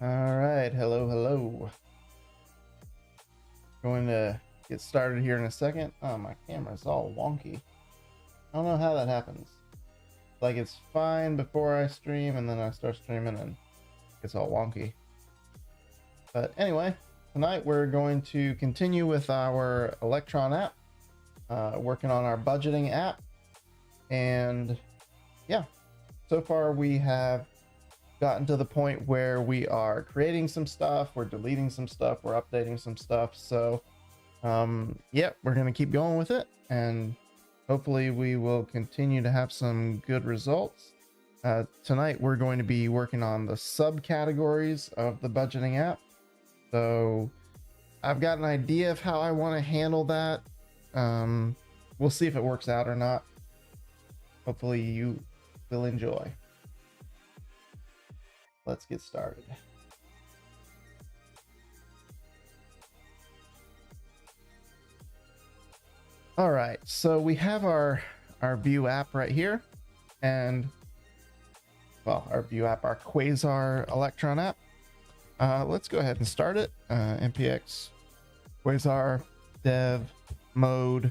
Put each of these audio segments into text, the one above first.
All right, hello. Going to get started here in a second. Oh, my camera's all wonky. I don't know how that happens. Like it's fine before I stream, and then I start streaming and it's all wonky. But anyway, tonight we're going to continue with our Electron app, working on our budgeting app, and yeah, so far we have gotten to the point where we are creating some stuff, we're deleting some stuff, we're updating some stuff. So yeah, we're gonna keep going with it, and hopefully we will continue to have some good results. Tonight we're going to be working on the subcategories of the budgeting app. So I've got an idea of how I want to handle that. We'll see if it works out or not. Hopefully you will enjoy. Let's get started. All right, so we have our Vue app right here, and well, our Vue app, our Quasar Electron app. Let's go ahead and start it. npx Quasar dev mode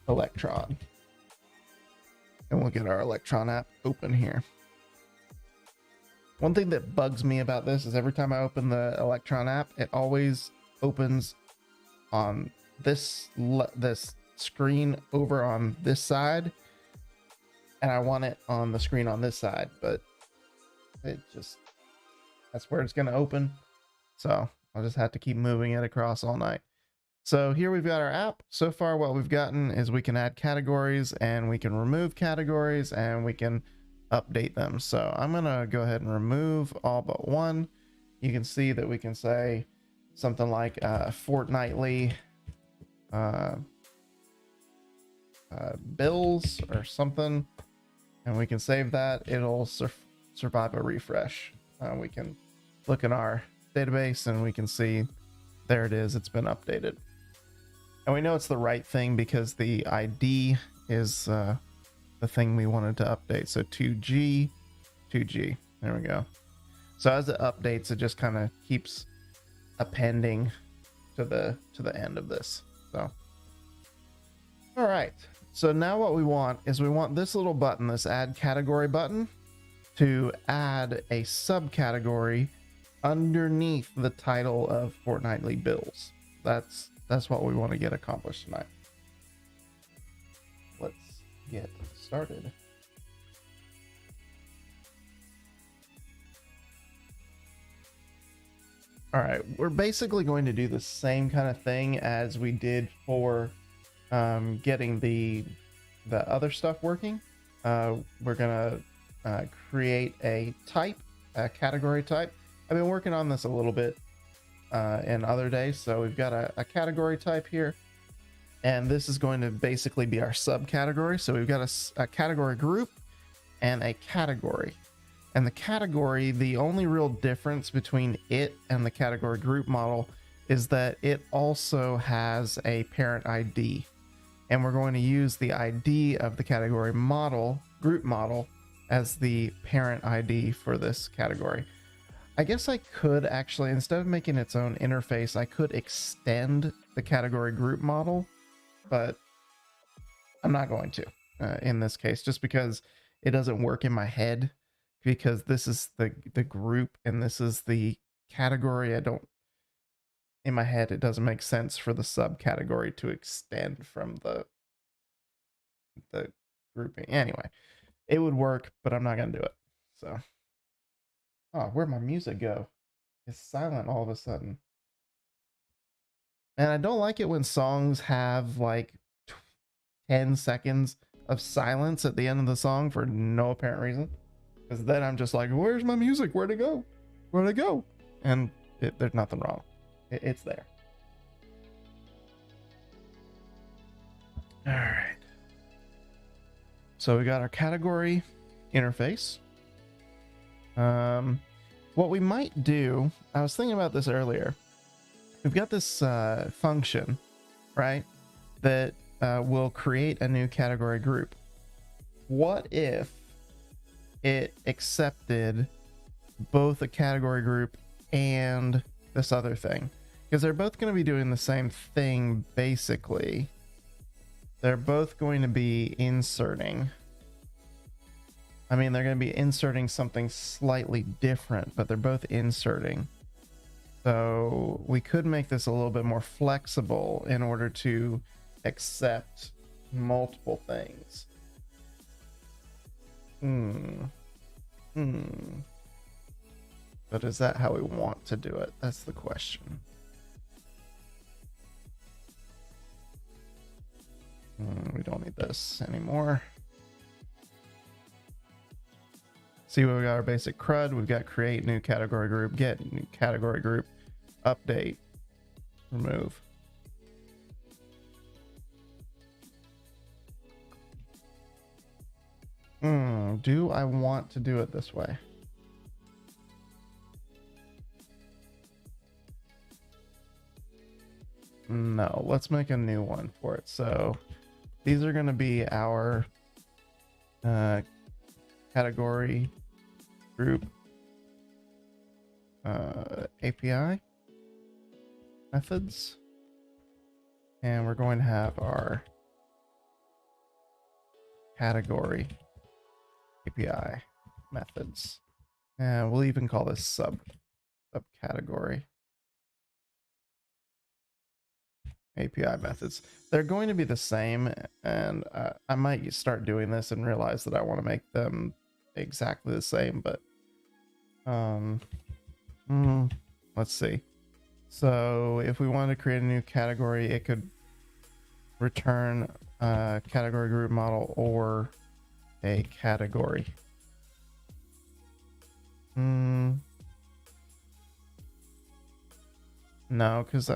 Electron, and we'll get our Electron app open here. One thing that bugs me about this is every time I open the Electron app, it always opens on this screen over on this side, and I want it on the screen on this side, but it just, that's where it's going to open. So I'll just have to keep moving it across all night. So here we've got our app. So far what we've gotten is we can add categories, and we can remove categories, and we can update them. So I'm gonna go ahead and remove all but one. You can see that we can say something like fortnightly bills or something, and we can save that. It'll survive a refresh. We can look in our database and we can see there it is, it's been updated, and we know it's the right thing because the ID is the thing we wanted to update. So 2G, there we go. So as it updates, it just kind of keeps appending to the end of this. So all right, so now what we want is we want this little button, this add category button, to add a subcategory underneath the title of fortnightly bills. That's what we want to get accomplished tonight. Let's get started. All right, we're basically going to do the same kind of thing as we did for getting the other stuff working. We're gonna create a type, a category type. I've been working on this a little bit in other days. So we've got a category type here, and this is going to basically be our subcategory. So we've got a category group and a category. And the category, the only real difference between it and the category group model is that it also has a parent ID. And we're going to use the ID of the category model, group model, as the parent ID for this category. I guess I could actually, instead of making its own interface, I could extend the category group model, but I'm not going to in this case, just because it doesn't work in my head, because this is the group and this is the category. In my head, it doesn't make sense for the subcategory to extend from the grouping. Anyway, it would work, but I'm not going to do it. So, oh, where'd my music go? It's silent all of a sudden. And I don't like it when songs have like 10 seconds of silence at the end of the song for no apparent reason. Because then I'm just like, where's my music? Where'd it go? Where'd it go? And there's nothing wrong. It's there. All right. So we got our category interface. What we might do, I was thinking about this earlier. We've got this function, right, that will create a new category group. What if it accepted both a category group and this other thing, because they're both going to be doing the same thing basically. They're both going to be inserting. I mean, they're going to be inserting something slightly different, but they're both inserting. So we could make this a little bit more flexible in order to accept multiple things. But is that how we want to do it? That's the question. We don't need this anymore. See, we got our basic CRUD. We've got create new category group, get new category group, update, remove. Do I want to do it this way? No, let's make a new one for it. So these are going to be our category group API methods, and we're going to have our category API methods, and we'll even call this subcategory API methods. They're going to be the same, and I might start doing this and realize that I want to make them exactly the same, but let's see. So if we wanted to create a new category, it could return a category group model or a category. No, because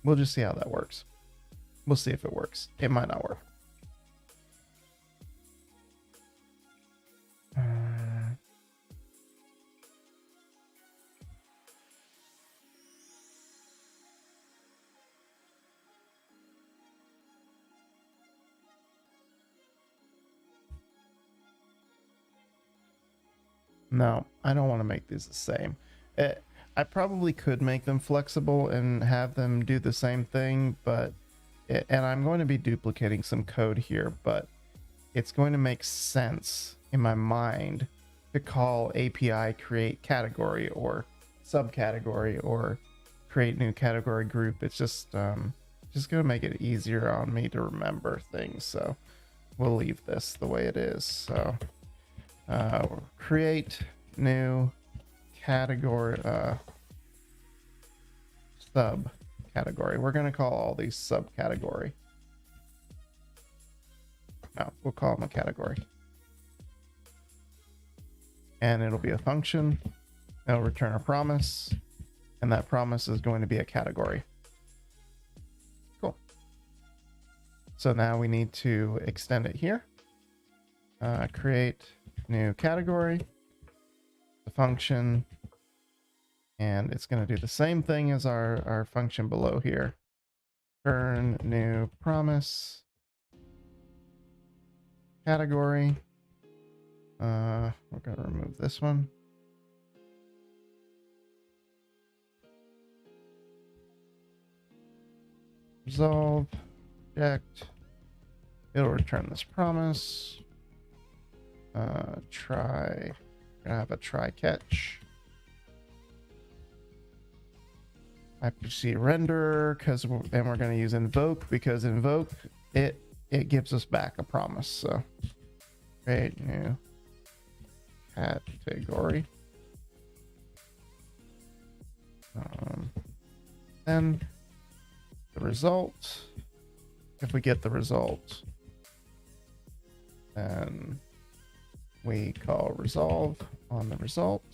we'll just see how that works. We'll see if it works. It might not work. No, I don't want to make these the same. I probably could make them flexible and have them do the same thing, but and I'm going to be duplicating some code here, but it's going to make sense in my mind to call API create category or subcategory or create new category group. It's just going to make it easier on me to remember things. So we'll leave this the way it is. So create new category subcategory. We're going to call all these subcategory. No, we'll call them a category. And it'll be a function. It'll return a promise. And that promise is going to be a category. Cool. So now we need to extend it here. Create new category. The function. And it's going to do the same thing as our function below here. Return new promise. Category. We're going to remove this one. Resolve. Object. It'll return this promise. Try. We're going to have a try catch. IPC renderer, and we're going to use invoke, because invoke it gives us back a promise. So create new category. Then the result. If we get the result, then we call resolve on the result.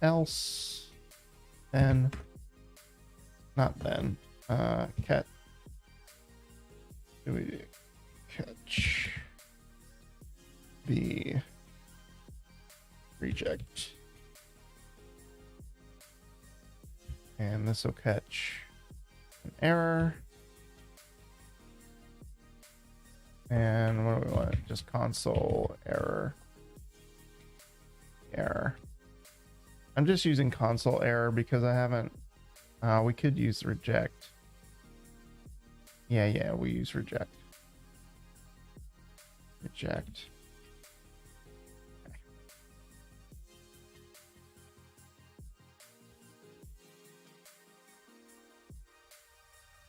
Else, then, not then, cat, do we catch the reject, and this will catch an error, and what do we want? Just just console error. I'm just using console error because I haven't, we could use reject. Yeah, we use reject.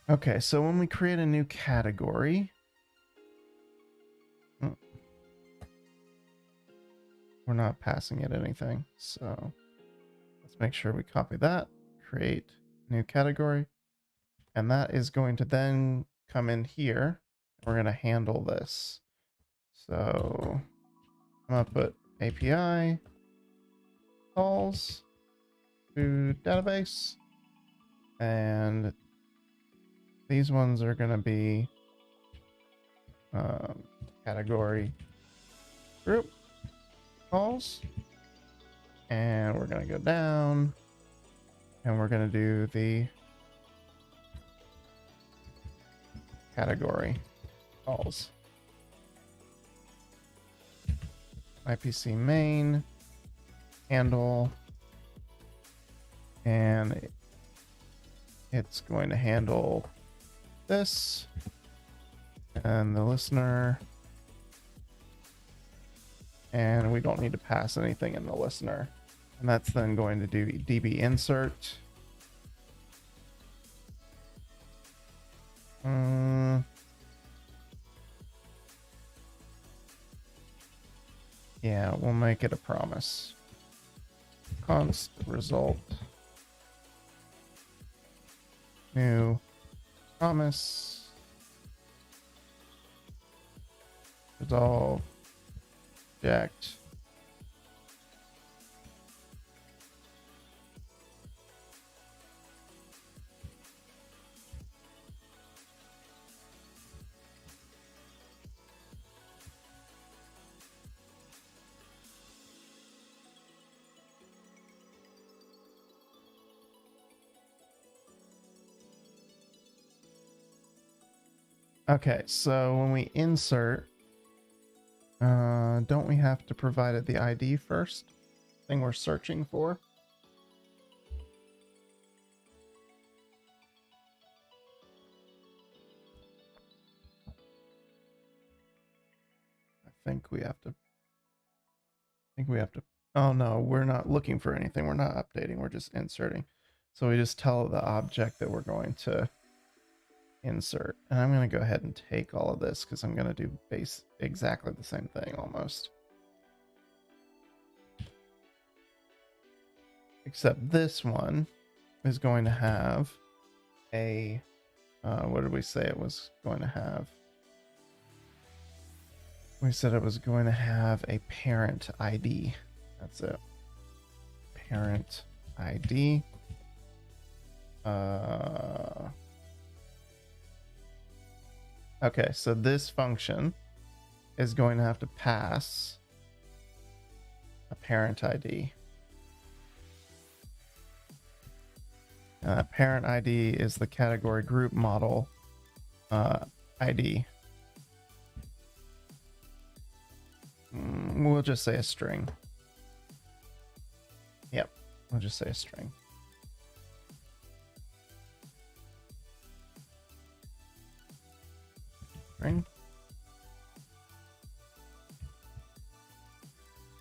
Okay, so when we create a new category, we're not passing it anything. So let's make sure we copy that, create new category, and that is going to then come in here. We're going to handle this. So I'm going to put API calls to database, and these ones are going to be category group calls, and we're going to go down and we're going to do the category calls. IPC main handle, and it's going to handle this and the listener, and we don't need to pass anything in the listener, and that's then going to do db insert. Yeah, we'll make it a promise. Const result new promise resolve reject. Okay, so when we insert, don't we have to provide it the ID first? Thing we're searching for? I think we have to. Oh no, we're not looking for anything. We're not updating. We're just inserting. So we just tell the object that we're going to insert. And I'm going to go ahead and take all of this because I'm going to do exactly the same thing almost. Except this one is going to have a, what did we say it was going to have? We said it was going to have a parent ID. That's it. Parent ID. Okay, so this function is going to have to pass a parent ID. Parent ID is the category group model ID. We'll just say a string. Yep, we'll just say a string. String.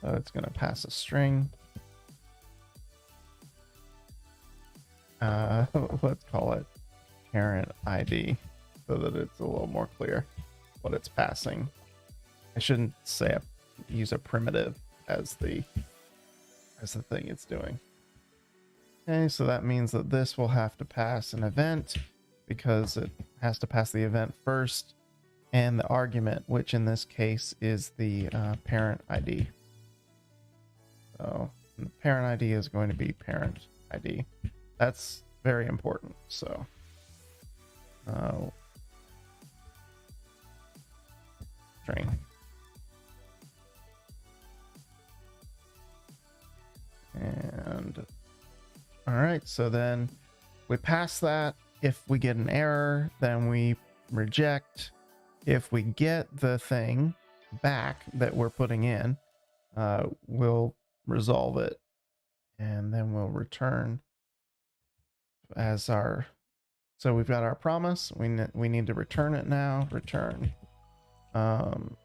So it's going to pass a string. Let's call it parent ID so that it's a little more clear what it's passing. I shouldn't say use a primitive as the thing it's doing. Okay, so that means that this will have to pass an event because it has to pass the event first and the argument, which in this case is the parent ID. So the parent ID is going to be parent ID. That's very important. So string. And all right, so then we pass that. If we get an error, then we reject. If we get the thing, back that we're putting in, we'll resolve it, and then we'll return as our, so we've got our promise. We need to return it now. Return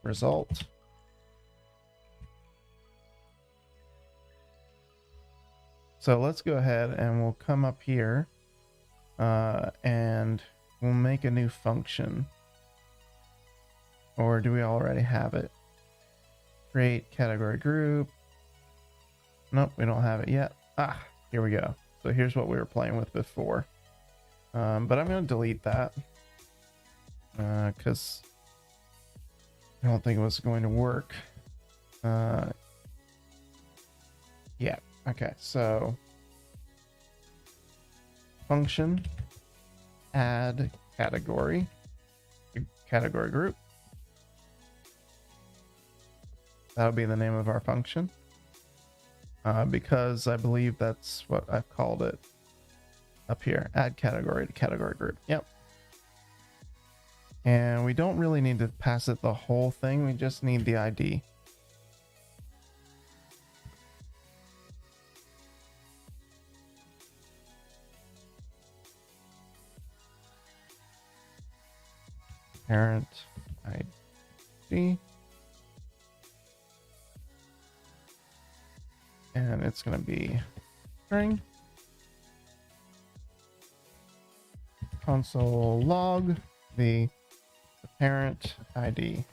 result. So let's go ahead and we'll come up here and we'll make a new function. Or do we already have it? Create category group. Nope, we don't have it yet. Ah, here we go. So here's what we were playing with before. But I'm going to delete that because I don't think it was going to work. Yeah. Okay, so function add category group. That'll be the name of our function because I believe that's what I've called it up here. Add category to category group. Yep. And we don't really need to pass it the whole thing. We just need the ID. Parent ID. And it's going to be string. Console log the parent ID.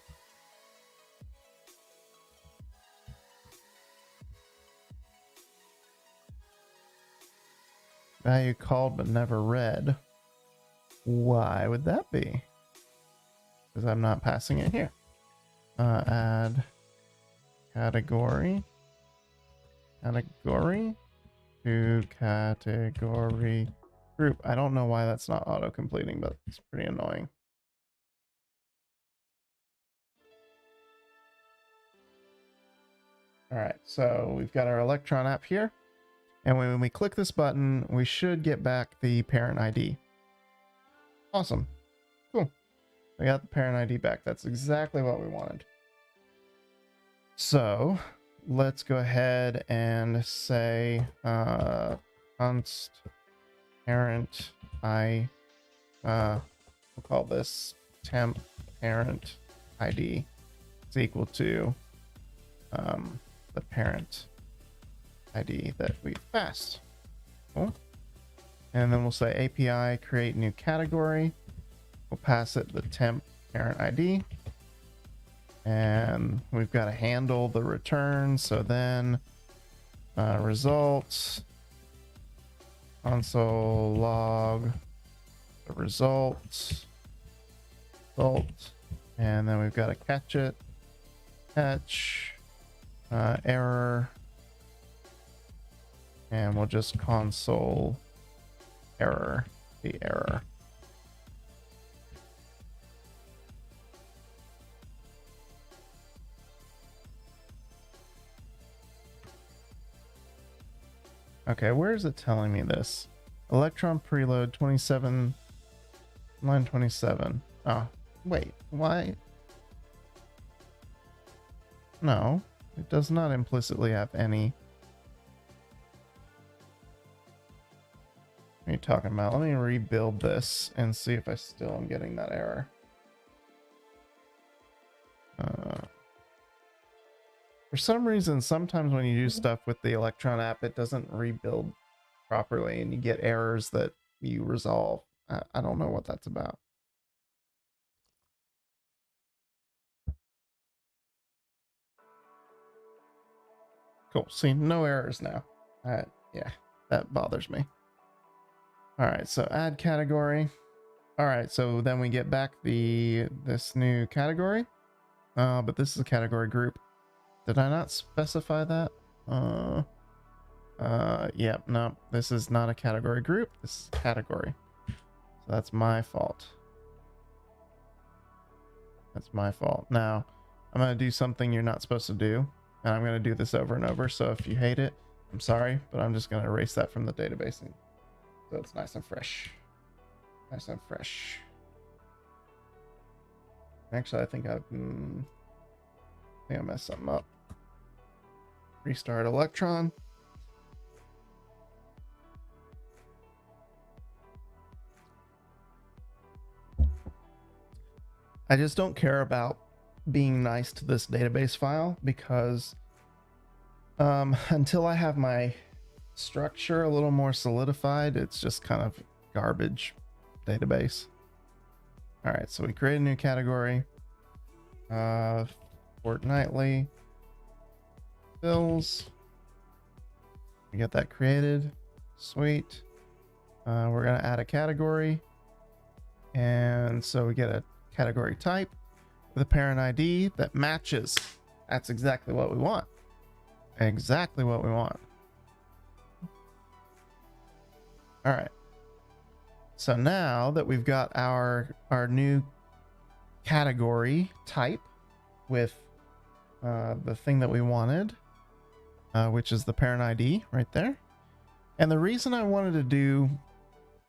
Value called but never read. Why would that be? Because I'm not passing it here. Add category to category group. I don't know why that's not auto completing, but it's pretty annoying. All right, so we've got our Electron app here, and when we click this button, we should get back the parent ID. Awesome. Cool. We got the parent ID back. That's exactly what we wanted. So let's go ahead and say const parent we'll call this temp parent ID is equal to the parent ID that we've passed. Cool. And then we'll say API create new category. We'll pass it the temp parent ID. And we've got to handle the return. So then results console log the results and then we've got to catch it, catch error, and we'll just console error the error. Okay, where is it telling me this? Electron preload 27, line 27. Oh, wait, why? No, it does not implicitly have any. What are you talking about? Let me rebuild this and see if I still am getting that error. For some reason, sometimes when you do stuff with the Electron app, it doesn't rebuild properly and you get errors that you resolve. I don't know what that's about. Cool. See, no errors now. Yeah, that bothers me. All right, so add category. All right, so then we get back this new category, but this is a category group. Did I not specify that? Yeah, no, this is not a category group. This is a category. So that's my fault. That's my fault. Now, I'm going to do something you're not supposed to do, and I'm going to do this over and over. So if you hate it, I'm sorry, but I'm just going to erase that from the database. So it's nice and fresh. Nice and fresh. Actually, I think I've... think I messed something up. Restart Electron. I just don't care about being nice to this database file because until I have my structure a little more solidified, it's just kind of garbage database. All right, so we create a new category. Fortnightly bills. We get that created. Sweet. We're gonna add a category, and so we get a category type with a parent ID that matches. That's exactly what we want. Exactly what we want. All right. So now that we've got our new category type with the thing that we wanted, which is the parent ID right there. And the reason I wanted to do,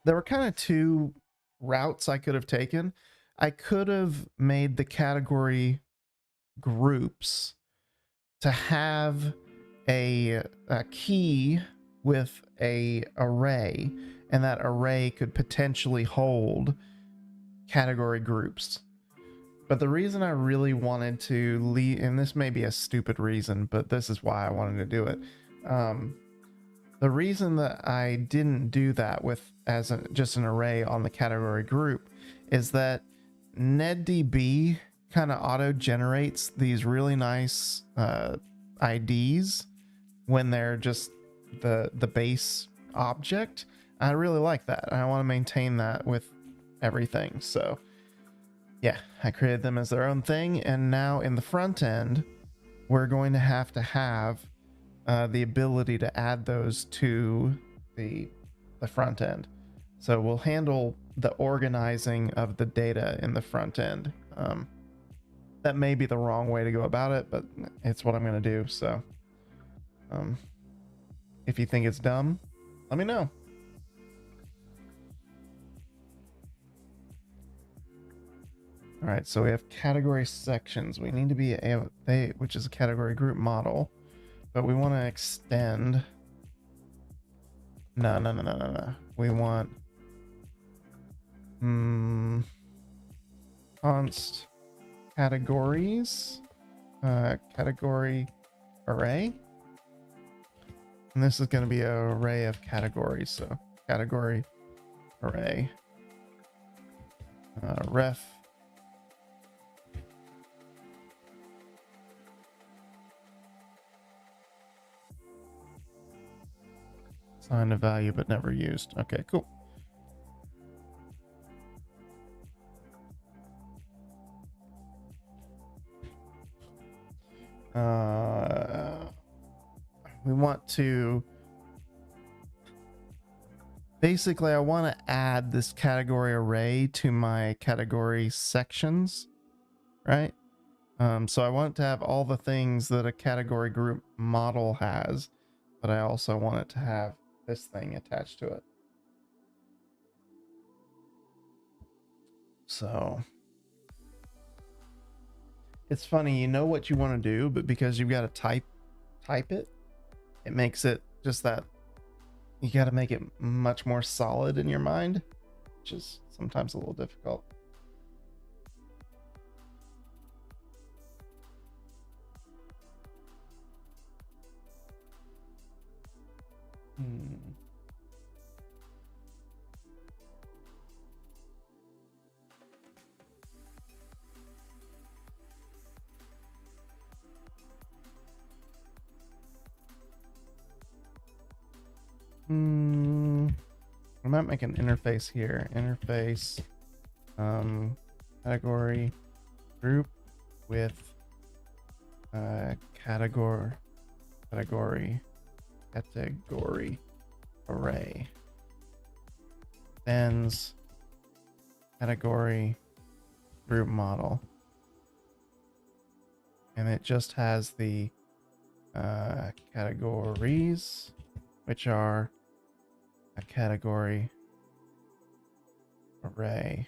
there were kind of two routes I could have taken. I could have made the category groups to have a key with a array, and that array could potentially hold category groups. But the reason I really wanted to leave, and this may be a stupid reason, but this is why I wanted to do it. The reason that I didn't do that with just an array on the category group is that NetDB kind of auto generates these really nice IDs when they're just the base object. I really like that. I want to maintain that with everything. So yeah, I created them as their own thing. And now in the front end, we're going to have the ability to add those to the front end. So we'll handle the organizing of the data in the front end. That may be the wrong way to go about it, but it's what I'm going to do. So if you think it's dumb, let me know. All right, so we have category sections. We need to be which is a category group model, but we want to extend. No. We want const categories, category array, and this is going to be an array of categories. So category array, ref. Assigned a value but never used. Okay, cool. We want to basically, I want to add this category array to my category sections, right? So I want to have all the things that a category group model has, but I also want it to have this thing attached to it. So it's funny, you know what you want to do, but because you've got to type it, it makes it just that you got to make it much more solid in your mind, which is sometimes a little difficult. I might make an interface here. Interface category group with category array. Ends category group model. And it just has the categories, which are a category array.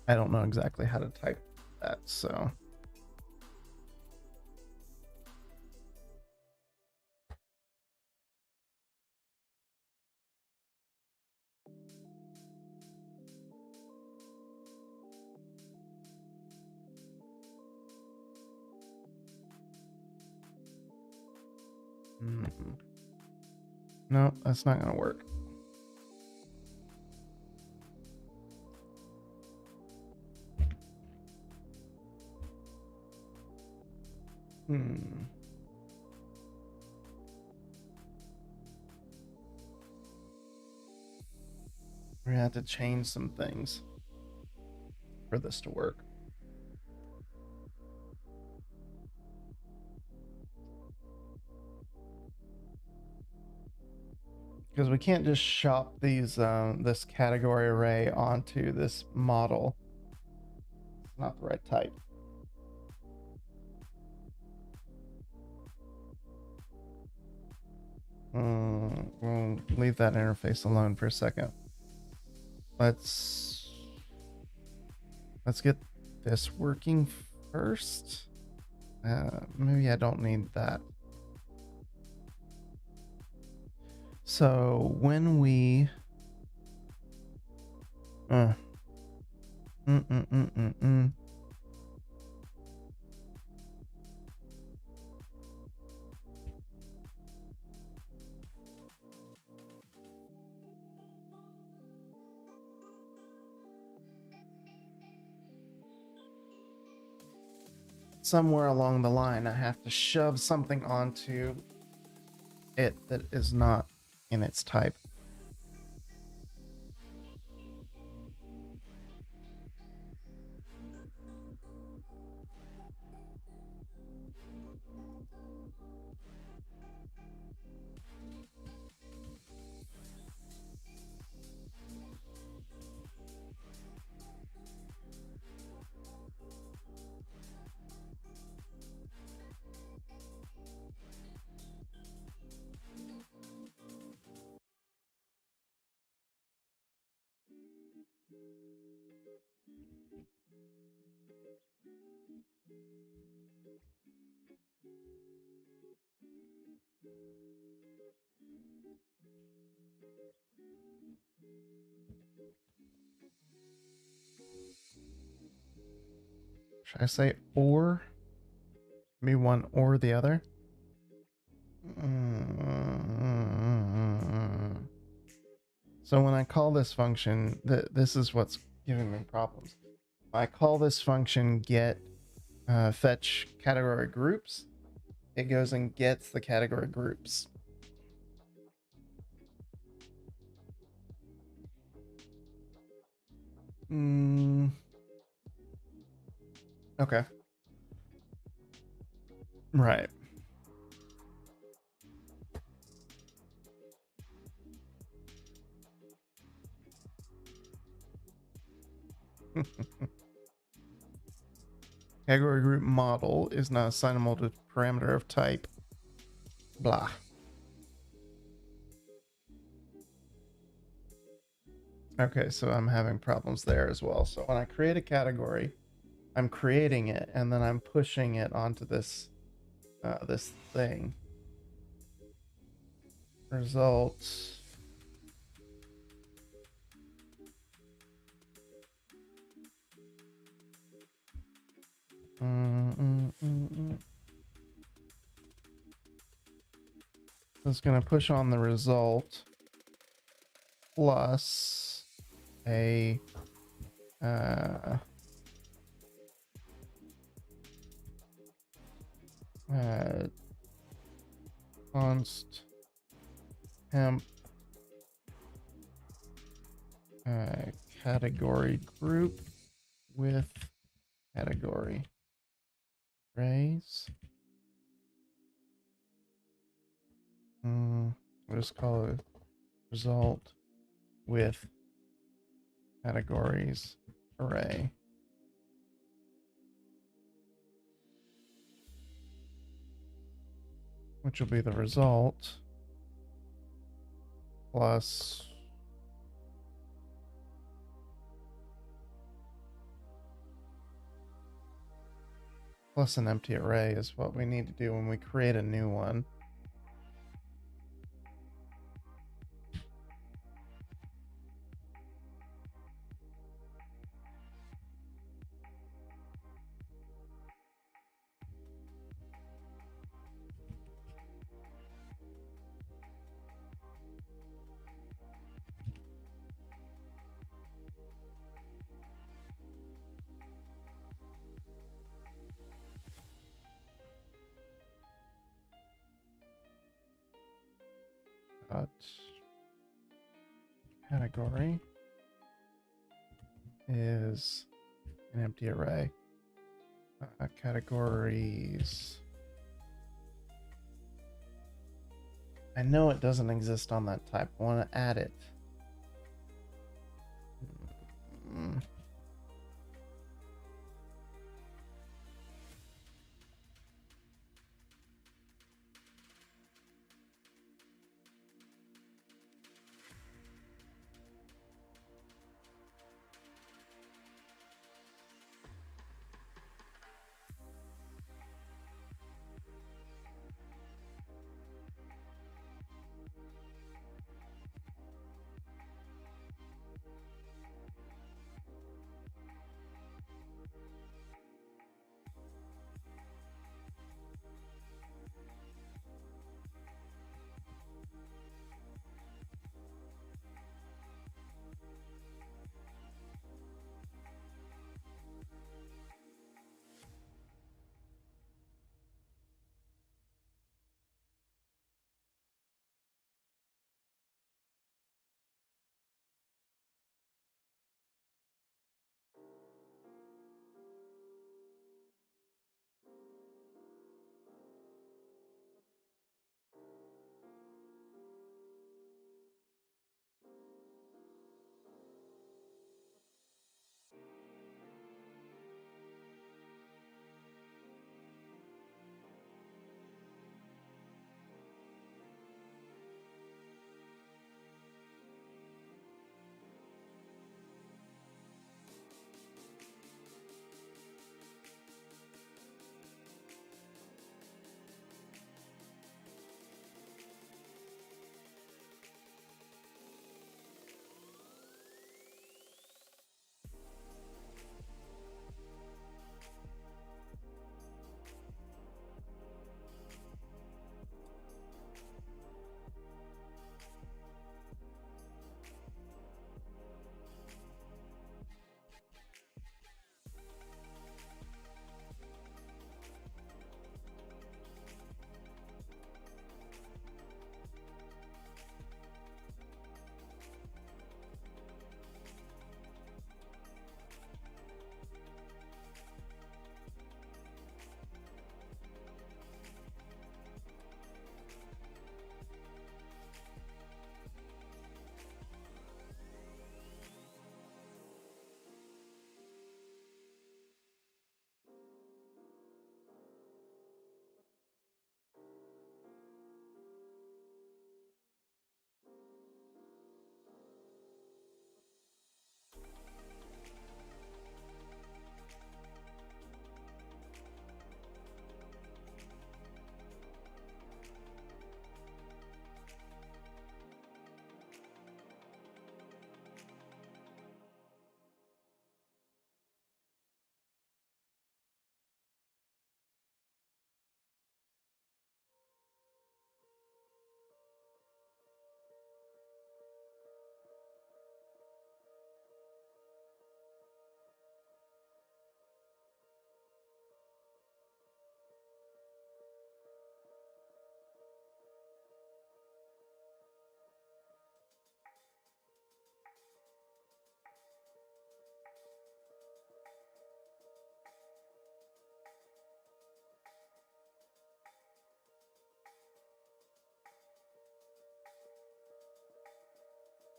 I don't know exactly how to type that, so. No, that's not going to work. We have to change some things for this to work. Because we can't just shop these this category array onto this model. It's not the right type. We'll leave that interface alone for a second. Let's get this working first. Maybe I don't need that. So when we somewhere along the line, I have to shove something onto it that is not in its type. Should I say or? Maybe one or the other? So when I call this function, this is what's giving me problems. If I call this function get fetch category groups, it goes and gets the category groups. Okay. Right. Category group model is not assignable to parameter of type. Blah. Okay, so I'm having problems there as well. So when I create a category, I'm creating it and then I'm pushing it onto this this thing. Results. It's going to push on the result plus a const temp category group with category arrays. We'll just call it result with categories array. Which will be the result plus plus an empty array is what we need to do when we create a new one. Category is an empty array. Categories. I know it doesn't exist on that type. I want to add it.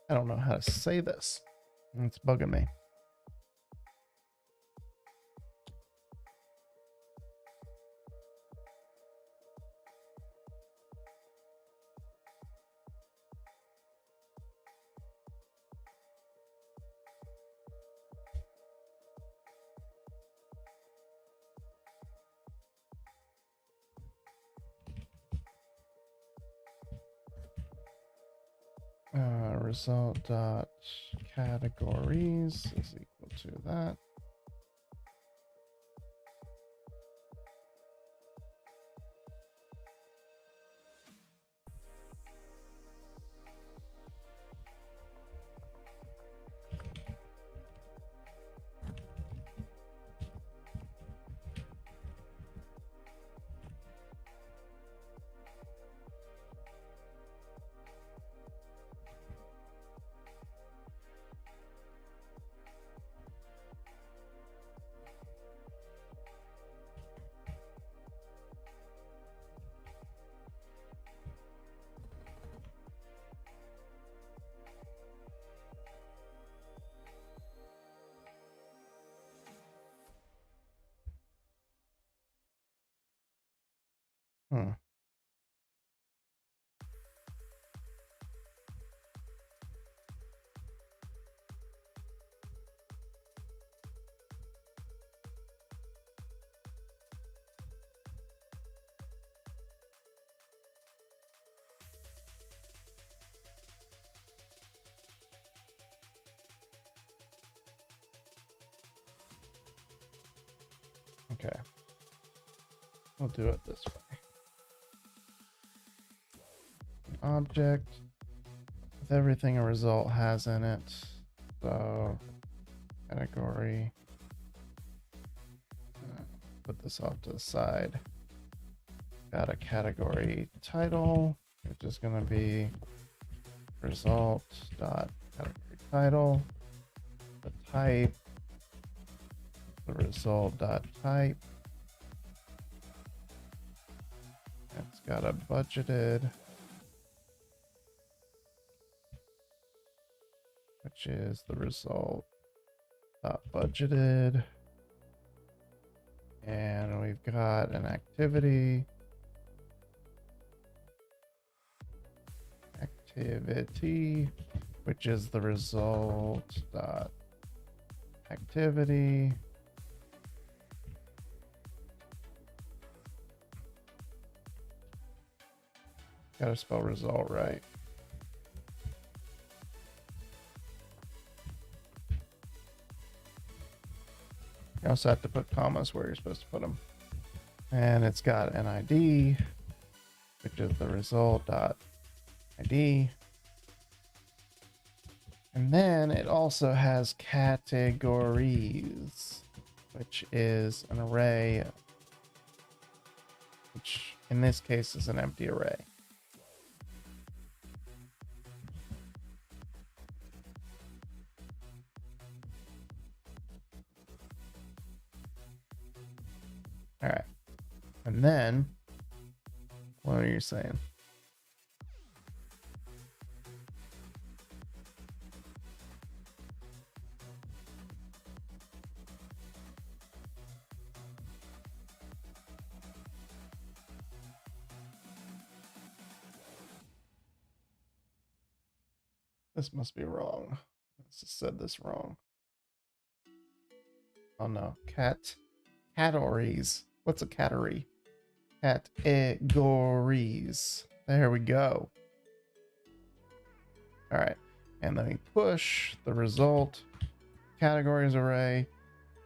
I don't know how to say this. It's bugging me. result dot categories is equal to that. Hmm. Okay. We'll do it this way. Object with everything a result has in it. So category. Put this off to the side. Got a category title, which is going to be result dot category title. The type, the result dot type. It's got a budgeted, which is the result dot budgeted. And we've got an activity, which is the result dot activity. Gotta spell result right. You also have to put commas where you're supposed to put them. And it's got an ID, which is the result dot ID. And then it also has categories, which is an array, which in this case is an empty array. All right. And then, what are you saying? This must be wrong. Let's just said this wrong. Oh no, categories. What's a category? Categories. There we go. All right, and then we push the result categories array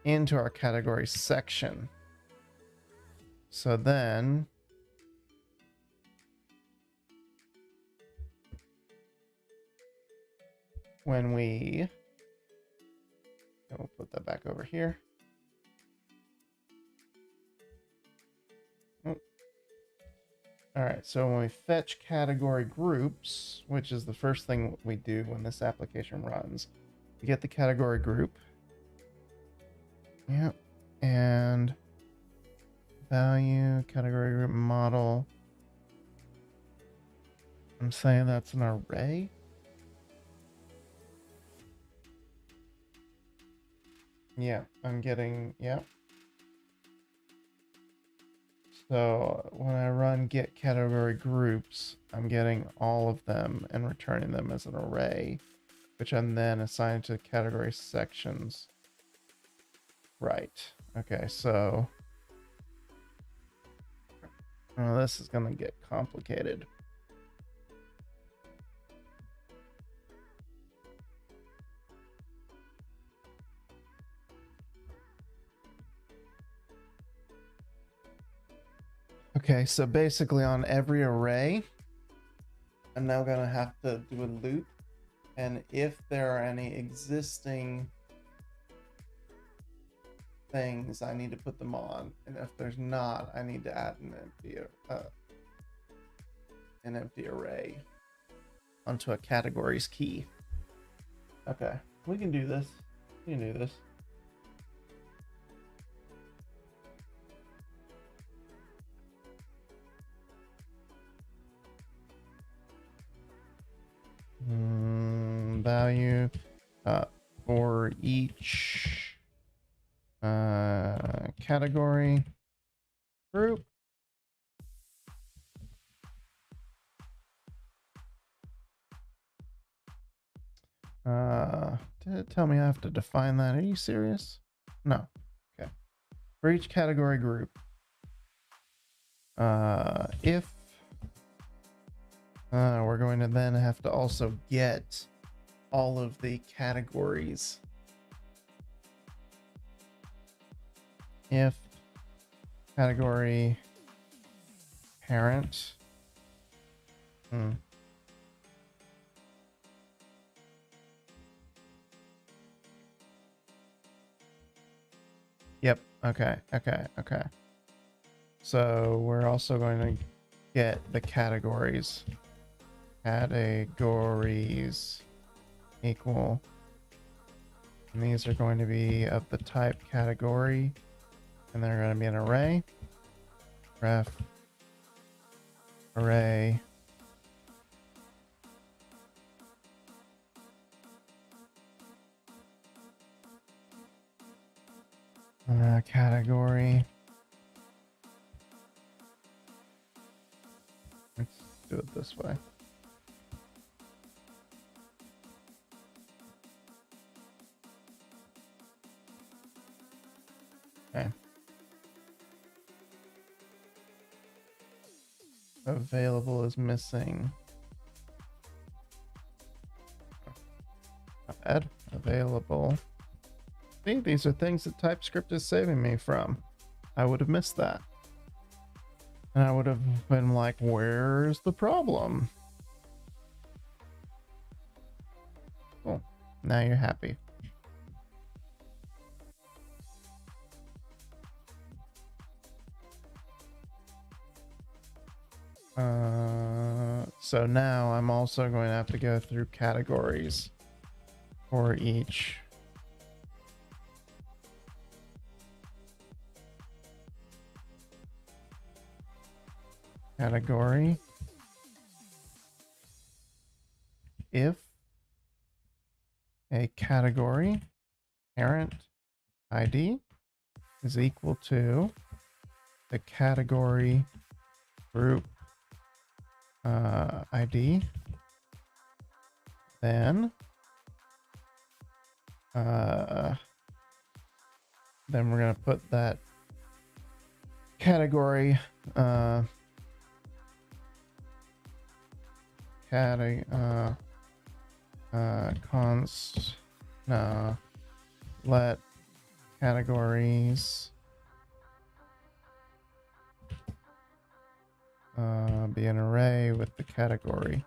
into our category section. So then when we'll put that back over here. Oh. All right, so when we fetch category groups, which is the first thing we do when this application runs, we get the category group. Yep, and value category group model. I'm saying that's an array. Yeah, I'm getting, yeah. So when I run get category groups, I'm getting all of them and returning them as an array, which I'm then assigning to category sections. Right. Okay, so this is going to get complicated. Okay, so basically on every array, I'm now gonna have to do a loop, and if there are any existing things, I need to put them on, and if there's not, I need to add an empty array onto a categories key. Okay, we can do this. We can do this. Value for each category group. Did it tell me I have to define that? Are you serious? No. Okay. For each category group, if we're going to then have to also get all of the categories. If category parent. Yep. Okay. So we're also going to get the categories. Categories equal. And these are going to be of the type category. And they're going to be an array. Ref array. Category. Let's do it this way. Okay. Available is missing. Add available. See, these are things that Typescript is saving me from. I would have missed that. And I would have been like, where's the problem? Cool. Now you're happy. So now I'm also going to have to go through categories for each category. If a category parent ID is equal to the category group ID, then we're going to put that category let categories be an array with the category.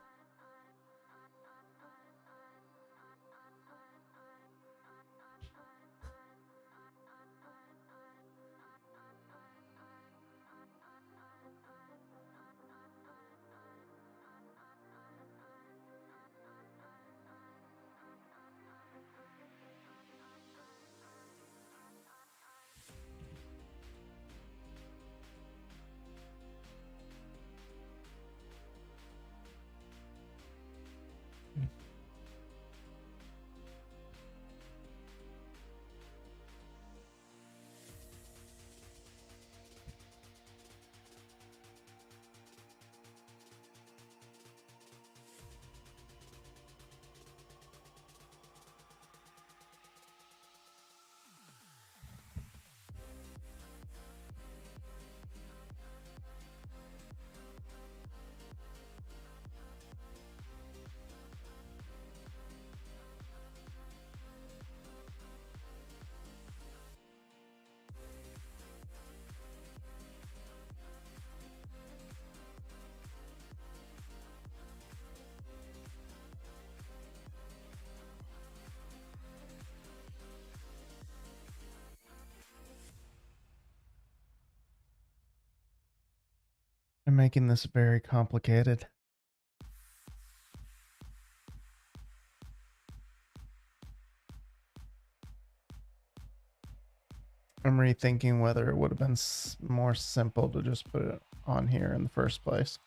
I'm making this very complicated. I'm rethinking whether it would have been more simple to just put it on here in the first place.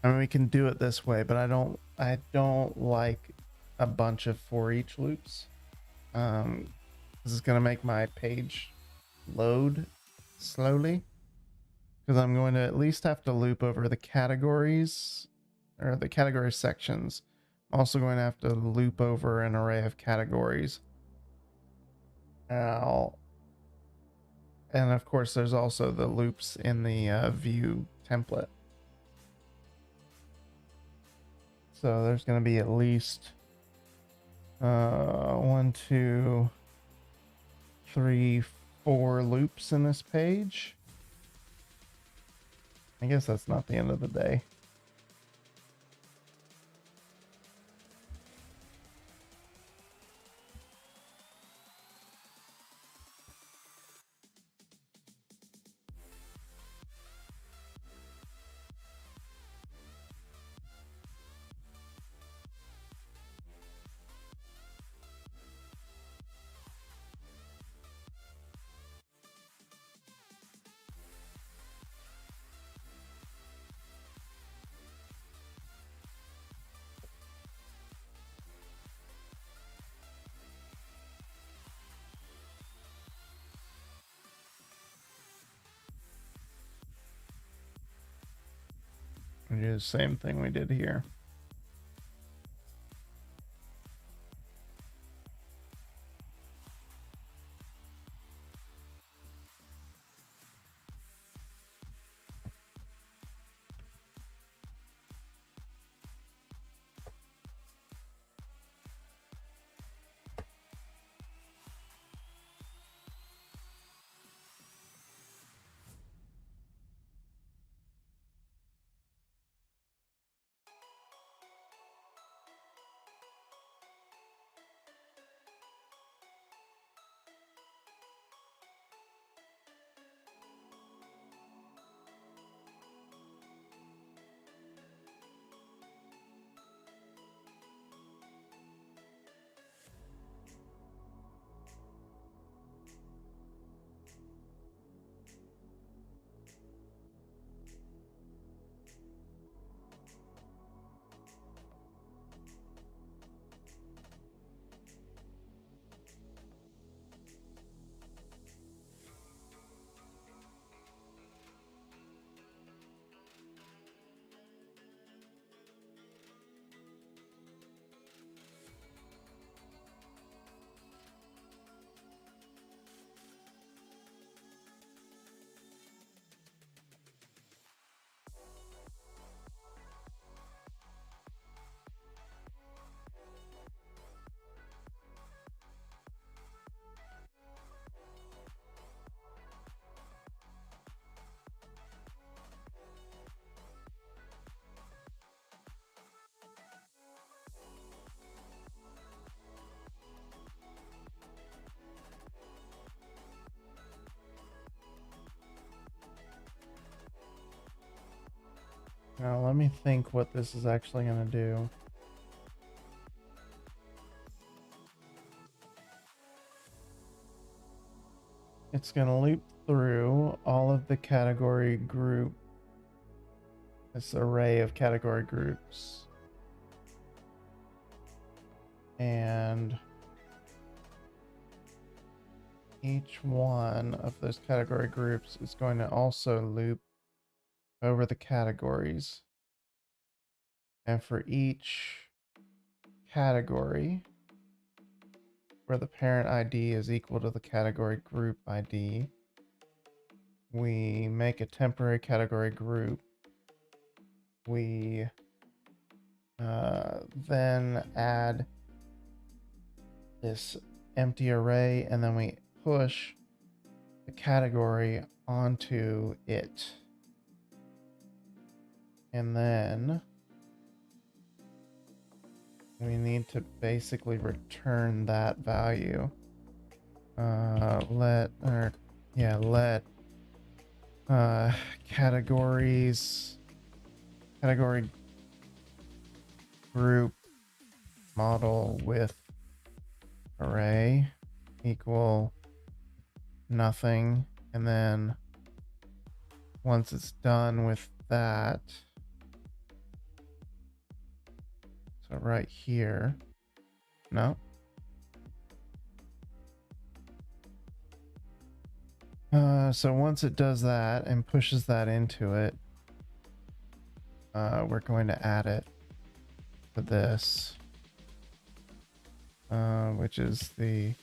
I mean, we can do it this way, but I don't like a bunch of for each loops. This is gonna make my page load slowly, because I'm going to at least have to loop over the categories or the category sections. I'm also going to have to loop over an array of categories. And of course, there's also the loops in the view template. So there's going to be at least 1, 2, 3, 4 loops in this page. I guess that's not the end of the day. We do the same thing we did here. Now let me think what this is actually going to do. It's going to loop through all of the category group, this array of category groups. And each one of those category groups is going to also loop over the categories. And for each category, where the parent ID is equal to the category group ID, we make a temporary category group. We then add this empty array, and then we push the category onto it. And then we need to basically return that value. let categories, category group model with array equal nothing. And then once it's done with that, so right here, no. So once it does that and pushes that into it, we're going to add it to this, which is the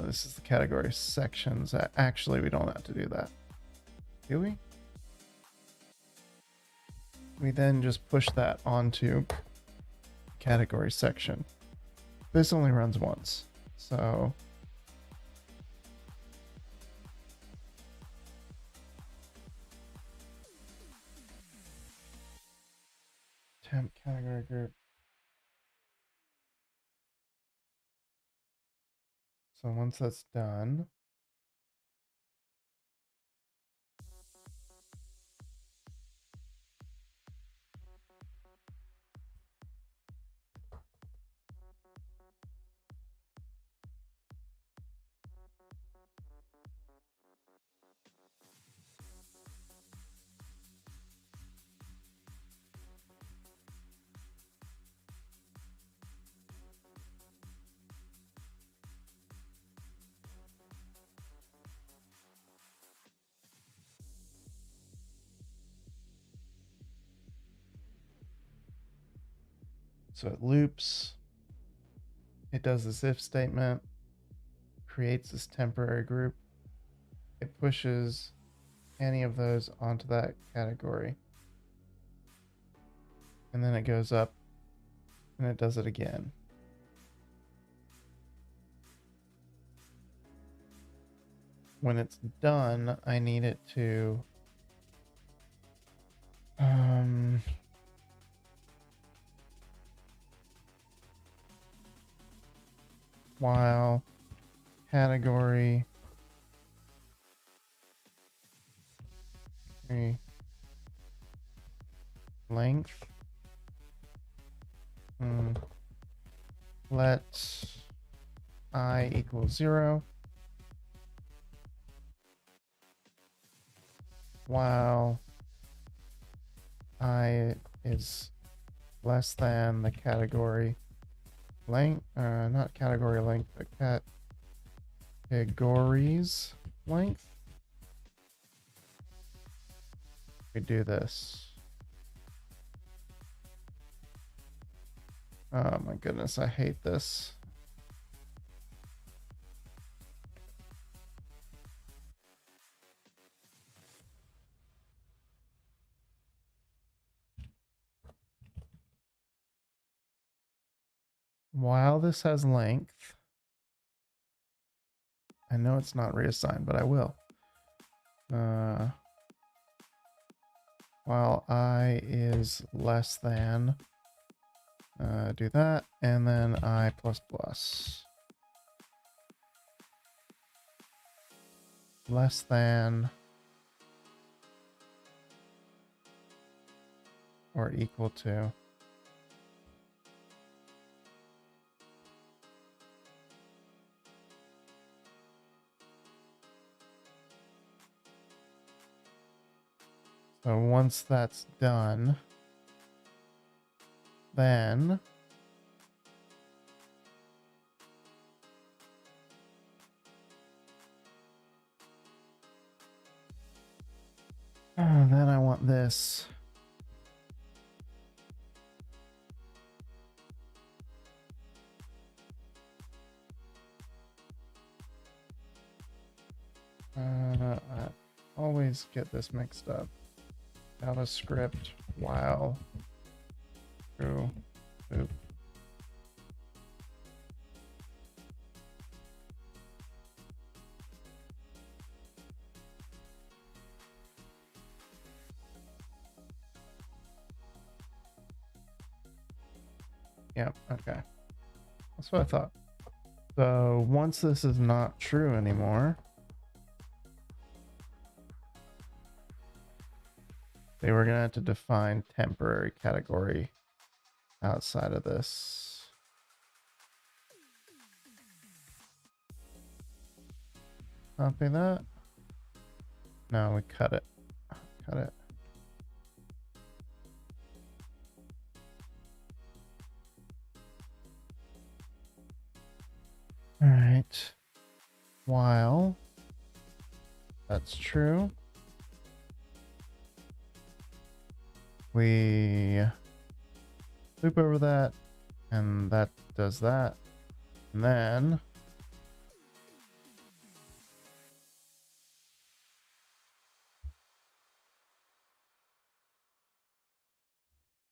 this is the category sections. Actually, we don't have to do that, do we? We then just push that onto category section. This only runs once, so temp category group. So once that's done, so it loops, it does this if statement, creates this temporary group, it pushes any of those onto that category, and then it goes up and it does it again. When it's done, I need it to while category length let I equal 0 while I is less than the category length, not category length, but categories length. We do this. Oh my goodness, I hate this. While this has length, I know it's not reassigned, but I will. While I is less than, do that, and then I plus plus. Less than or equal to. So once that's done, then then I want this. I always get this mixed up. JavaScript while true loop. Yep. Okay. That's what I thought. So once this is not true anymore, they were gonna have to define temporary category outside of this. Copy that. No, we cut it. Cut it. All right. While that's true, we loop over that, and that does that. And then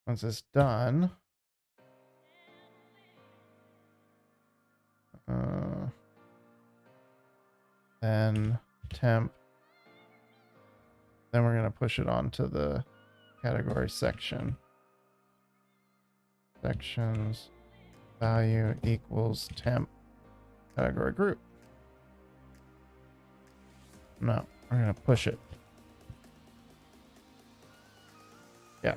once it's done, then temp, then we're going to push it onto the category section. Sections value equals temp category group. No, we're going to push it. Yeah.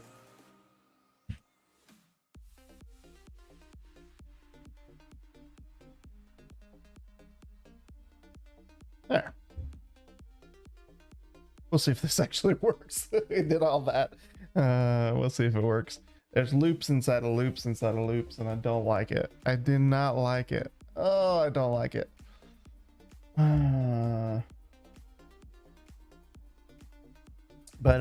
There. We'll see if this actually works. We did all that. We'll see if it works. There's loops inside of loops inside of loops, and I don't like it. I do not like it. Oh, I don't like it. But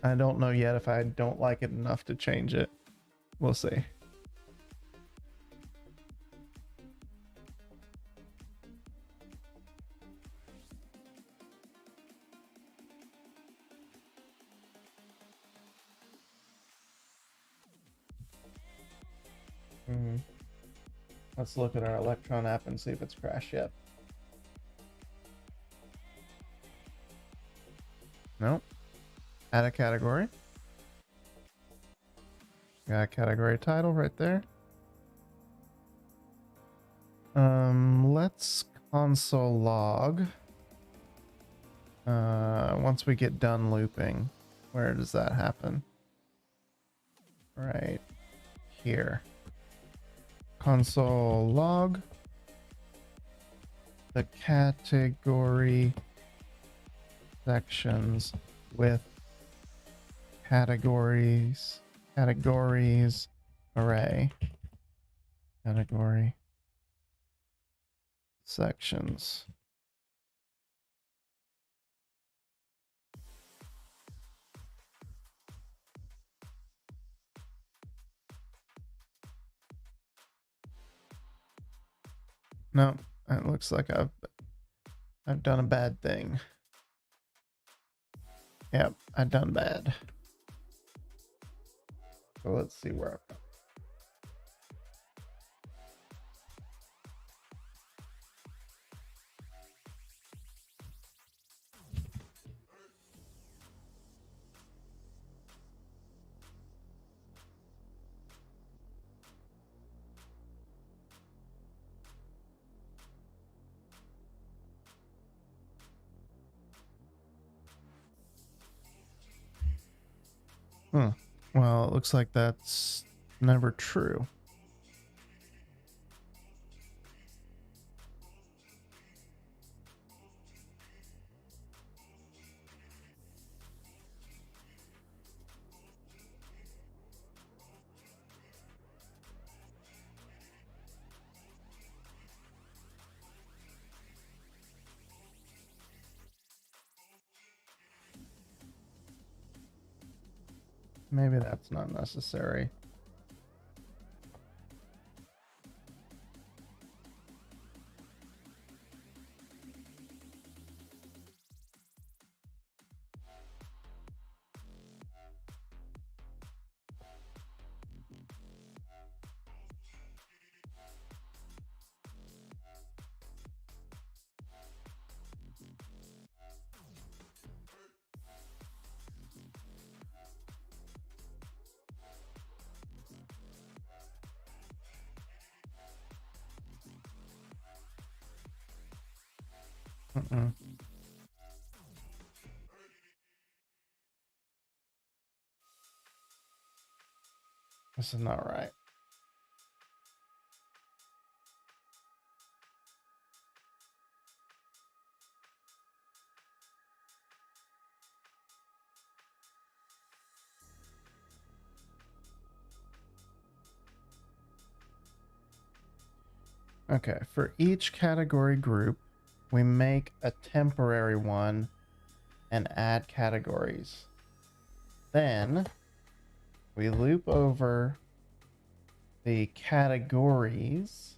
I don't know yet if I don't like it enough to change it. We'll see. Let's look at our Electron app and see if it's crashed yet. Nope. Add a category. Got a category title right there. Let's console log. Once we get done looping, where does that happen? Right here. Console log the category sections with categories array. Category sections. No, it looks like I've done a bad thing. Yep, I've done bad. So let's see where I've Well, it looks like that's never true. Maybe that's not necessary. Mm-mm. This is not right. Okay, for each category group, we make a temporary one and add categories. Then we loop over the categories,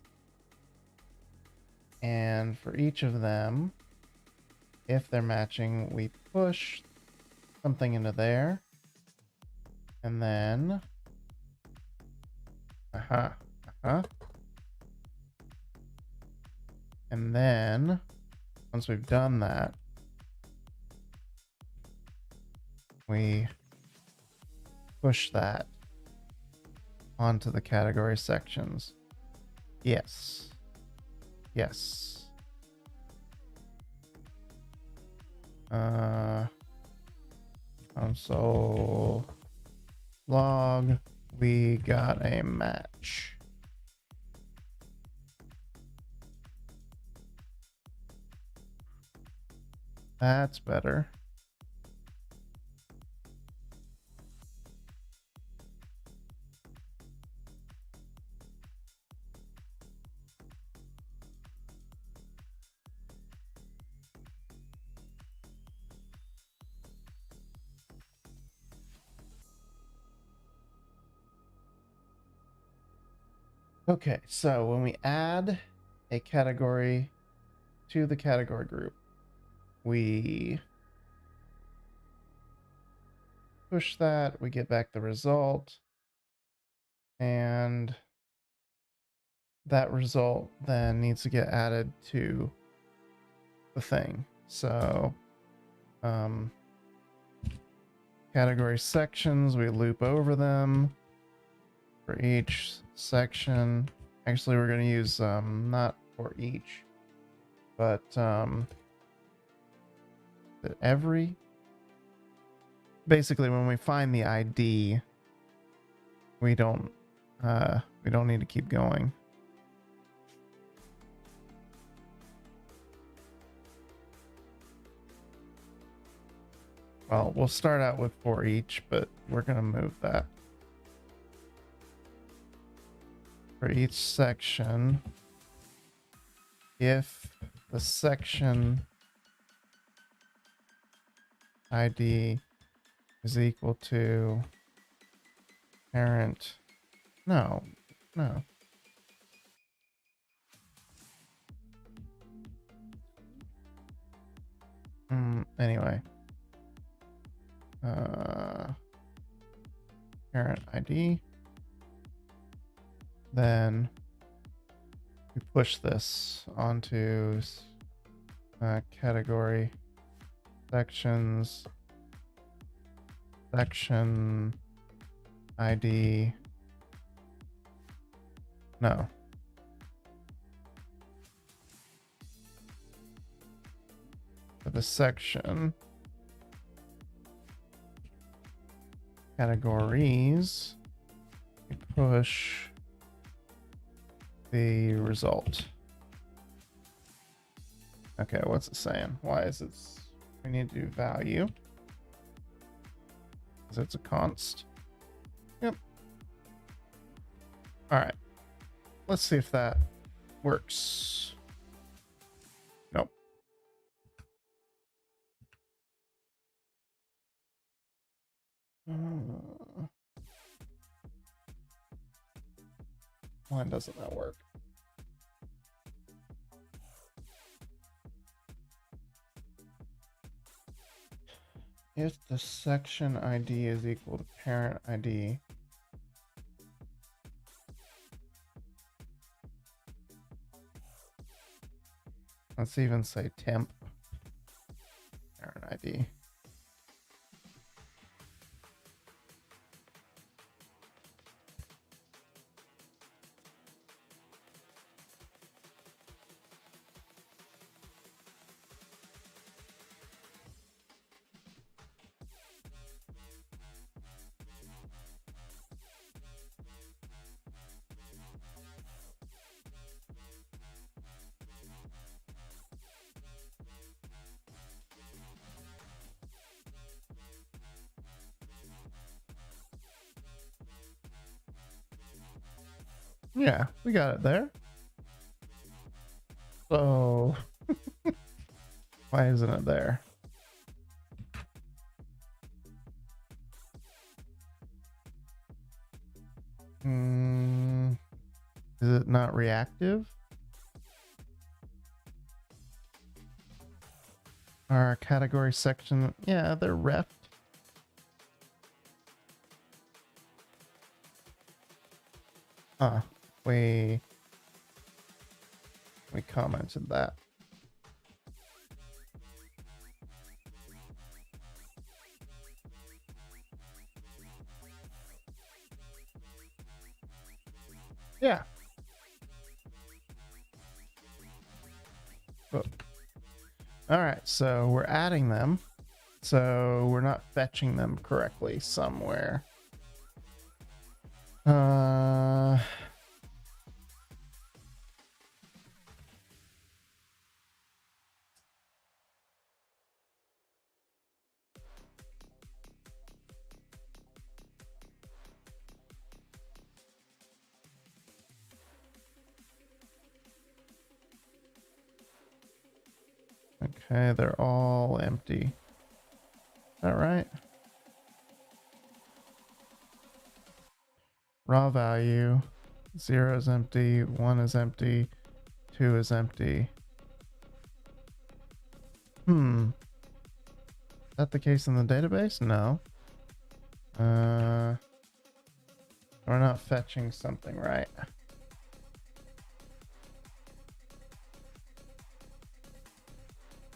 and for each of them, if they're matching, we push something into there, and then and then once we've done that, we push that onto the category sections. Yes. Yes. Console log, we got a match. That's better. Okay, so when we add a category to the category group, we push that, we get back the result, and that result then needs to get added to the thing. So category sections, we loop over them for each section. Actually, we're going to use not for each, but every, basically when we find the ID, we don't need to keep going. Well, we'll start out with for each, but we're going to move that. For each section, if the section ID is equal to parent, no. Anyway. Parent ID. Then we push this onto category sections, section ID. No. For the section categories, we push the result. Okay, what's it saying? Why is it? We need to do value because it's a const. Yep. All right. Let's see if that works. Nope. Why doesn't that work? If the section ID is equal to parent ID, let's even say temp parent ID. Yeah, we got it there. So why isn't it there? Is it not reactive? Our category section, yeah, they're ref. We commented that. Yeah. Oh. All right, so we're adding them. So we're not fetching them correctly somewhere. Okay, they're all empty. Is that right? Raw value, 0 is empty, 1 is empty, 2 is empty. Is that the case in the database? No. We're not fetching something right.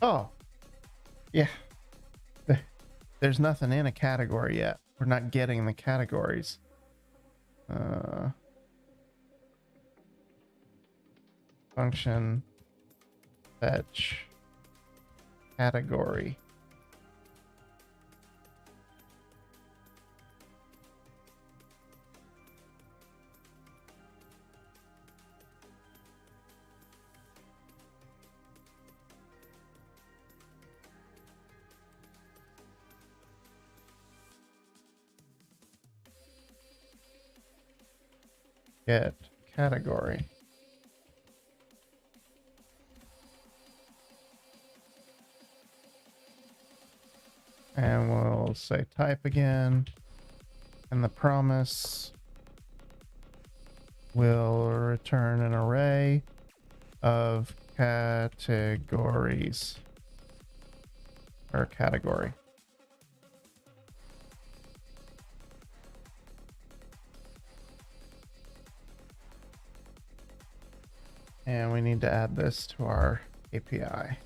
Oh, yeah. There's nothing in a category yet. We're not getting the categories. Function fetch category. Get category. And we'll say type again. And the promise will return an array of categories. Or category. And we need to add this to our API.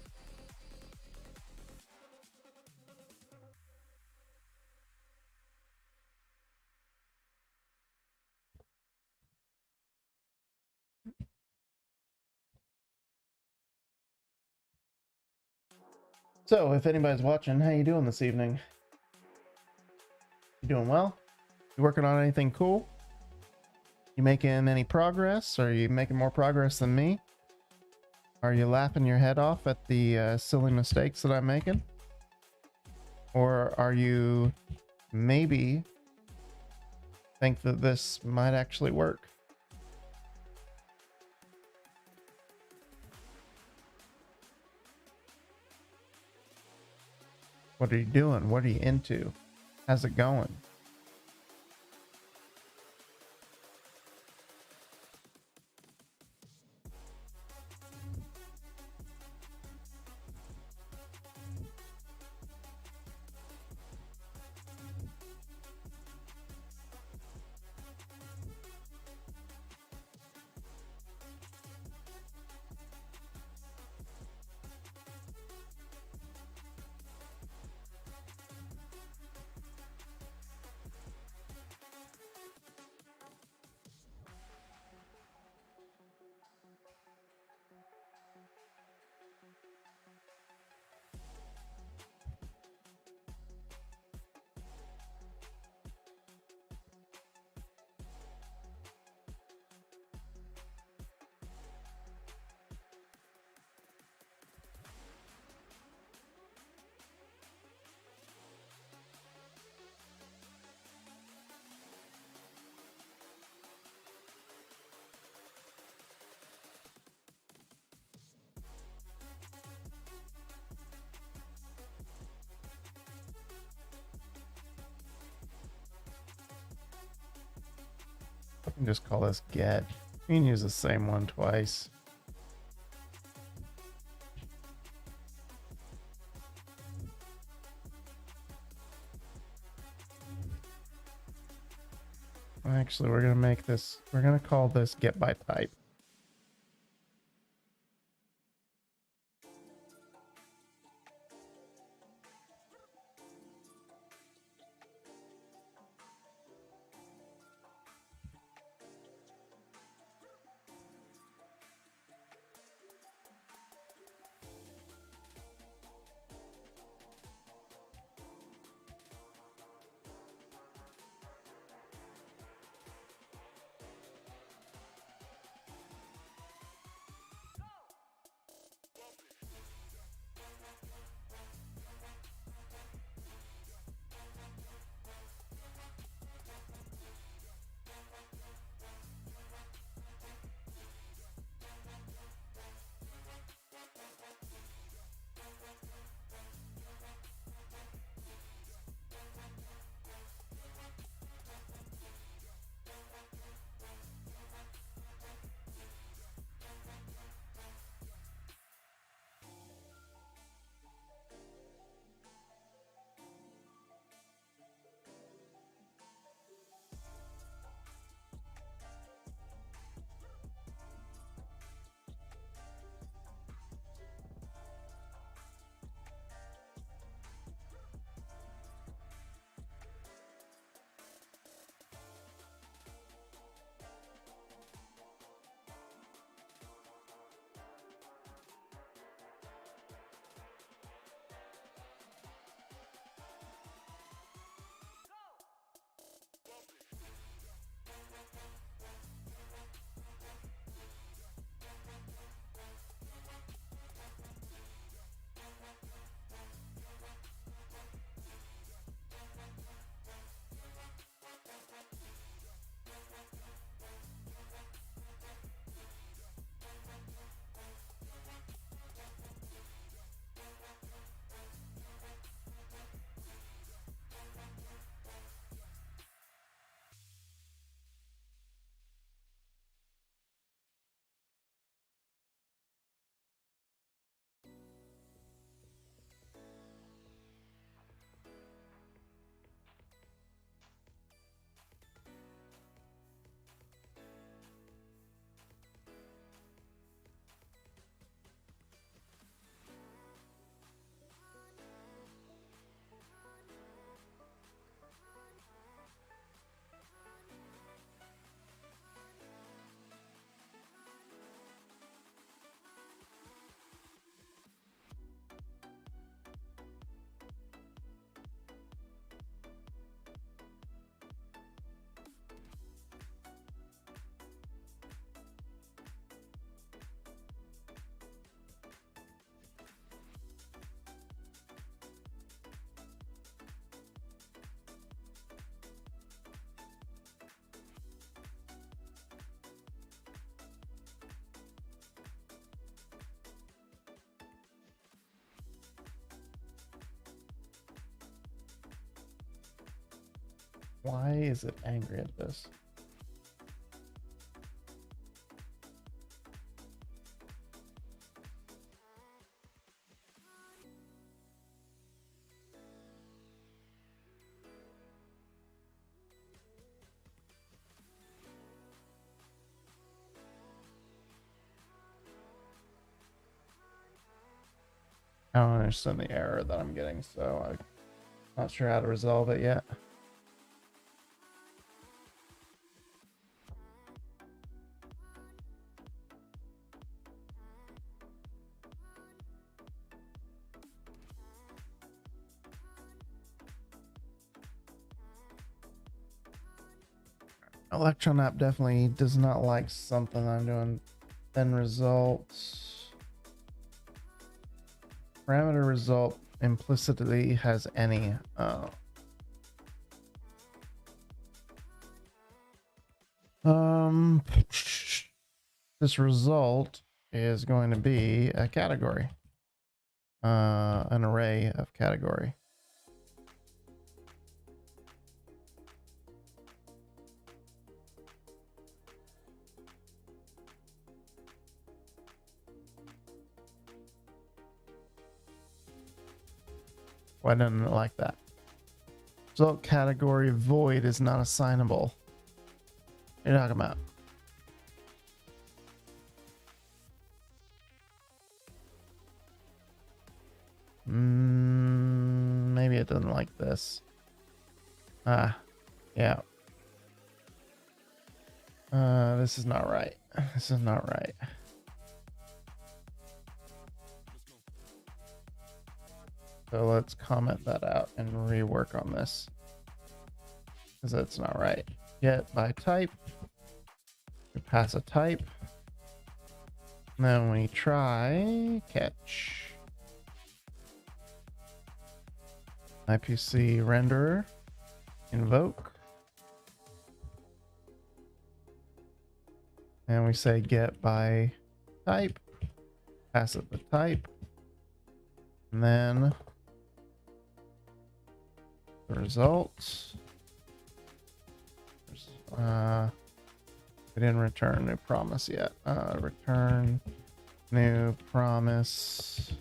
So if anybody's watching, how you doing this evening? You doing well? You working on anything cool? You making any progress? Are you making more progress than me? Are you laughing your head off at the silly mistakes that I'm making? Or are you maybe think that this might actually work? What are you doing? What are you into? How's it going? can just call this get. You can use the same one twice. Actually, we're going to make this, we're going to call this get by type. Why is it angry at this? I don't understand the error that I'm getting, so I'm not sure how to resolve it yet. Electron app definitely does not like something I'm doing. Then results. Parameter result implicitly has any. This result is going to be a category, an array of category. Why doesn't it like that? Result category void is not assignable. What are you talking about? Maybe it doesn't like this. Ah, yeah. This is not right. This is not right. So let's comment that out and rework on this, because that's not right. Get by type. We pass a type. And then we try catch. IPC renderer. Invoke. And we say get by type. Pass it the type. And then the results. We didn't return new promise yet. Return new promise,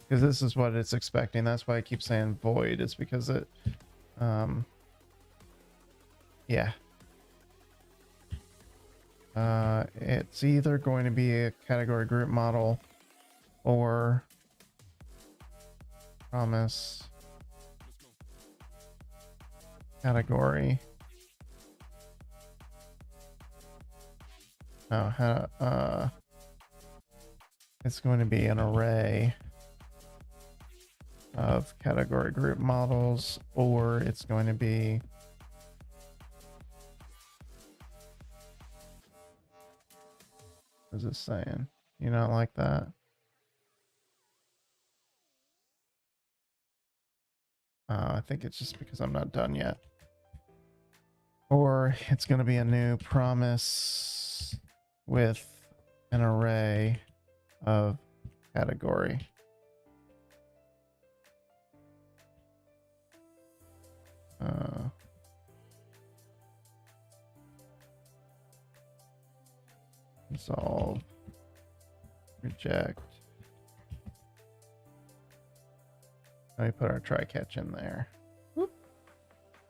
because this is what it's expecting. That's why I keep saying void. It's because it yeah, it's either going to be a category group model or promise category. It's going to be an array of category group models, or it's going to be what is this saying? You not like that? I think it's just because I'm not done yet. Or it's going to be a new promise with an array of category. Resolve, reject. Let me put our try catch in there. Whoop.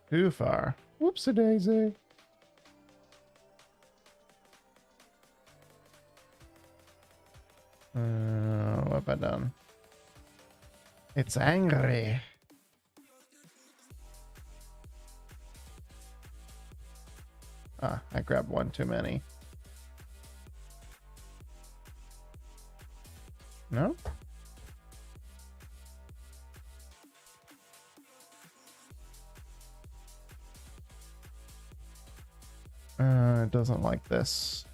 Too far. Whoopsie daisy. What have I done? It's angry. Ah, I grabbed one too many. No? It doesn't like this.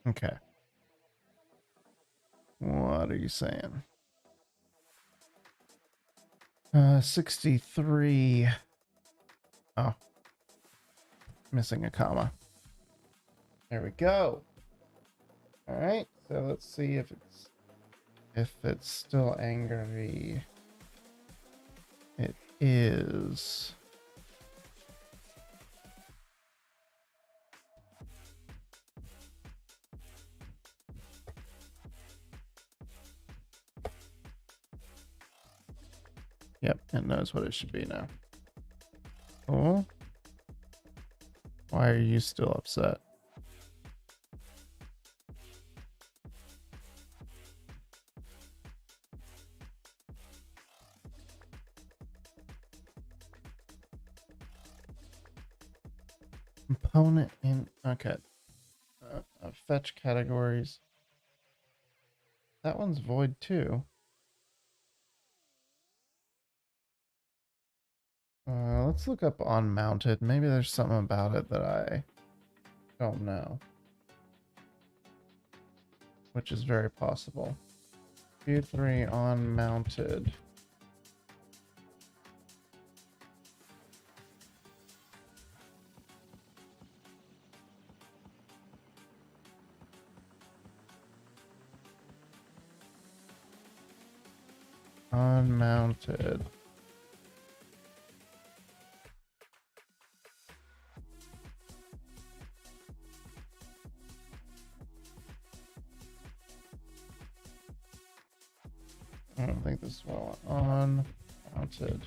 Okay. What are you saying? 63. Oh, missing a comma. There we go. All right. So let's see if it's still angry. It is. Yep, it knows what it should be now. Cool. Why are you still upset? Component in. Okay. Fetch categories. That one's void too. Let's look up unmounted. Maybe there's something about it that I don't know, which is very possible. vue3 unmounted. Unmounted. I don't think this is well unmounted.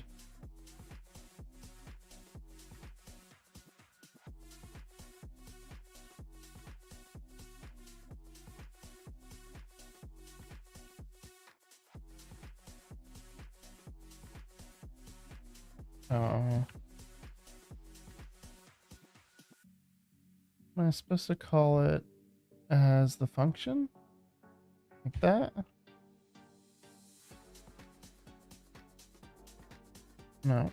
Oh. Am I supposed to call it as the function? Like that? No.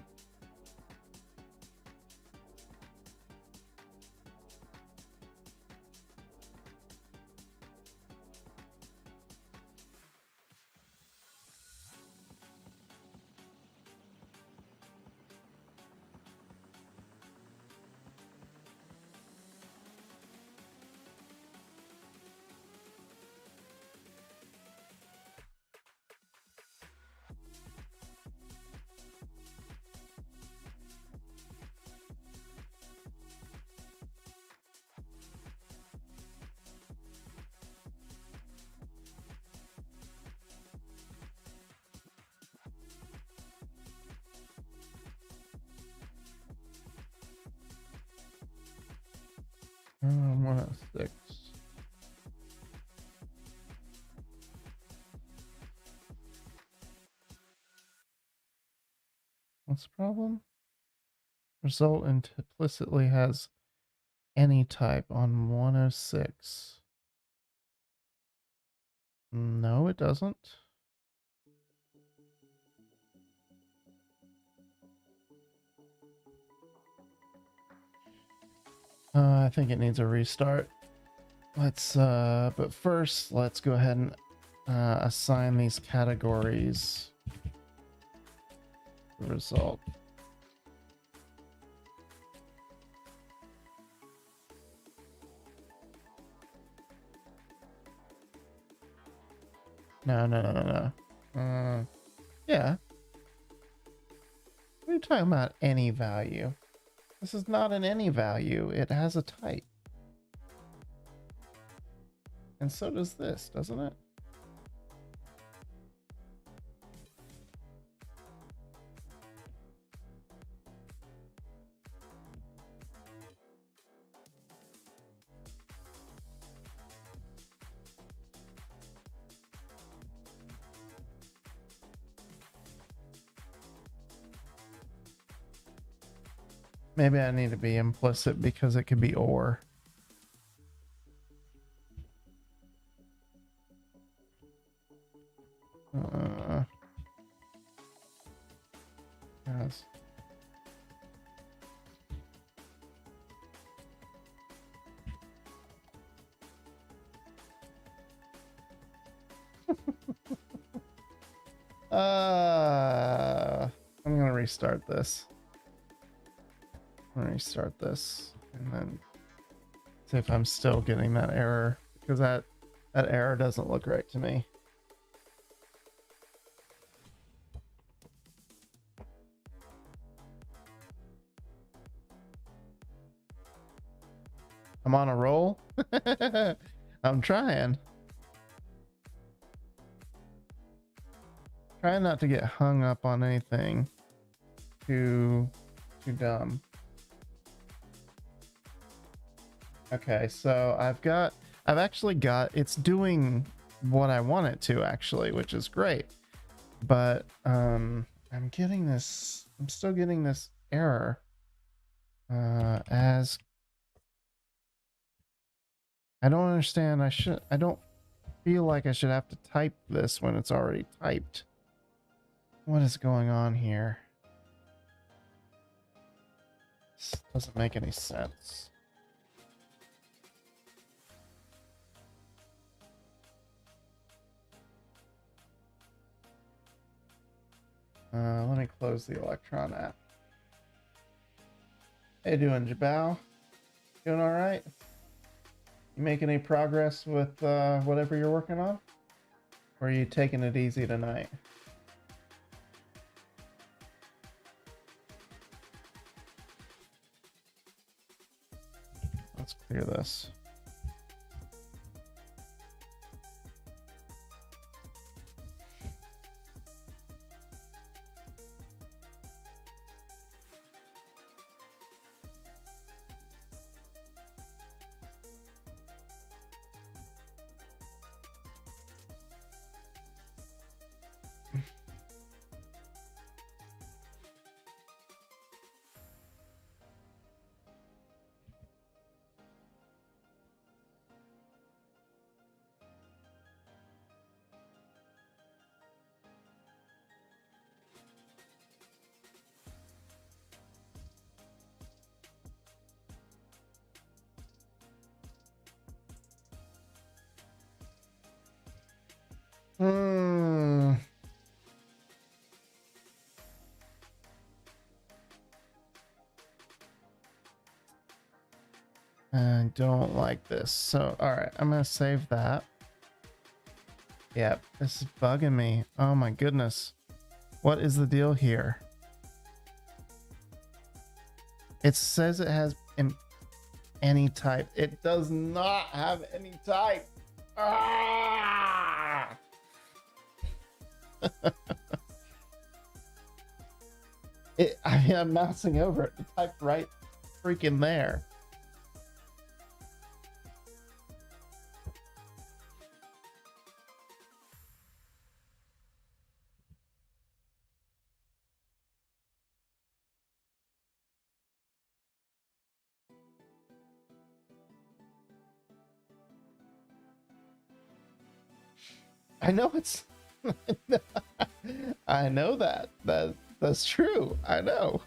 One of six. What's the problem? Result implicitly has any type on 106. No, it doesn't. I think it needs a restart. Let's, but first, let's go ahead and assign these categories. The result. No. Yeah. What are you talking about? Any value? This is not an any value. It has a type. And so does this, doesn't it? Maybe I need to be implicit because it could be or. Yes. I'm gonna restart this. I'm gonna restart this and then see if I'm still getting that error, because that error doesn't look right to me. I'm on a roll. I'm trying not to get hung up on anything too dumb. Okay, so I've actually got, it's doing what I want it to actually, which is great. But I'm still getting this error as I don't understand. I don't feel like I should have to type this when it's already typed. What is going on here? This doesn't make any sense. Let me close the Electron app. How you doing, Jabal? Doing all right? You making any progress with whatever you're working on? Or are you taking it easy tonight? Let's clear this. I don't like this. So, all right, I'm going to save that. Yep, this is bugging me. Oh my goodness. What is the deal here? It says it has any type. It does not have any type. Ah! I mean, I'm mousing over it. The type right freaking there. I know it's I know that's true. I know.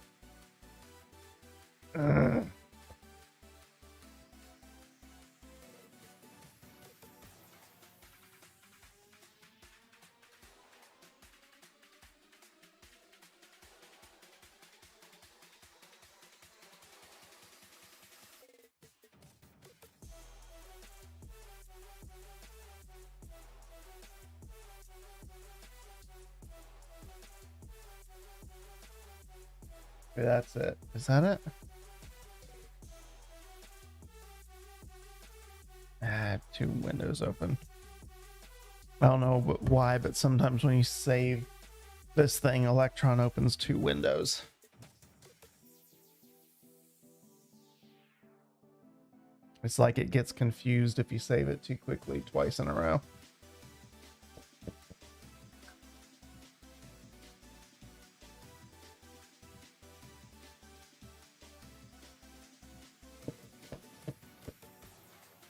That's it. Is that it? I have two windows open. I don't know why, but sometimes when you save this thing, Electron opens two windows. It's like it gets confused if you save it too quickly twice in a row.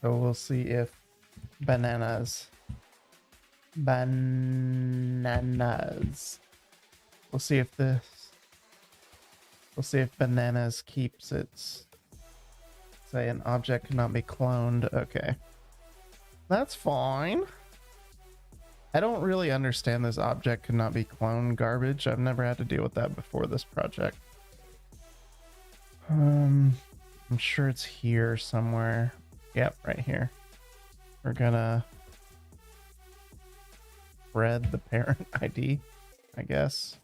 So we'll see if bananas. We'll see if bananas keeps its, say an object cannot be cloned. Okay. That's fine. I don't really understand this object could not be cloned garbage. I've never had to deal with that before this project. I'm sure it's here somewhere. Yep, right here. We're gonna spread the parent ID, I guess.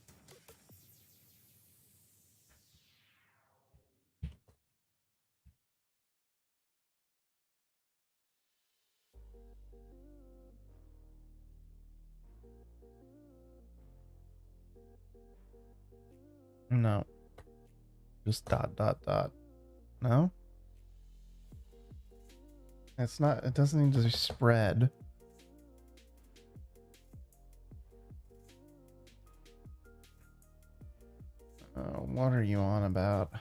No. Just dot, dot, dot. No? It's not, it doesn't need to be spread. What are you on about?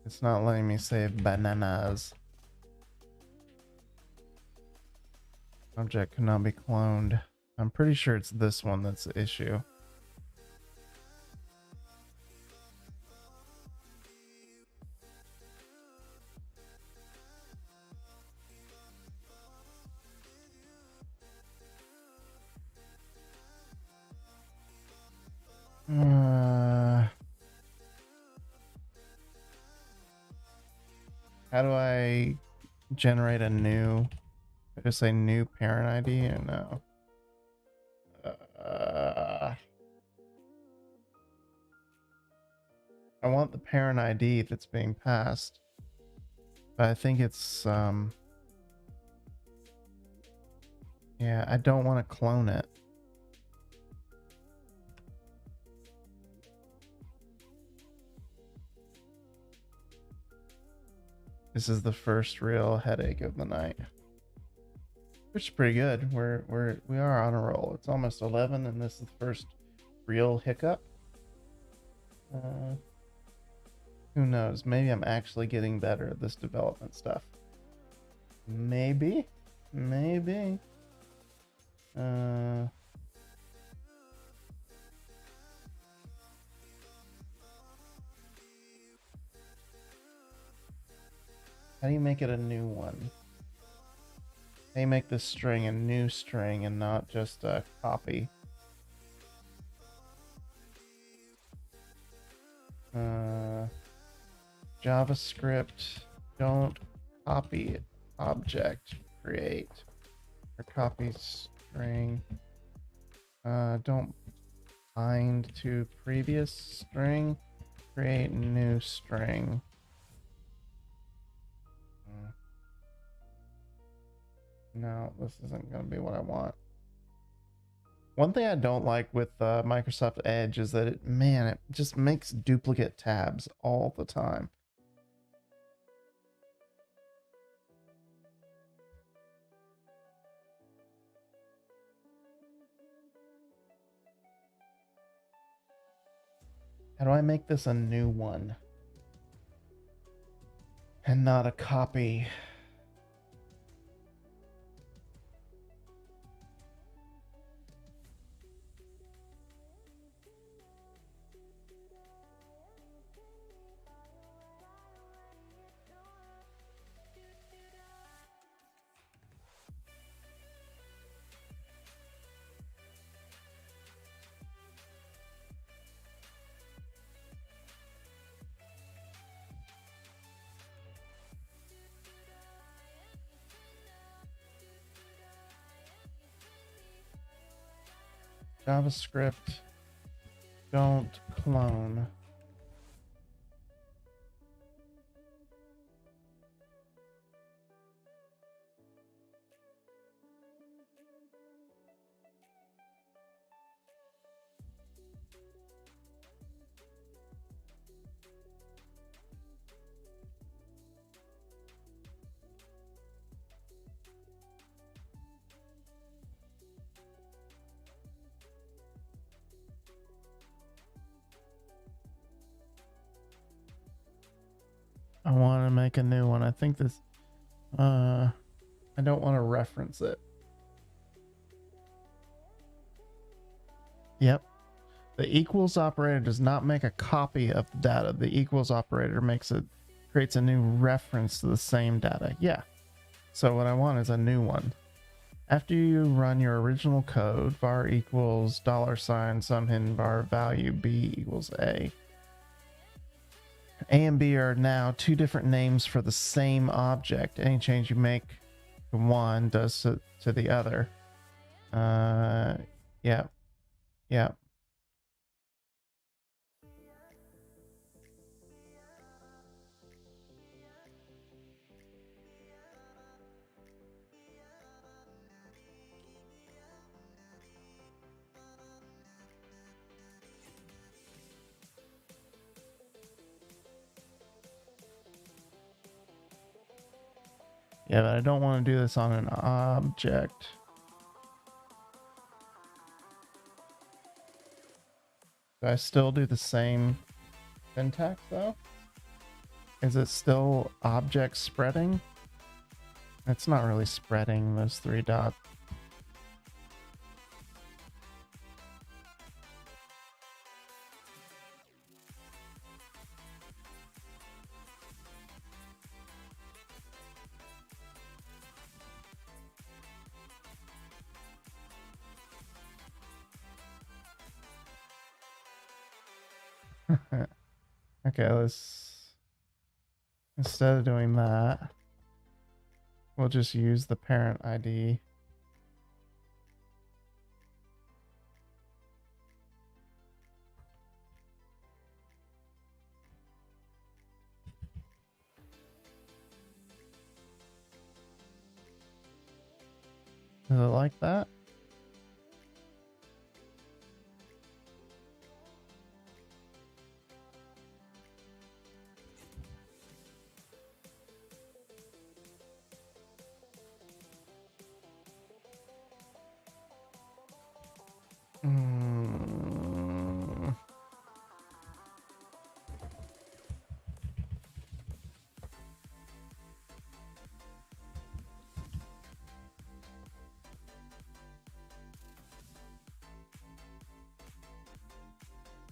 It's not letting me save bananas. Object cannot be cloned. I'm pretty sure it's this one that's the issue. How do I generate a new, just say new parent ID or no? I want the parent ID that's being passed, but I think it's, yeah, I don't want to clone it. This is the first real headache of the night, which is pretty good. We are on a roll. It's almost 11, and this is the first real hiccup. Who knows? Maybe I'm actually getting better at this development stuff. Maybe. How do you make it a new one? How do you make this string a new string and not just a copy? JavaScript, don't copy object, create, or copy string. Don't bind to previous string, create new string. No, this isn't going to be what I want. One thing I don't like with Microsoft Edge is that it just makes duplicate tabs all the time. How do I make this a new one and not a copy? JavaScript, don't clone. I want to make a new one. I think this, I don't want to reference it. Yep. The equals operator does not make a copy of the data. The equals operator creates a new reference to the same data. Yeah. So what I want is a new one. After you run your original code, var equals $, some hidden var value b equals a. A and B are now two different names for the same object. Any change you make to one does to the other. Yeah. Yeah, but I don't want to do this on an object. Do I still do the same syntax though? Is it still object spreading? It's not really spreading those 3 dots. Okay, let's, instead of doing that, we'll just use the parent ID. Is it like that?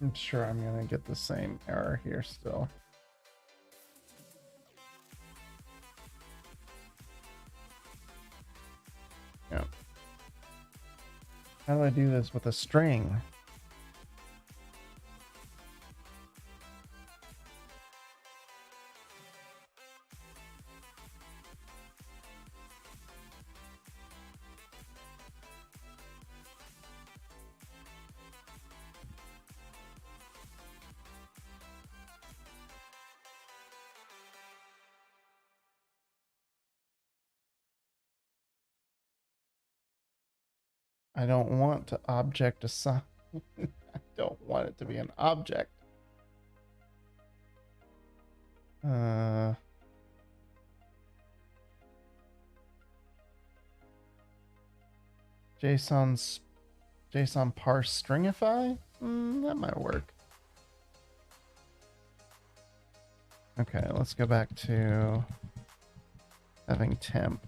I'm sure I'm gonna get the same error here still. Yeah. How do I do this with a string? I don't want to object assign. I don't want it to be an object. JSON parse stringify? That might work. Okay, let's go back to having temp.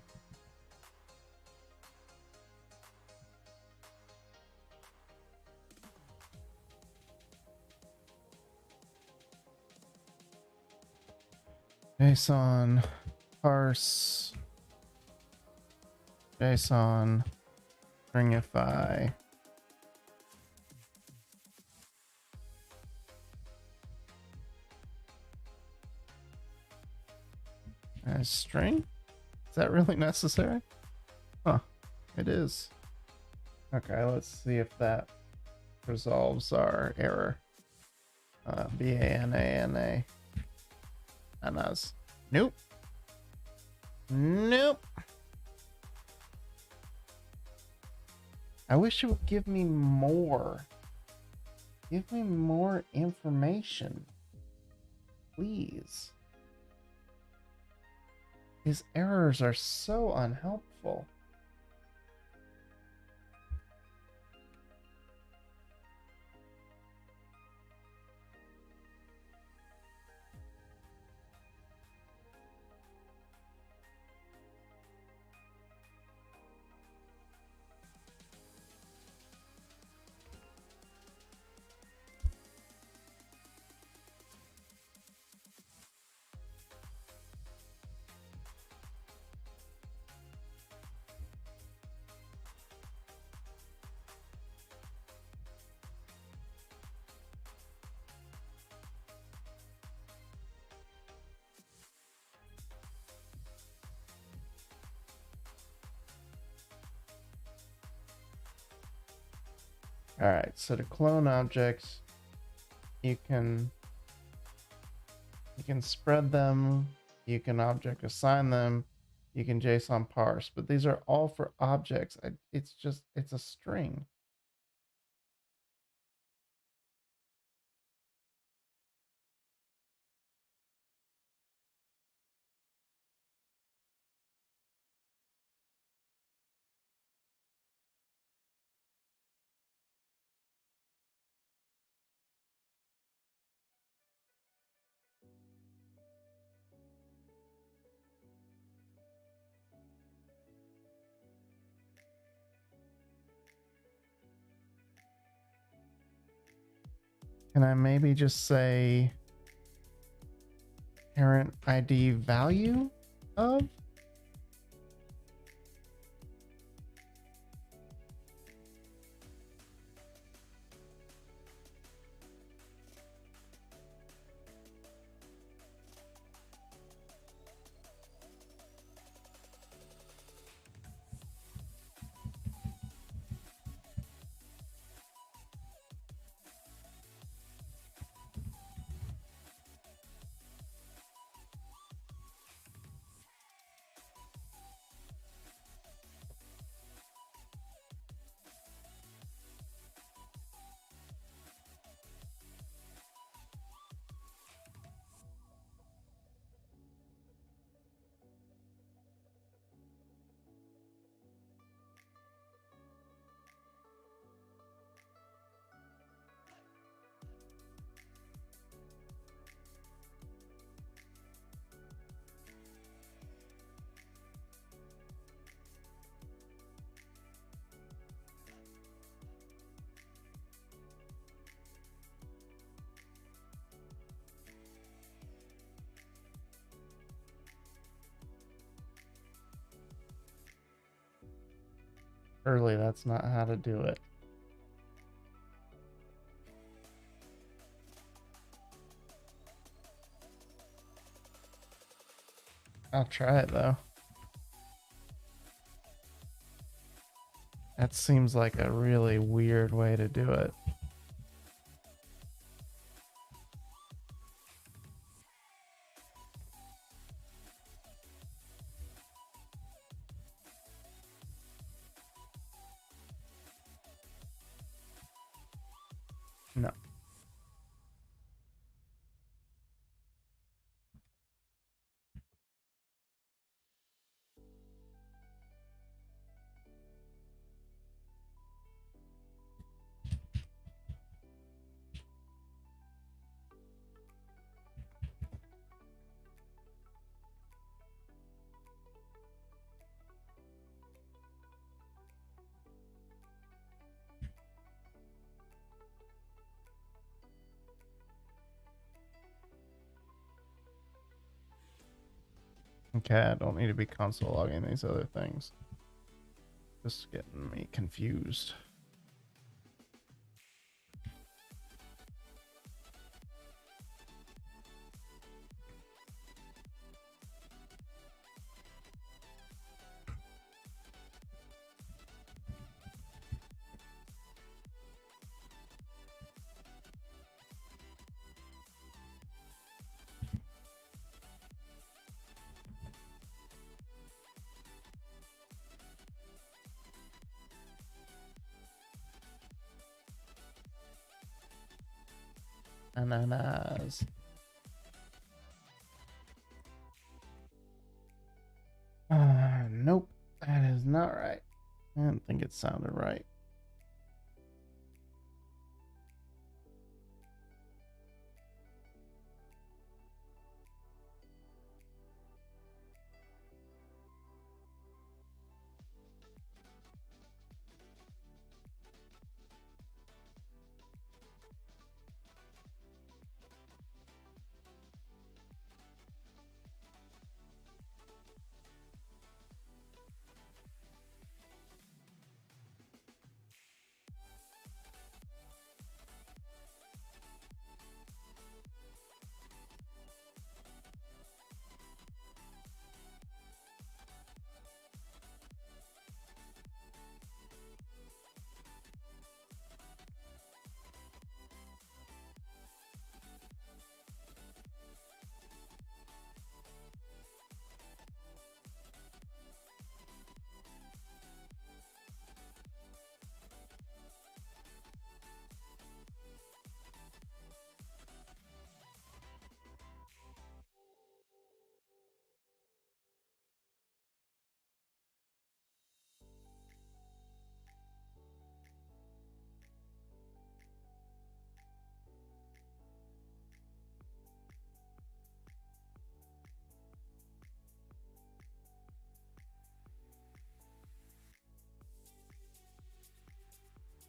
JSON parse JSON stringify. As string? Is that really necessary? Huh, it is. Okay, let's see if that resolves our error. BANANA. Anas. Nope. Nope. I wish it would give me more. Give me more information. Please. These errors are so unhelpful. All right, so to clone objects, you can spread them, you can object assign them, you can JSON parse, but these are all for objects. It's a string. Can I maybe just say parent ID value of? Surely that's not how to do it. I'll try it though. That seems like a really weird way to do it. No. Okay, I don't need to be console logging these other things. Just getting me confused. Ananas. Nope, that is not right. I didn't think it sounded right.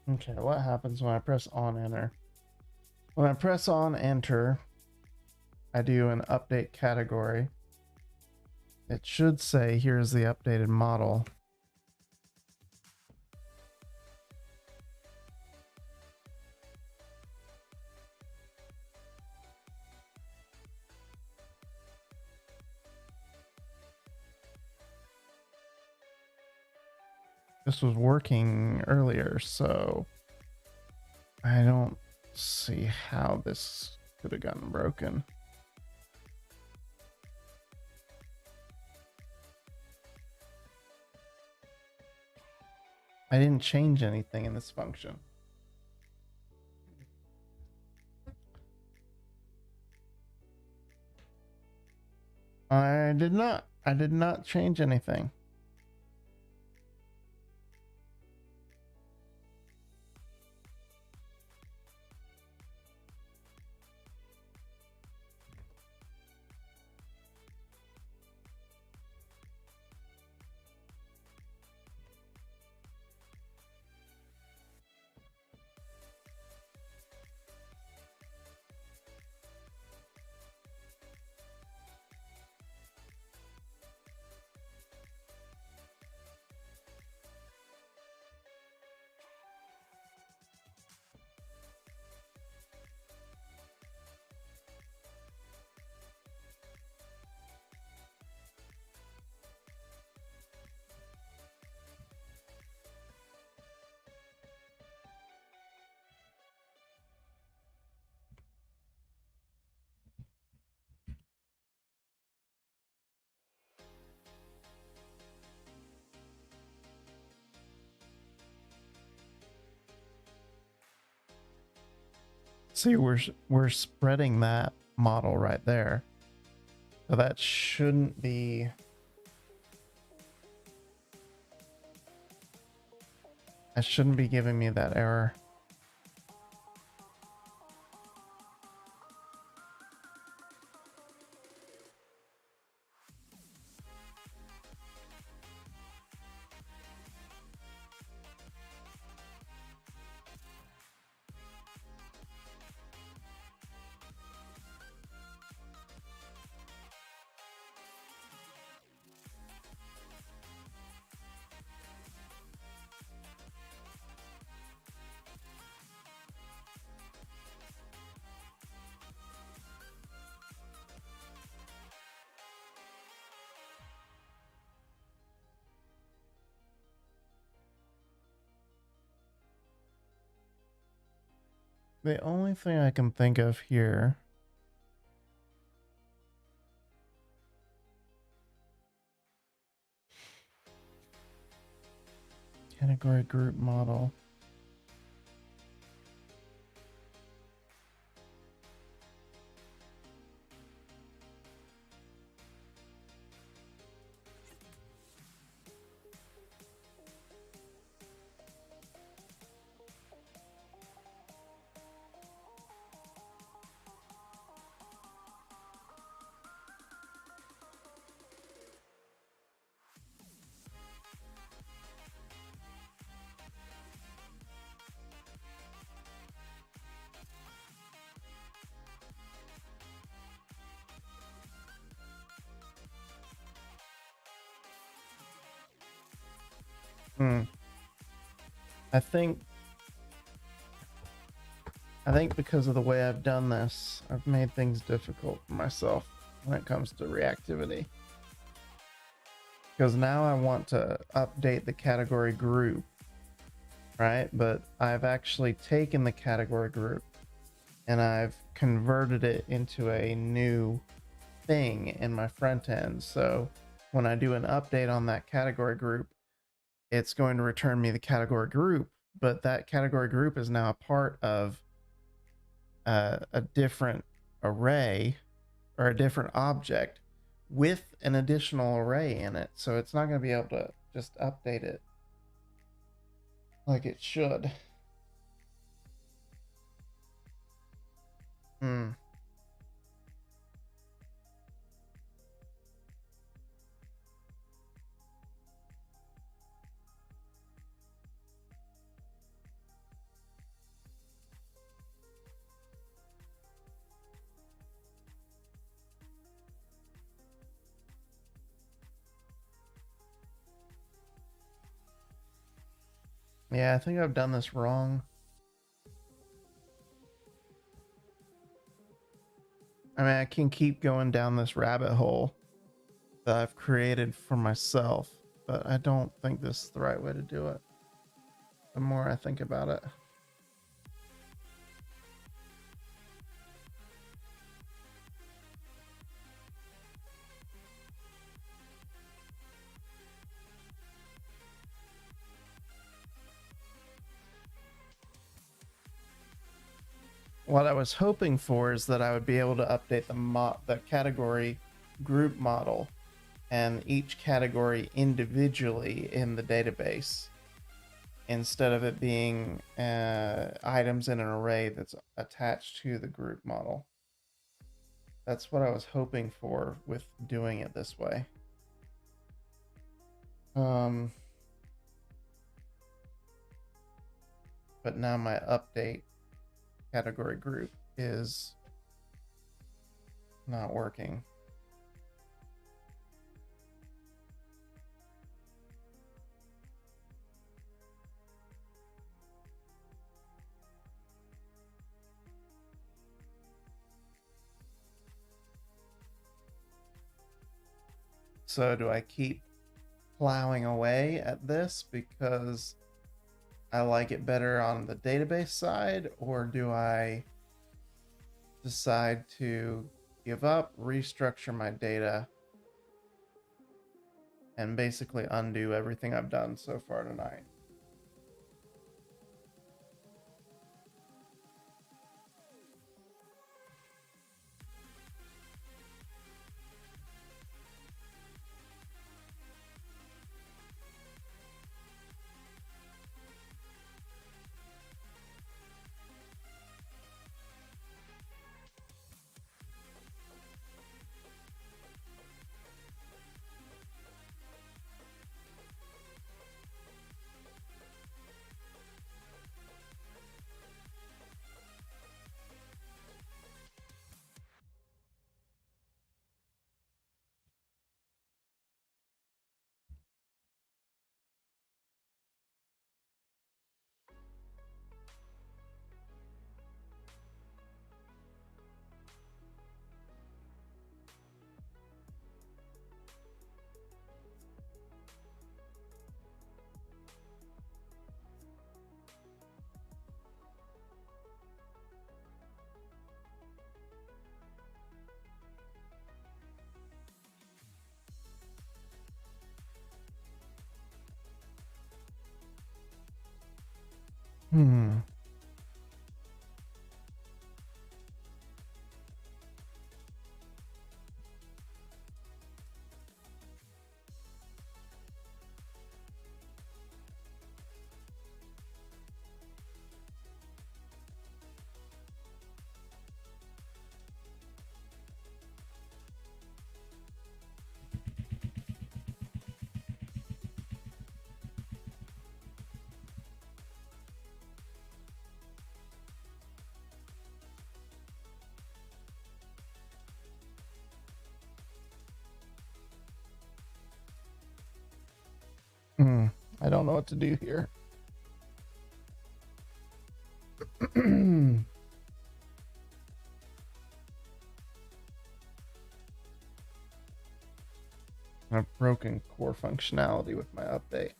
Okay, what happens when I press on enter? When I press on enter, I do an update category. It should say here's the updated model. This was working earlier, so I don't see how this could have gotten broken. I didn't change anything in this function. I did not. I did not change anything. See, we're spreading that model right there. So that shouldn't be. That shouldn't be giving me that error. The only thing I can think of here category group model. I think because of the way I've done this, I've made things difficult for myself when it comes to reactivity. Because now I want to update the category group, right? But I've actually taken the category group and I've converted it into a new thing in my front end. So when I do an update on that category group, it's going to return me the category group, but that category group is now a part of a different array or a different object with an additional array in it. So it's not going to be able to just update it like it should. Yeah, I think I've done this wrong. I mean, I can keep going down this rabbit hole that I've created for myself, but I don't think this is the right way to do it. The more I think about it. What I was hoping for is that I would be able to update the category group model and each category individually in the database instead of it being items in an array that's attached to the group model. That's what I was hoping for with doing it this way. But now my update category group is not working. So do I keep plowing away at this because I like it better on the database side, or do I decide to give up, restructure my data, and basically undo everything I've done so far tonight? Hmm. Hmm. I don't know what to do here. I've broken core functionality with my update.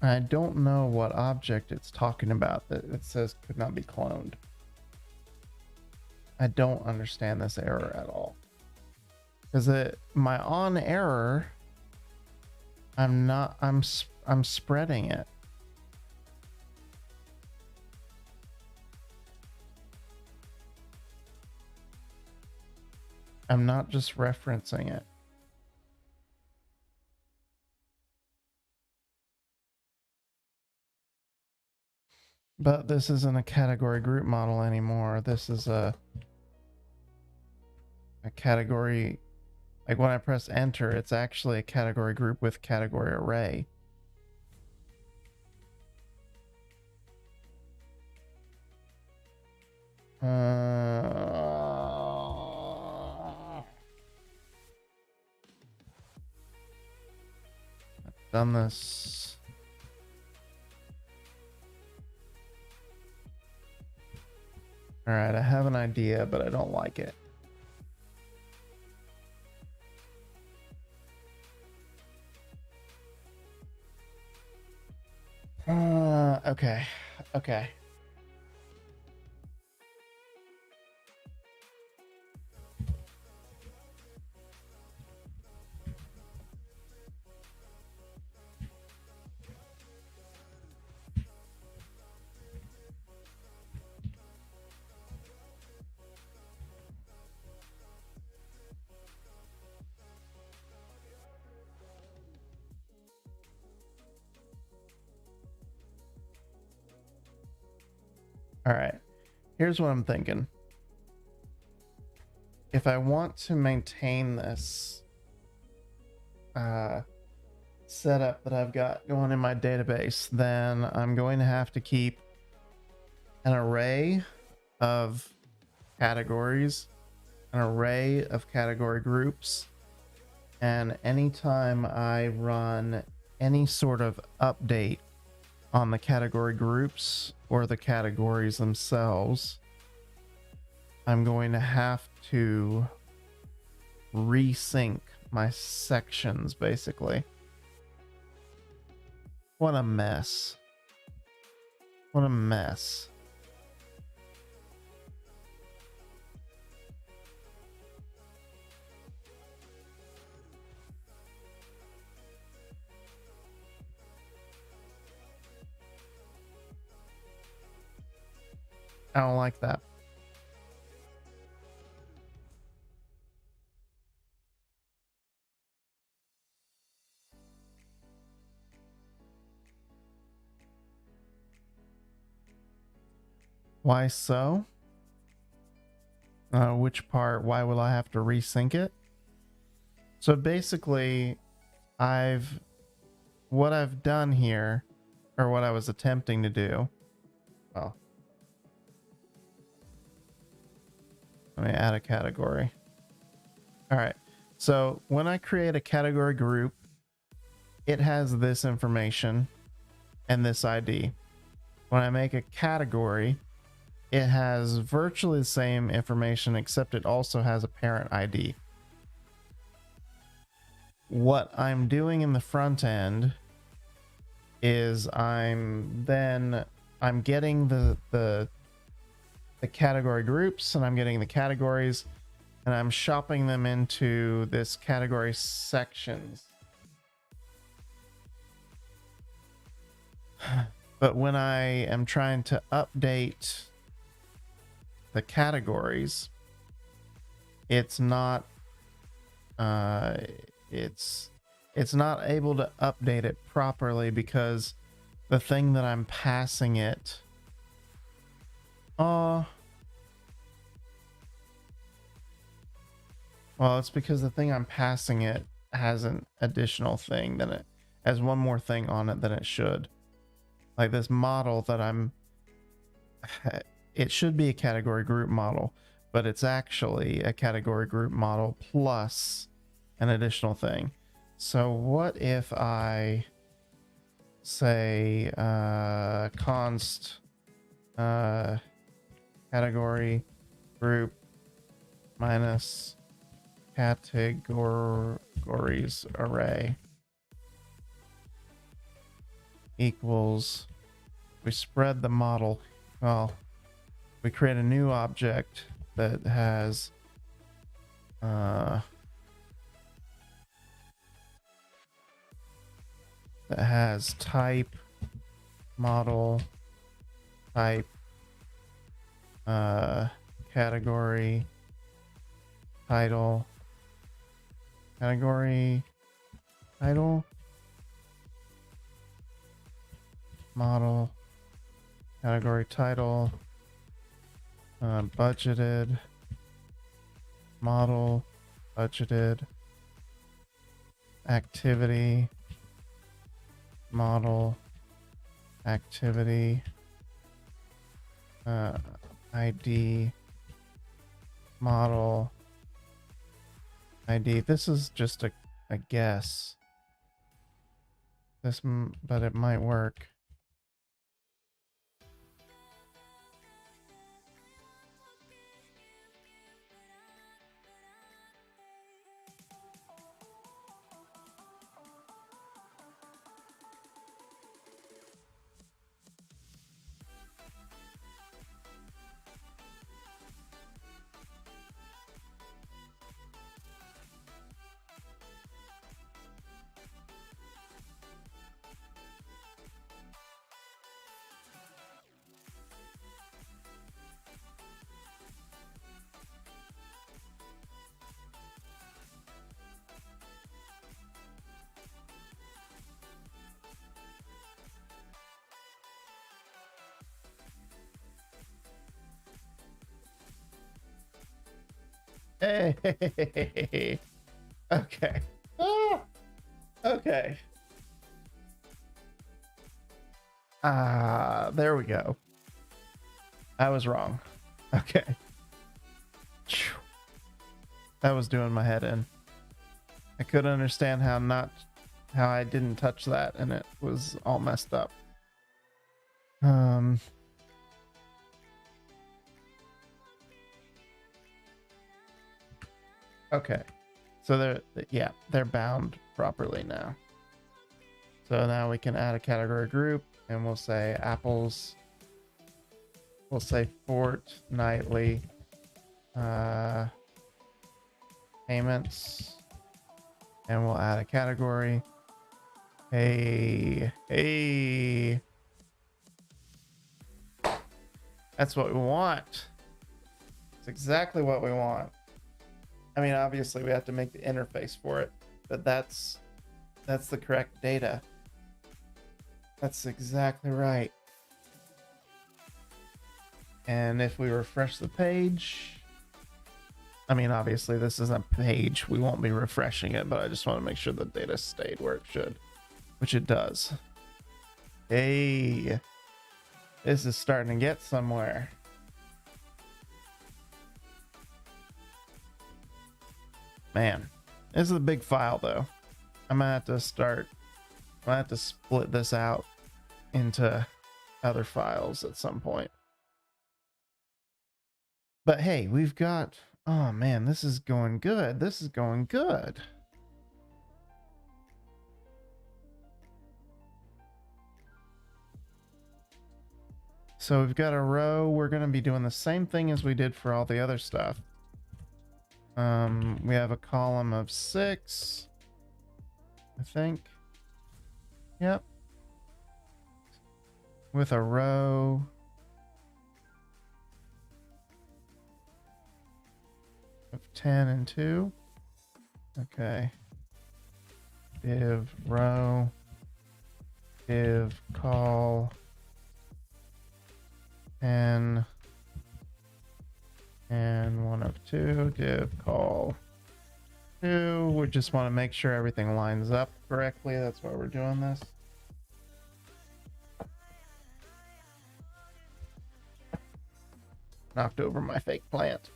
I don't know what object it's talking about that it says could not be cloned. I don't understand this error at all. Because my on error, I'm spreading it. I'm not just referencing it. But this isn't a category group model anymore. This is a a category, like when I press enter, it's actually a category group with category array. I've done this. All right, I have an idea, but I don't like it. Okay. All right, here's what I'm thinking. If I want to maintain this setup that I've got going in my database, then I'm going to have to keep an array of categories, an array of category groups, and anytime I run any sort of update on the category groups or the categories themselves, I'm going to have to resync my sections, basically. What a mess. What a mess. I don't like that. Why so? Which part? Why will I have to resync it? So basically, what I've done here, or what I was attempting to do. Well, let me add a category. All right. So when I create a category group, it has this information and this ID. When I make a category, it has virtually the same information, except it also has a parent ID. What I'm doing in the front end is I'm getting the category groups, and I'm getting the categories, and I'm shopping them into this category sections. But when I am trying to update the categories, it's not it's not able to update it properly because the thing that I'm passing it well, it's because the thing I'm passing it has an additional thing than it has, one more thing on it than it should. Like this model that it should be a category group model, but it's actually a category group model plus an additional thing. So what if I say const category group minus categories array equals, we spread the model, well, we create a new object that has type model type category title category title model category title budgeted model budgeted activity model activity ID model ID. This is just a guess. But it might work. Hey. Okay. Ah, okay. There we go. I was wrong. Okay. That was doing my head in. I couldn't understand how I didn't touch that and it was all messed up. Okay. So they're bound properly now. So now we can add a category group and we'll say apples. We'll say fortnightly payments. And we'll add a category. Hey. That's what we want. It's exactly what we want. I mean, obviously we have to make the interface for it, but that's the correct data. That's exactly right. And if we refresh the page, I mean, obviously this isn't a page. We won't be refreshing it, but I just want to make sure the data stayed where it should, which it does. Hey, this is starting to get somewhere. Man, this is a big file though. I'm gonna have to split this out into other files at some point. But hey, we've got, oh man, this is going good. This is going good. So we've got a row. We're going to be doing the same thing as we did for all the other stuff. We have a column of 6, I think. Yep. With a row. Of 10 and 2. Okay. Div row. Div call. 10. And 1 of 2. Div call 2. We just want to make sure everything lines up correctly. That's why we're doing this. Knocked over my fake plant.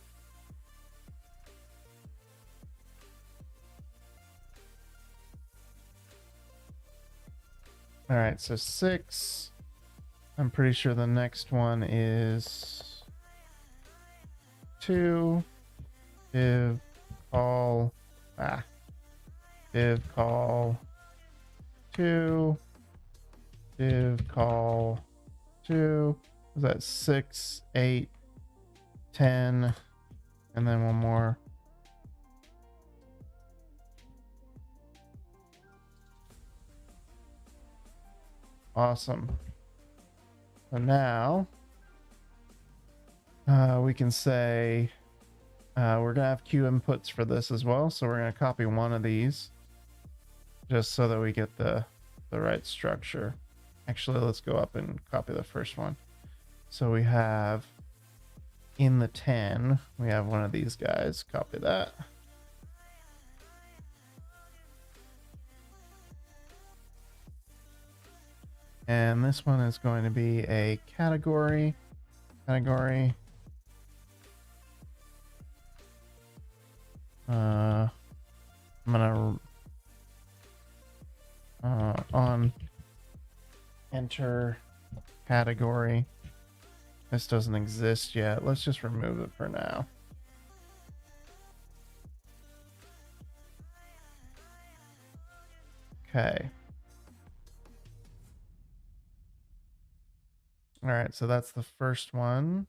All right, so 6. I'm pretty sure the next one is 2. Div call. Div call 2. Div call 2. Was that 6, 8, 10, and then one more. Awesome. So now we can say we're gonna have Q inputs for this as well. So we're gonna copy one of these just so that we get the right structure. Actually, let's go up and copy the first one. So we have in the 10, we have one of these guys. Copy that. And this one is going to be a category. I'm gonna on enter category. This doesn't exist yet. Let's just remove it for now. Okay. All right, so that's the first one.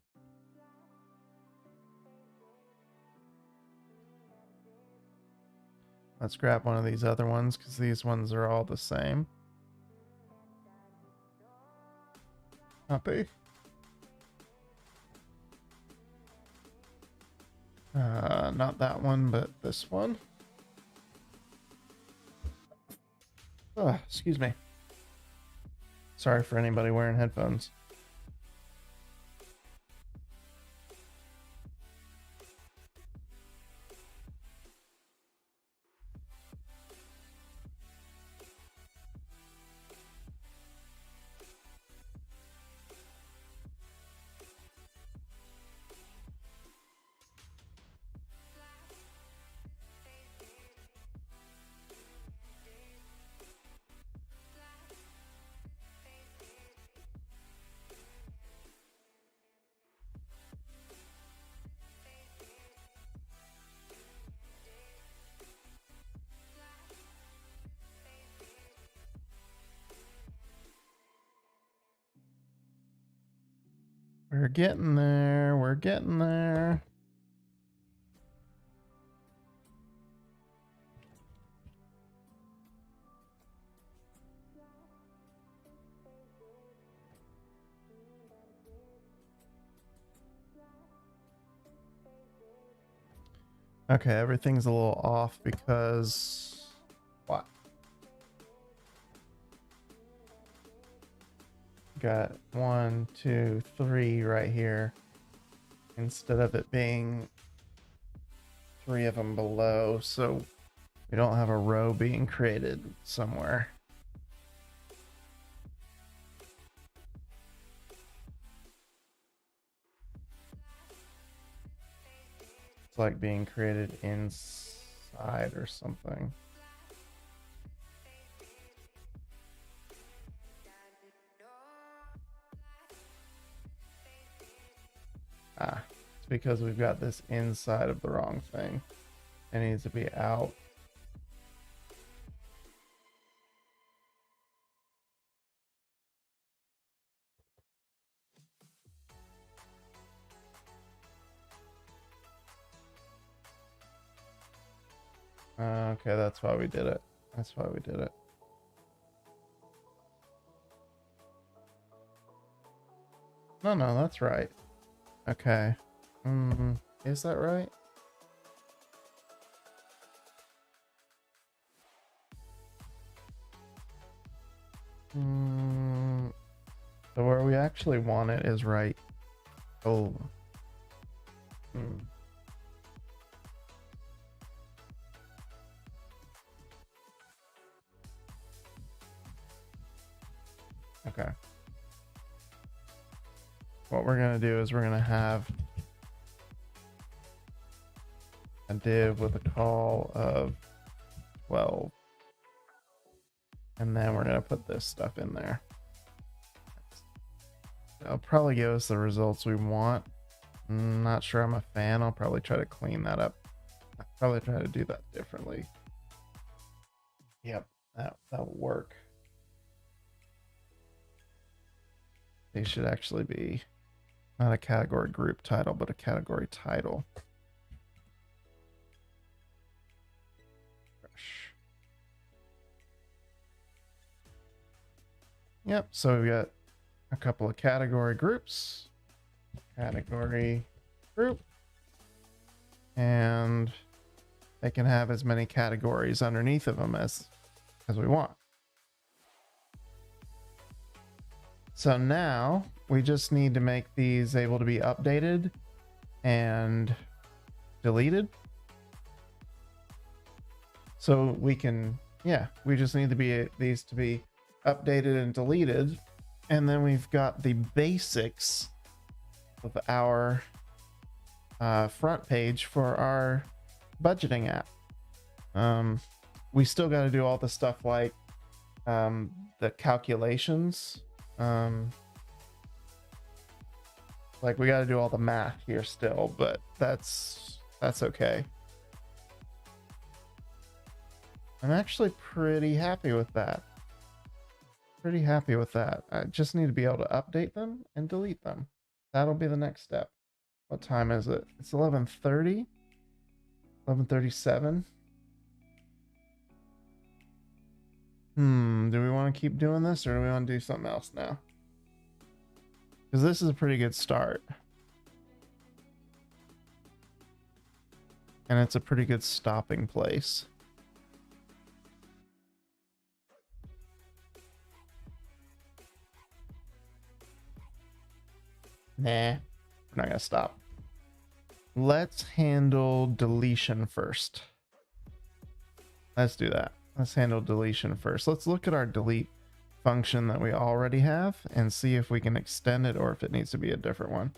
Let's grab one of these other ones because these ones are all the same. Copy. Not that one, but this one. Oh, excuse me. Sorry for anybody wearing headphones. We're getting there. We're getting there. Okay, everything's a little off because what? Got 1, 2, 3 right here instead of it being 3 of them below, so we don't have a row being created somewhere. It's like being created inside or something. It's because we've got this inside of the wrong thing. It needs to be out. Okay, that's why we did it. That's why we did it. No, that's right. Okay. Is that right? So where we actually want it is right. Oh. Okay. What we're going to do is we're going to have a div with a call of 12. And then we're going to put this stuff in there. It'll probably give us the results we want. Not sure I'm a fan. I'll probably try to clean that up. I'll probably try to do that differently. Yep, that will work. They should actually be not a category group title, but a category title. Yep, so we've got a couple of category groups. Category group. And they can have as many categories underneath of them as we want. So now we just need to make these able to be updated and deleted. So we can, yeah, we just need to be these to be updated and deleted. And then we've got the basics of our front page for our budgeting app. We still got to do all the stuff like the calculations. Like we got to do all the math here still, but that's okay. I'm actually pretty happy with that. I just need to be able to update them and delete them. That'll be the next step. What time is it? It's 11:30. 11:37. Do we want to keep doing this or do we want to do something else now? Because this is a pretty good start. And it's a pretty good stopping place. Nah, we're not gonna stop. Let's handle deletion first. Let's do that. Let's handle deletion first. Let's look at our delete function that we already have and see if we can extend it or if it needs to be a different one.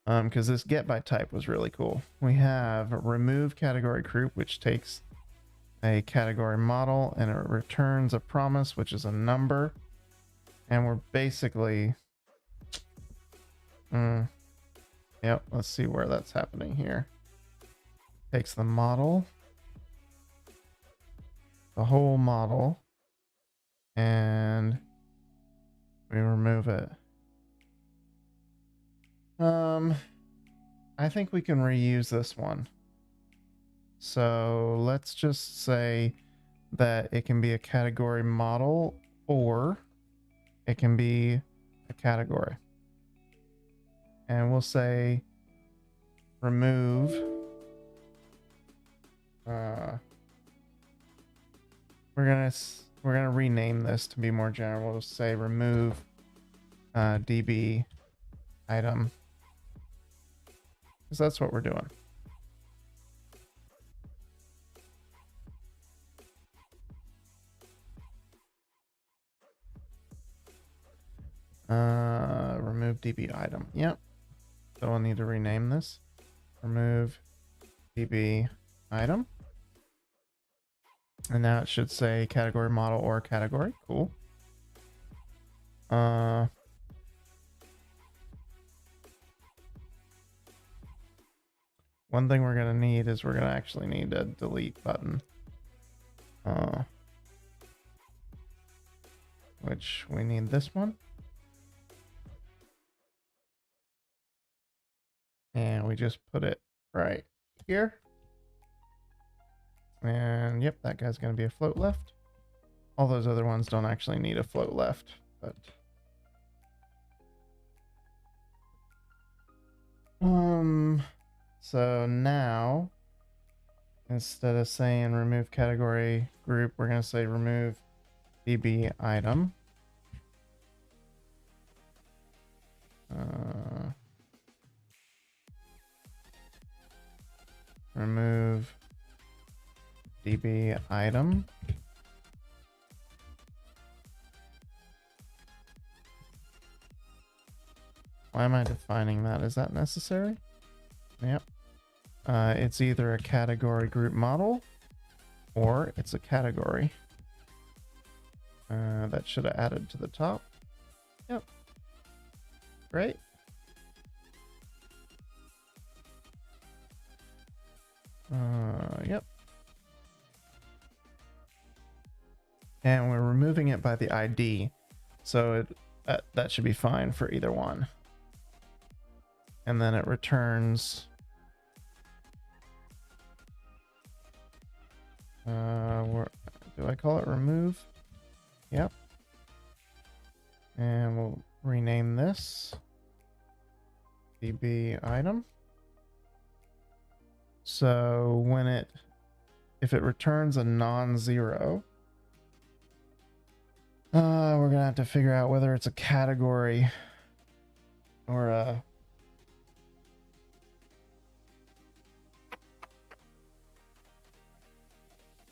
Because this get by type was really cool. We have remove category group, which takes a category model and it returns a promise, which is a number. And we're basically, yep, let's see where that's happening here. Takes the model, the whole model, and we remove it. I think we can reuse this one. So let's just say that it can be a category model or it can be a category. And we'll say remove we're gonna rename this to be more general. We'll say remove DB item, because that's what we're doing. Remove DB item. Yep. So I'll need to rename this. Remove DB item. And now it should say category model or category. Cool. One thing we're gonna need is we're gonna actually need a delete button. Which we need this one. And we just put it right here. And yep, that guy's going to be a float left. All those other ones don't actually need a float left, but so now instead of saying remove category group, we're going to say remove DB item. Remove DB item. Why am I defining that? Is that necessary? Yep. It's either a category group model or it's a category. That should have added to the top. Yep. Great. Yep. And we're removing it by the ID. So that should be fine for either one. And then it returns do I call it remove? Yep. And we'll rename this DB item. So if it returns a non-zero, we're gonna have to figure out whether it's a category or a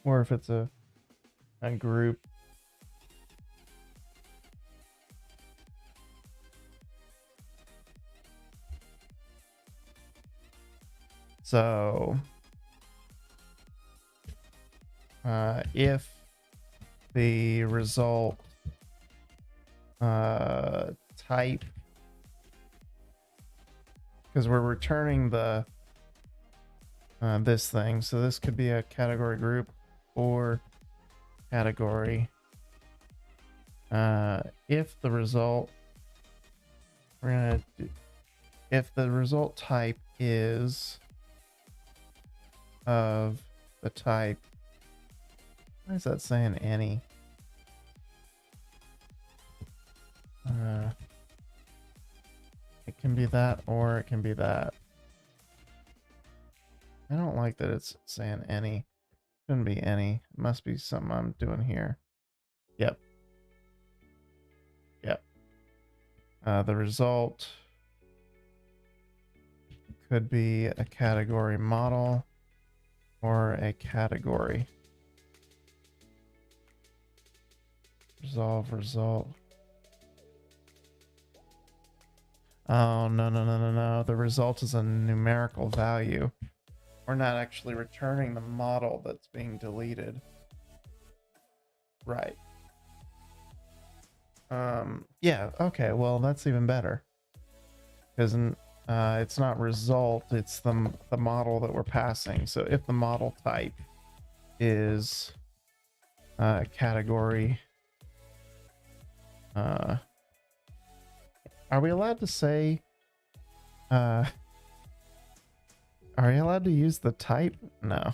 or if it's a group. So if the result type, because we're returning the this thing, so this could be a category group or category. If the result, we're gonna do, if the result type is of the type, why is that saying any? It can be that or it can be that. I don't like that it's saying any. Shouldn't be any. It must be something I'm doing here. Yep. Yep. The result could be a category model or a category. Resolve result. Oh, no. The result is a numerical value. We're not actually returning the model that's being deleted. Right. Yeah, okay, well, that's even better. Because it's not result, it's the model that we're passing. So if the model type is category, are we allowed to say, are we allowed to use the type? No.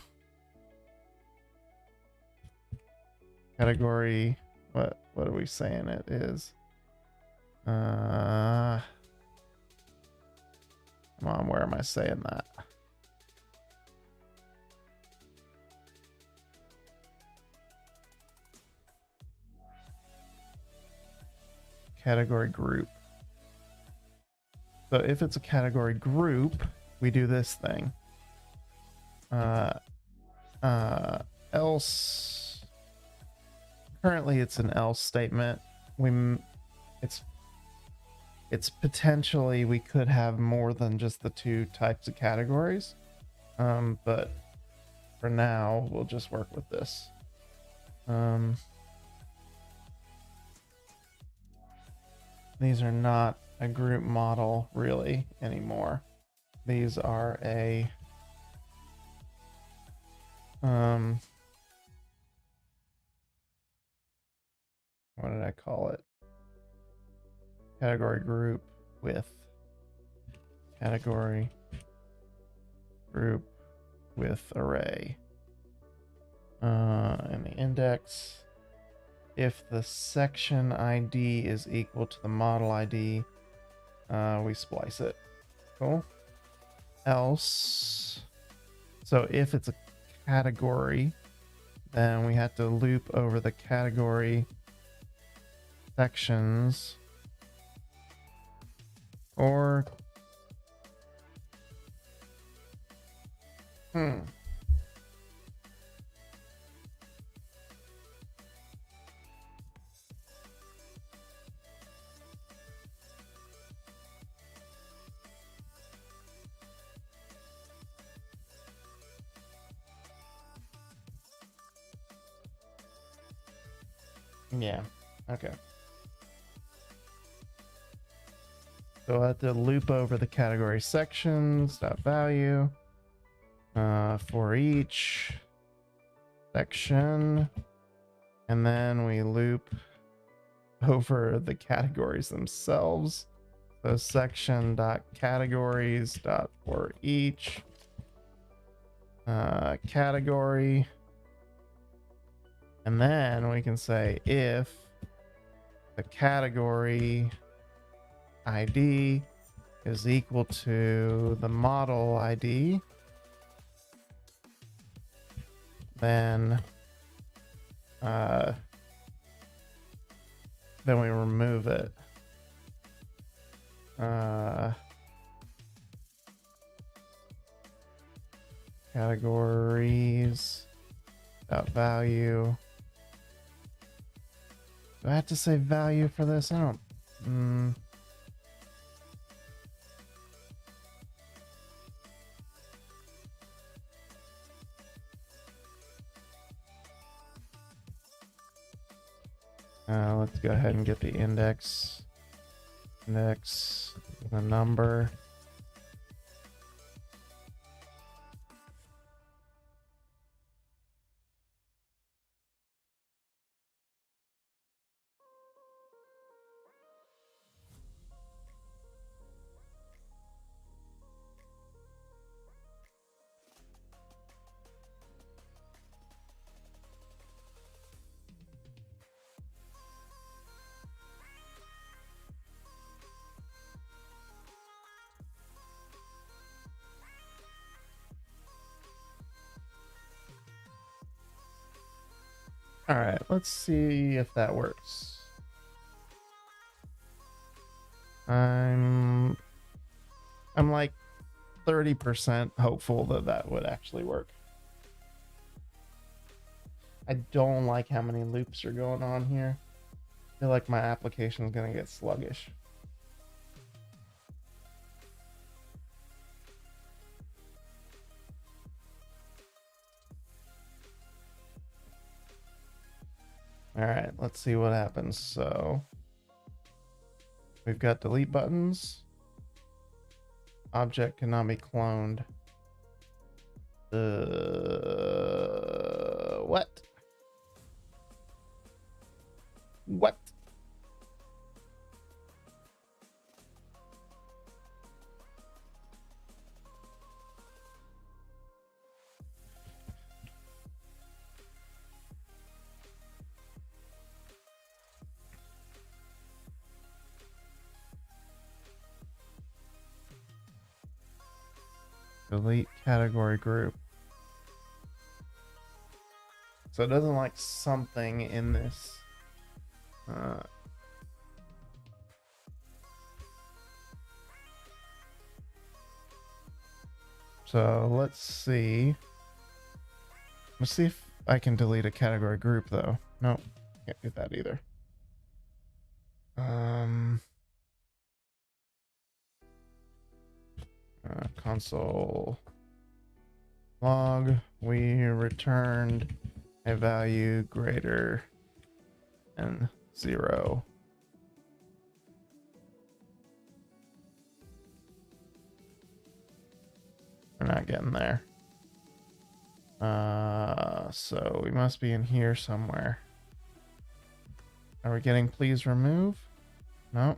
Category, what are we saying it is? Come on, where am I saying that? Category group. So if it's a category group, we do this thing. Else, currently it's an else statement. It's potentially, we could have more than just the two types of categories. But for now, we'll just work with this. These are not a group model really anymore. These are a what did I call it? Category group with category group with array. And the index, if the section ID is equal to the model ID, we splice it. Cool. Else, so if it's a category, then we have to loop over the category sections, or yeah, okay. So I have to loop over the category sections dot value for each section, and then we loop over the categories themselves. So section dot categories dot for each category, and then we can say if the category ID is equal to the model ID, then we remove it. Categories value. Do I have to say value for this? I don't. Let's go ahead and get the index, the number. All right, let's see if that works. I'm like 30% hopeful that that would actually work. I don't like how many loops are going on here. I feel like my application is going to get sluggish. All right, let's see what happens. So we've got delete buttons. Object cannot be cloned. What? What? Delete category group. So it doesn't like something in this. So let's see. Let's see if I can delete a category group though. Nope, can't do that either. Console log, we returned a value greater than 0. We're not getting there. So we must be in here somewhere. Are we getting please remove? No.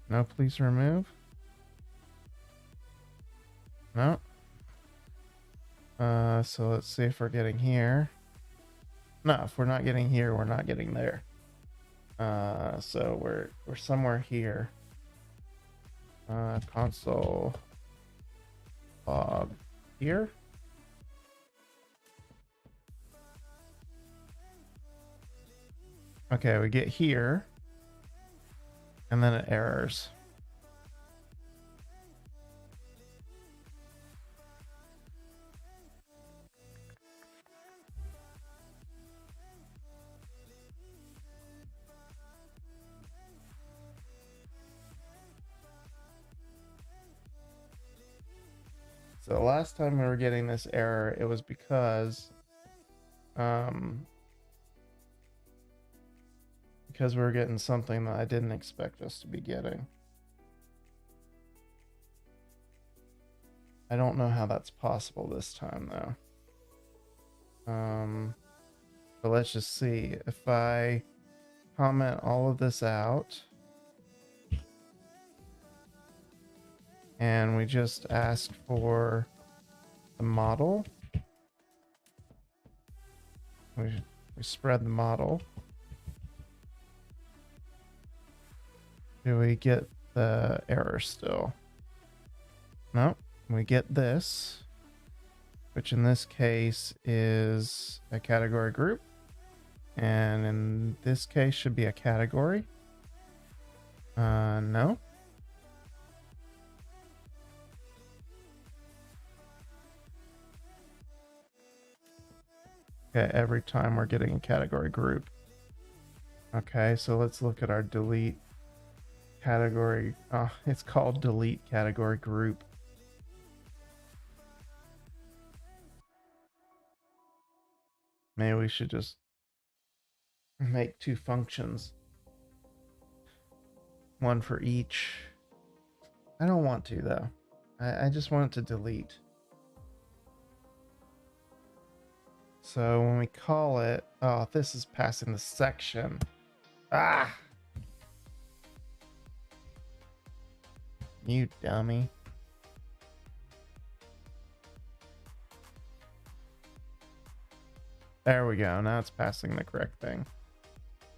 No, please remove. No. So let's see if we're getting here. No, if we're not getting here, we're not getting there. So we're somewhere here. Console log here. Okay, we get here, and then it errors. So the last time we were getting this error, it was because we were getting something that I didn't expect us to be getting. I don't know how that's possible this time though. But let's just see. If I comment all of this out and we just asked for the model, we spread the model. Do we get the error still? No, we get this, which in this case is a category group. And in this case should be a category. No. Okay, every time we're getting a category group. Okay, so let's look at our delete category. Oh, it's called delete category group. Maybe we should just make two functions. One for each. I don't want to though. I just want it to delete. So when we call it, oh, this is passing the section. Ah! You dummy. There we go. Now it's passing the correct thing.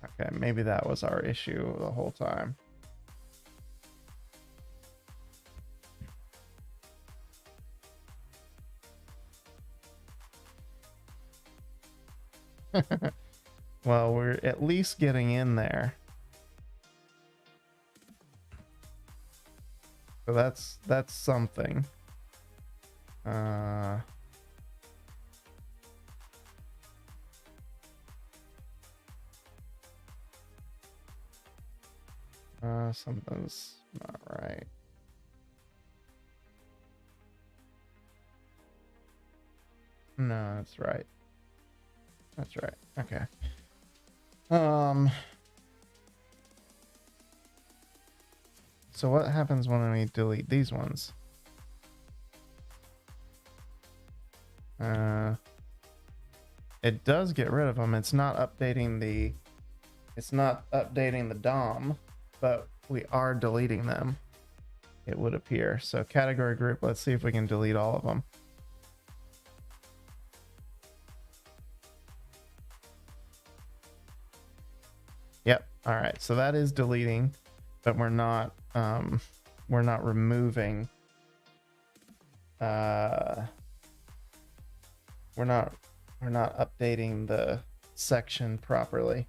Okay, maybe that was our issue the whole time. Well, we're at least getting in there. So that's something. Something's not right. No, that's right. That's right. Okay. So what happens when we delete these ones? It does get rid of them. It's not updating the DOM, but we are deleting them. It would appear. So category group, let's see if we can delete all of them. Yep. All right. So that is deleting, but we're not removing. We're not updating the section properly.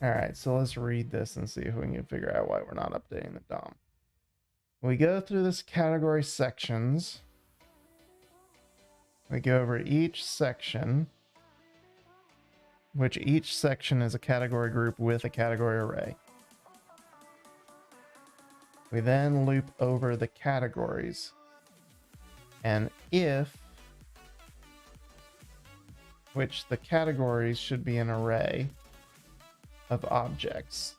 All right, so let's read this and see if we can figure out why we're not updating the DOM. We go through this category sections. We go over each section, which each section is a category group with a category array. We then loop over the categories. And if, which the categories should be an array of objects.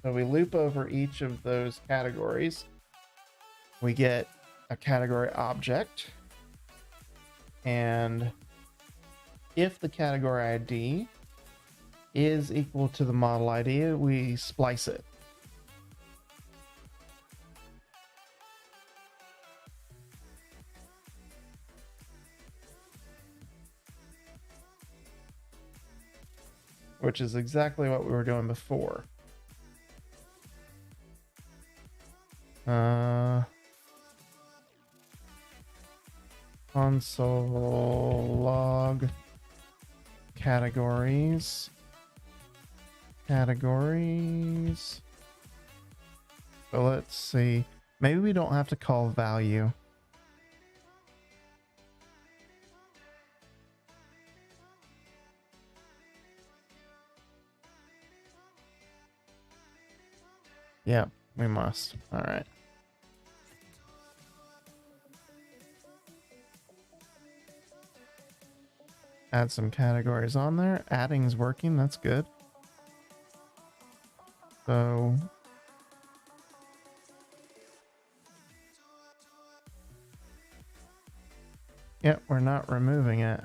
So we loop over each of those categories. We get a category object. And if the category ID is equal to the model ID, we splice it. Which is exactly what we were doing before. Console log categories. Categories. So let's see. Maybe we don't have to call value. Yeah, we must. All right. Add some categories on there. Adding's working. That's good. So yeah, we're not removing it.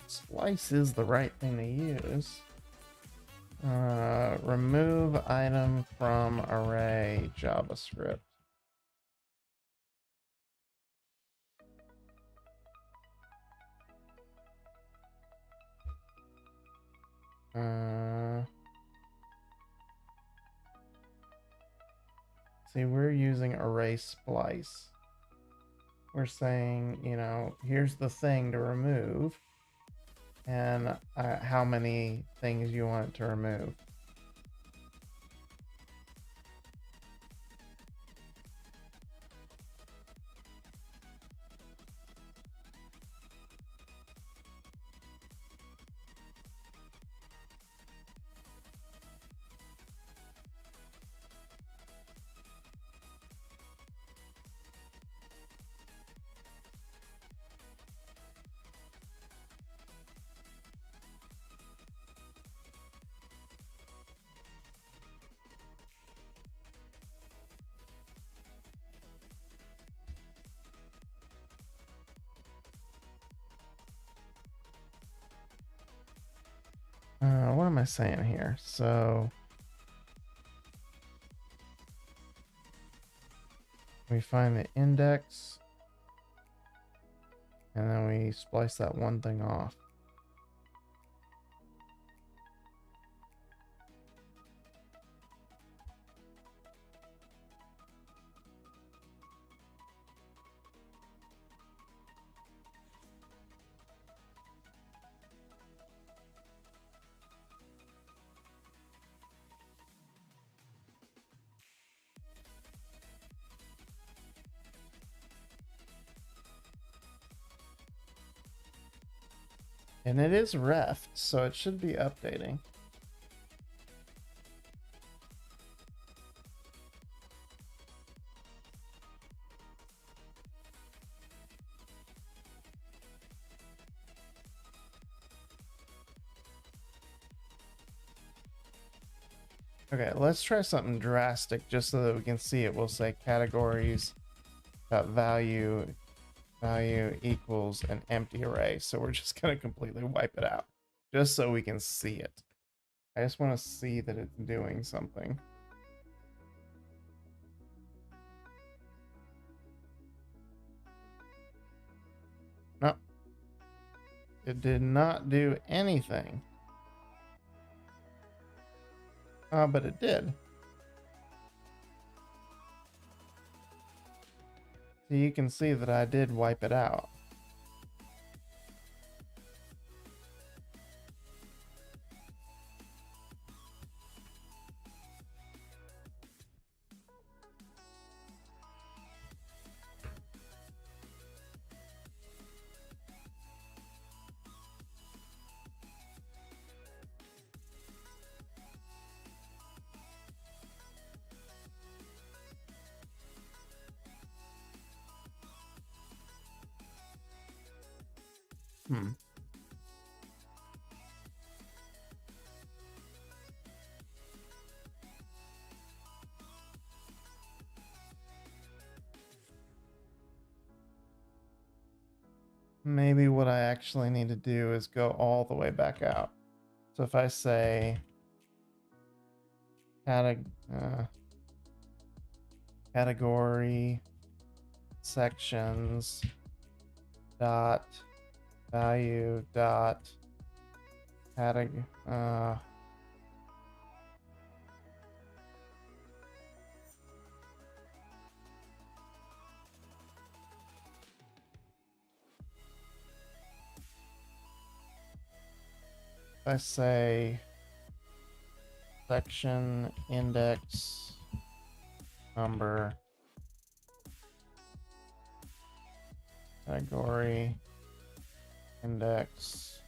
Splice is the right thing to use. Remove item from array JavaScript. See, we're using array splice. We're saying, you know, here's the thing to remove, and how many things you want it to remove. What am I saying here? So we find the index, and then we splice that one thing off. And it is ref, so it should be updating. Okay, let's try something drastic just so that we can see it. We'll say categories value equals an empty array. So we're just gonna completely wipe it out just so we can see it. I just want to see that it's doing something. No, it did not do anything. But it did. So you can see that I did wipe it out. Maybe what I actually need to do is go all the way back out. So if I say category sections dot value dot category I say section index number category index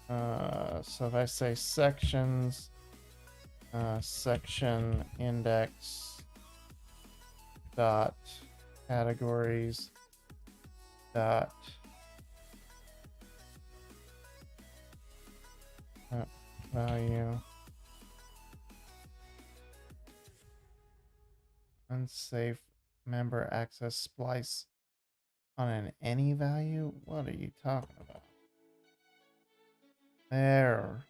so if I say sections section index dot categories dot value unsafe member access splice On an any value? What are you talking about? There.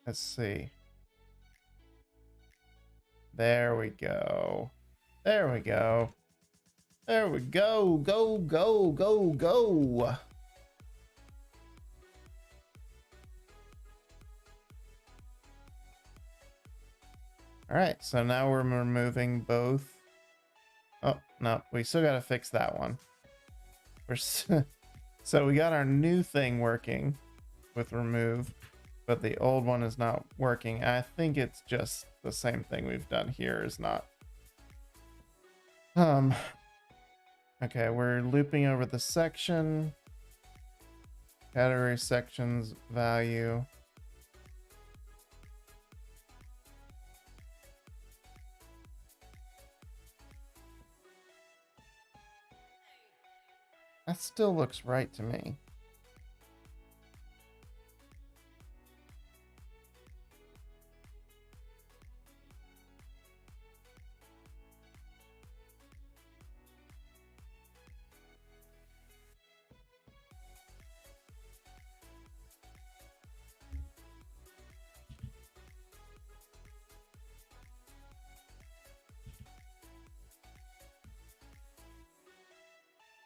Let's see. There we go. There we go. There we go. Go, go, go, go. All right, so now we're removing both. Oh, no, we still got to fix that one. So we got our new thing working with remove, but the old one is not working. I think it's just the same thing we've done here is not. Okay, we're looping over the section. Category sections value. That still looks right to me.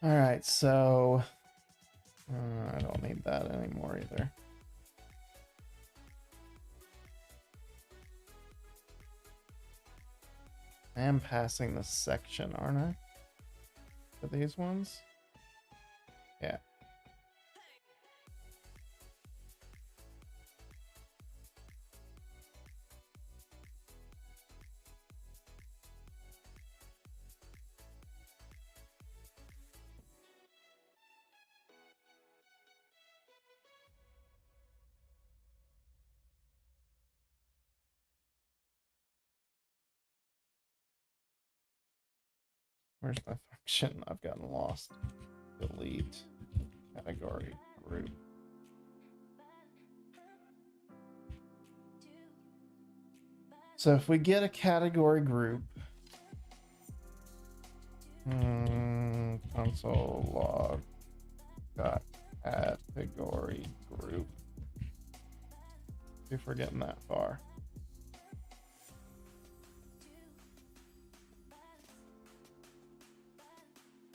All right, so I don't need that anymore either. I am passing the section, aren't I? For these ones? Yeah. Where's my function? I've gotten lost. Delete category group. So if we get a category group, console log got category group. If we're getting that far.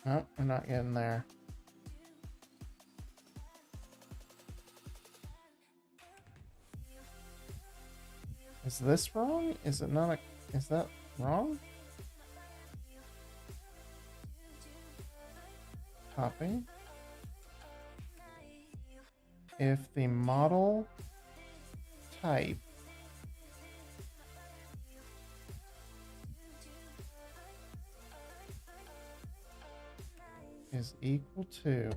No, we're not getting there. Is this wrong? Is it not a... Is that wrong? Copy. If the model type is equal to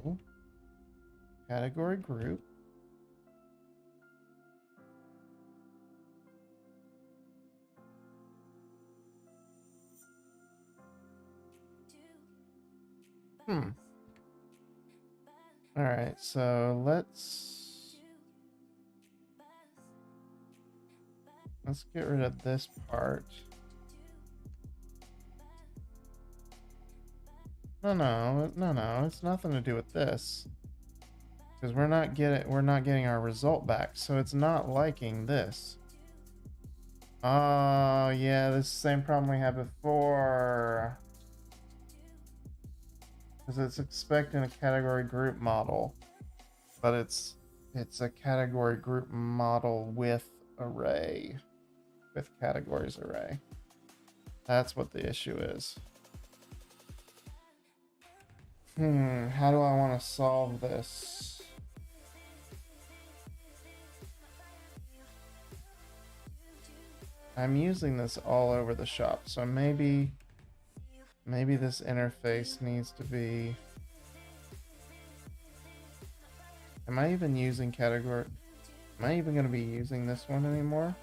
category group, all right, so let's get rid of this part. No, it's nothing to do with this. Because we're not getting our result back, so it's not liking this. Oh yeah, this is the same problem we had before. Because it's expecting a category group model, but it's a category group model with array, with categories array. That's what the issue is. How do I want to solve this? I'm using this all over the shop, so maybe this interface needs to be... Am I even using category? Am I even going to be using this one anymore?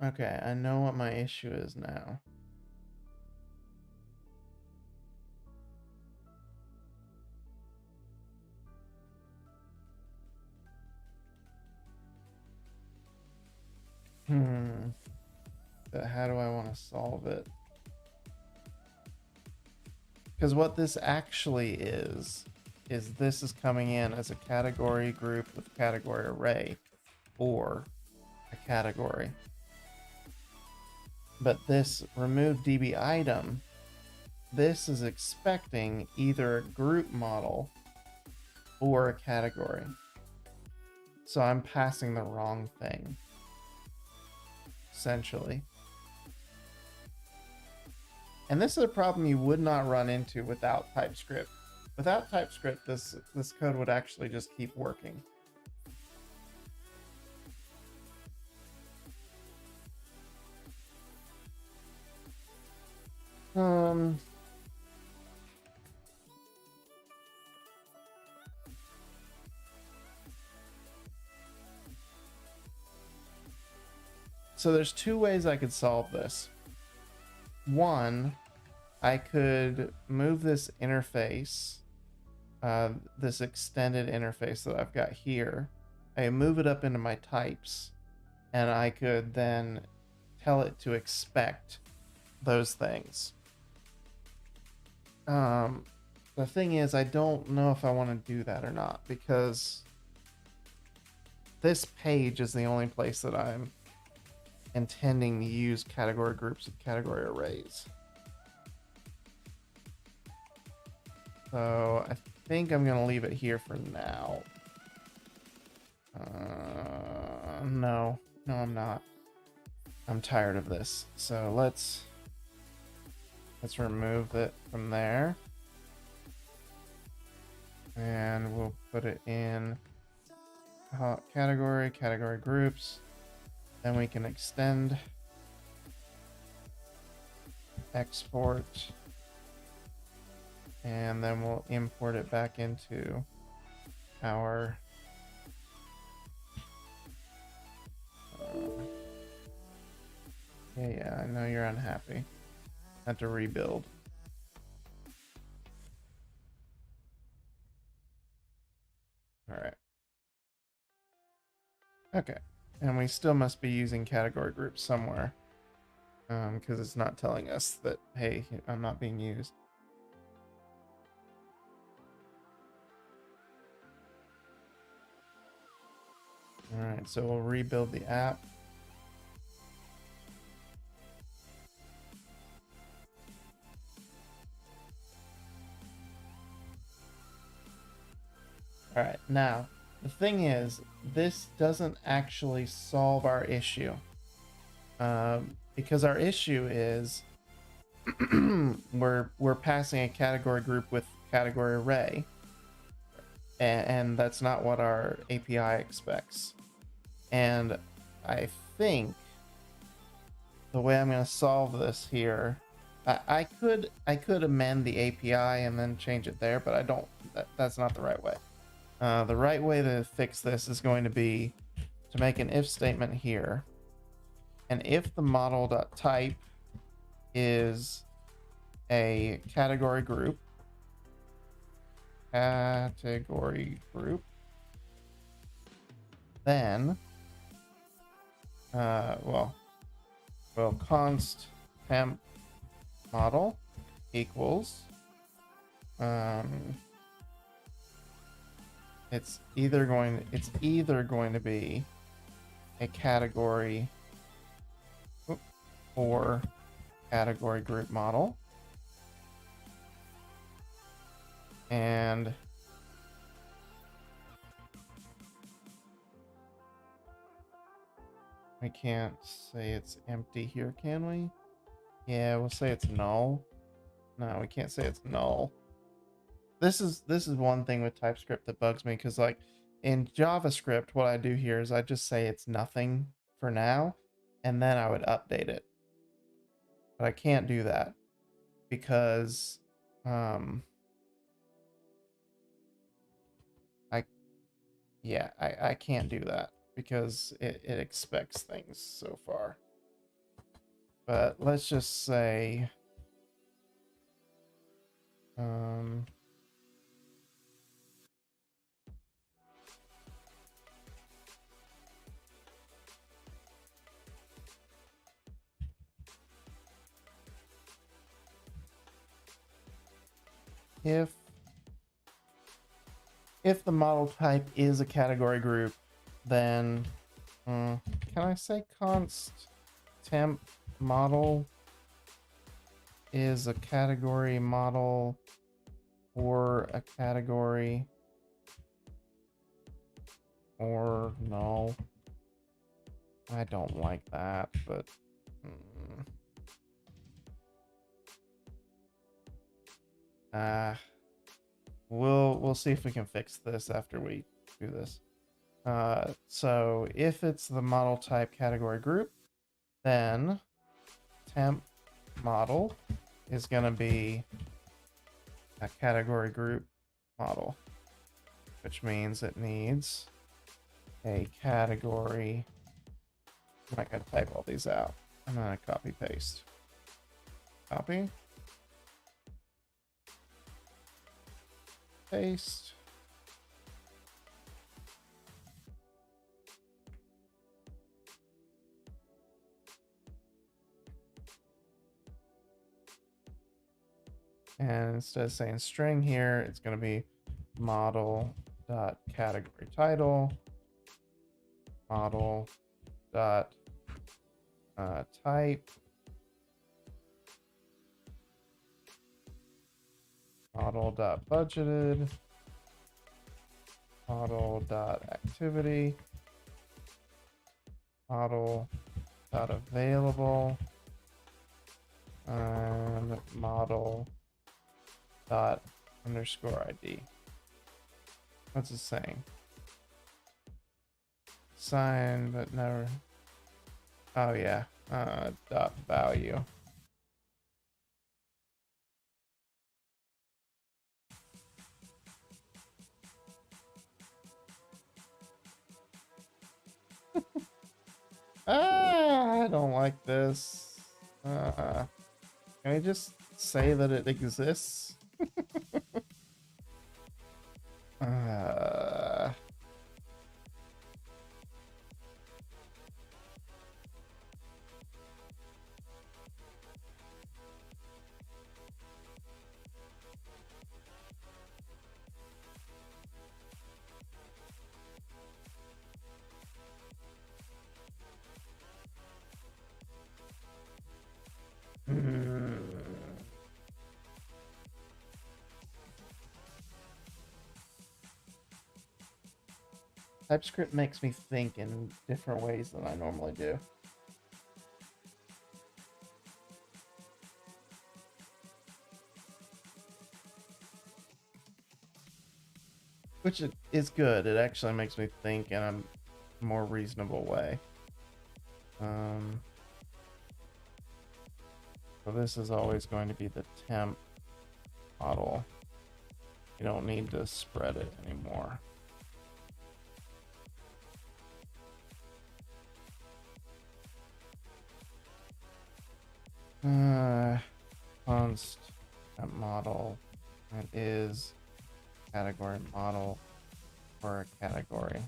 Okay, I know what my issue is now. But how do I want to solve it? Because what this actually is this is coming in as a category group with category array or a category. But this remove DB item, this is expecting either a group model or a category. So I'm passing the wrong thing, essentially. And this is a problem you would not run into without TypeScript. Without TypeScript, this code would actually just keep working. So there's two ways I could solve this. One, I could move this interface, this extended interface that I've got here. I move it up into my types, and I could then tell it to expect those things. The thing is, I don't know if I want to do that or not, because this page is the only place that I'm intending to use category groups and category arrays. So I think I'm going to leave it here for now. No, I'm not. I'm tired of this. So let's remove it from there. And we'll put it in category groups. Then we can extend, export, and then we'll import it back into our yeah, I know you're unhappy. Have to rebuild. All right. Okay. And we still must be using category groups somewhere, because it's not telling us that, hey, I'm not being used. All right, so we'll rebuild the app. All right, now the thing is, this doesn't actually solve our issue, because our issue is we're passing a category group with category array, and that's not what our API expects. And I think the way I'm going to solve this here, I could amend the API and then change it there, but I don't. That's not the right way. The right way to fix this is going to be to make an if statement here, and if the model.type is a category group, then well, const temp model equals it's either going to be a category or category group model, and we can't say it's empty here, can we? Yeah, we'll say it's null. No, we can't say it's null. This is one thing with TypeScript that bugs me, because like in JavaScript, what I do here is I just say it's nothing for now, and then I would update it. But I can't do that because I can't do that because it expects things so far. But let's just say, um, if the model type is a category group, then can I say const temp model is a category model or a category, or no? I don't like that, but we'll see if we can fix this after we do this. So if it's the model type category group, then temp model is going to be a category group model, which means it needs a category. I'm not going to type all these out. I'm going to copy paste. Copy. Paste. And instead of saying string here, it's going to be model.category title, model.type, model.budgeted, model.activity, model.available, and model._ID. What's it saying? Sign, but never. Oh yeah. Dot value. I don't like this. Can I just say that it exists? Typescript makes me think in different ways than I normally do. Which is good. It actually makes me think in a more reasonable way. So this is always going to be the temp model. You don't need to spread it anymore. Const temp model. It is category model for a category.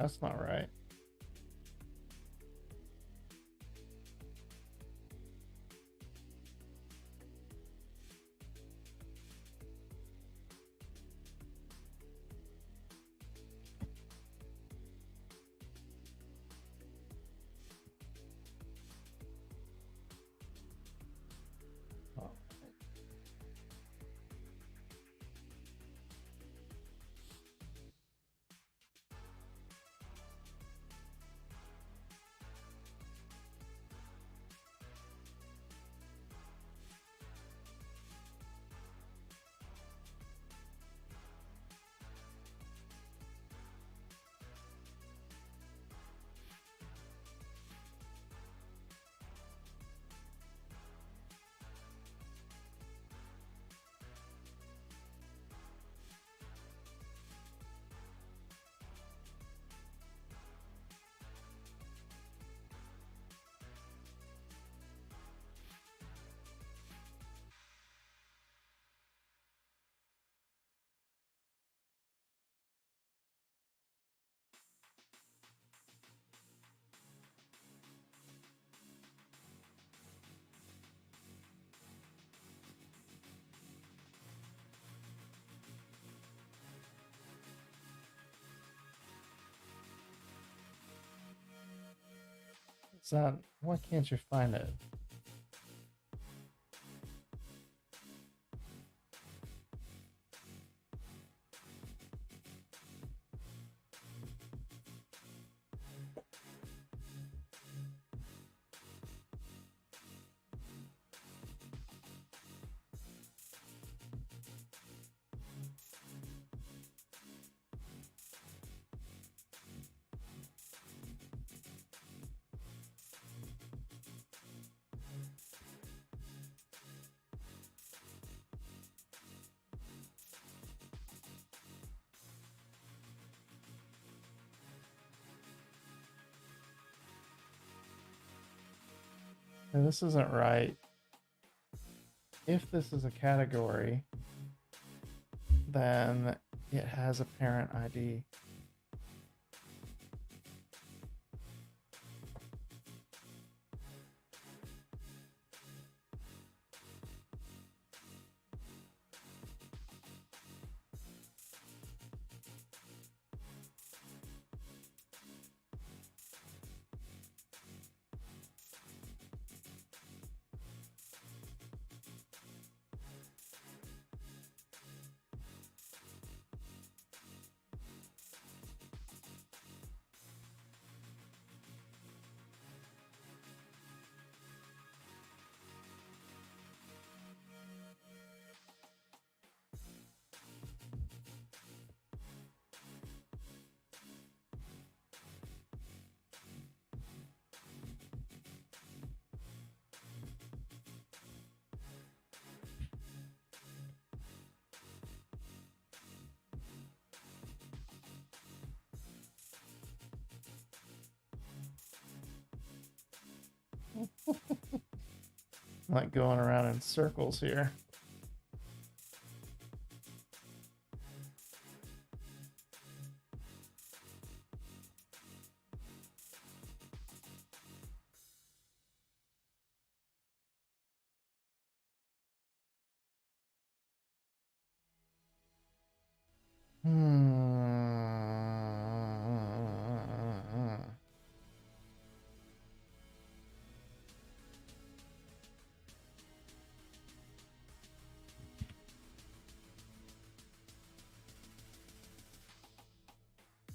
That's not right. So why can't you find it? No, this isn't right. If this is a category, then it has a parent ID. Like going around in circles here.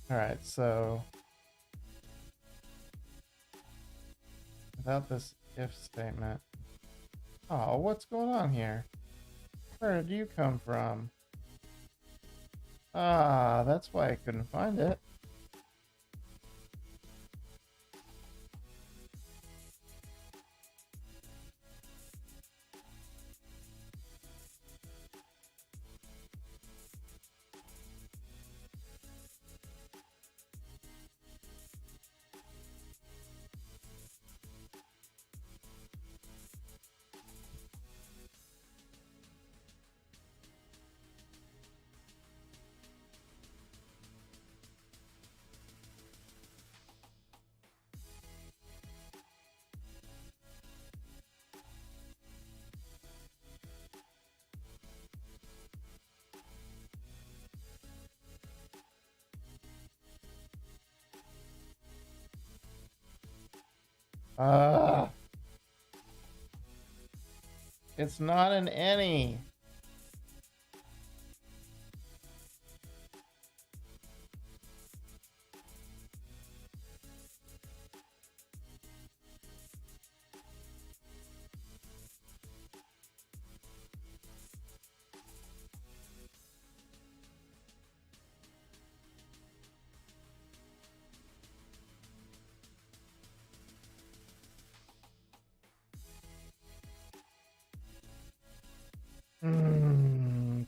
All right, so without this if statement. Oh, what's going on here? Where did you come from? Ah, that's why I couldn't find it. It's not an any.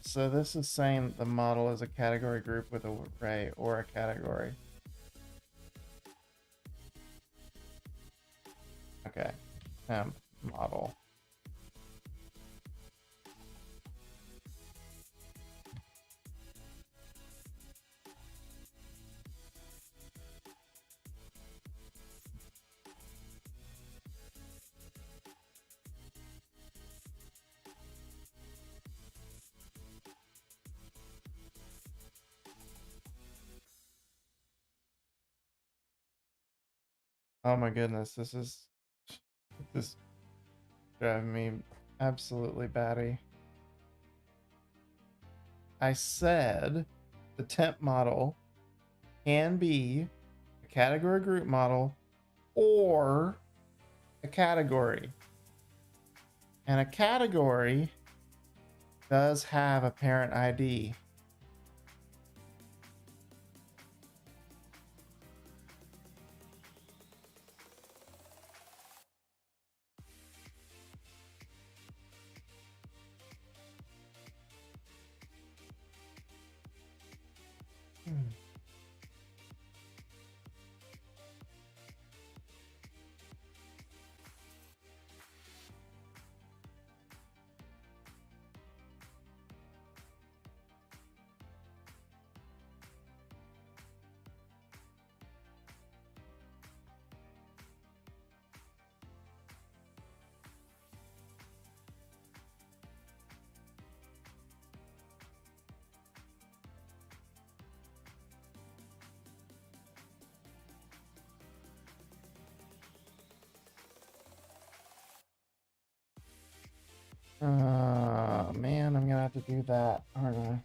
So this is saying the model is a category group with an array or a category. Okay, temp model. Oh my goodness, this is driving me absolutely batty. I said the temp model can be a category group model or a category. And a category does have a parent ID. Man, I'm gonna have to do that, aren't I?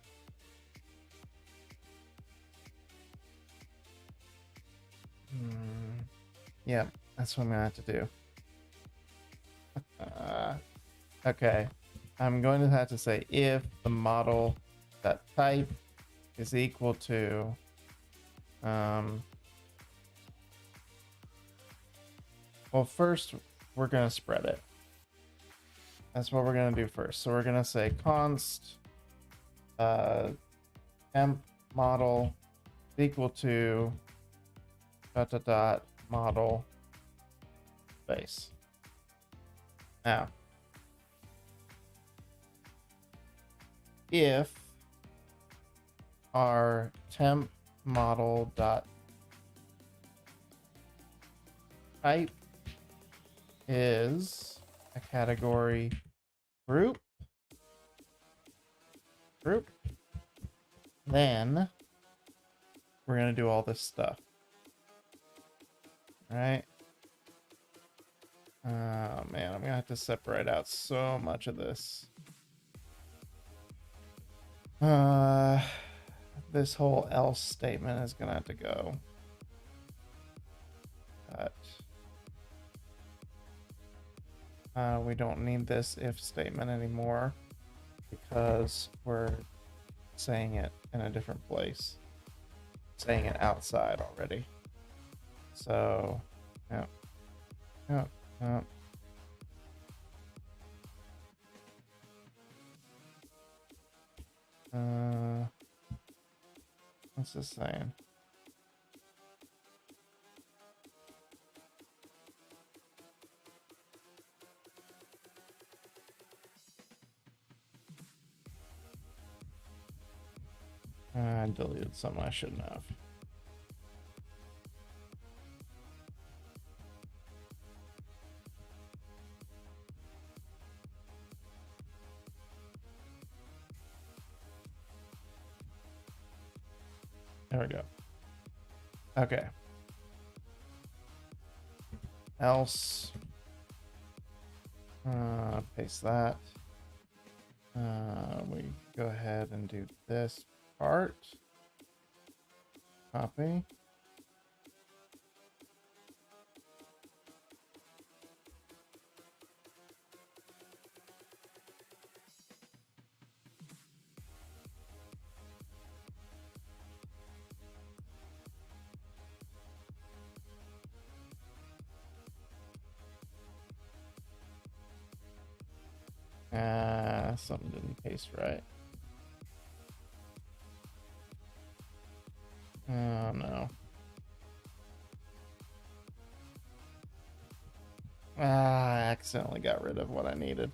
Yeah, that's what I'm gonna have to do. Okay, I'm going to have to say if the model that type is equal to well, first we're gonna spread it. That's what we're gonna do first. So we're gonna say const temp model equal to ... model base. Now, if our temp model dot type is a category group, then we're gonna do all this stuff. All right. Oh man, I'm gonna have to separate out so much of this. This whole else statement is gonna have to go. But we don't need this if statement anymore because we're saying it in a different place. Saying it outside already. So, yeah. What's this saying? I deleted something I shouldn't have. There we go. Okay. else. Paste that. We go ahead and do this part. Copy. Something didn't paste right. Oh no. I accidentally got rid of what I needed.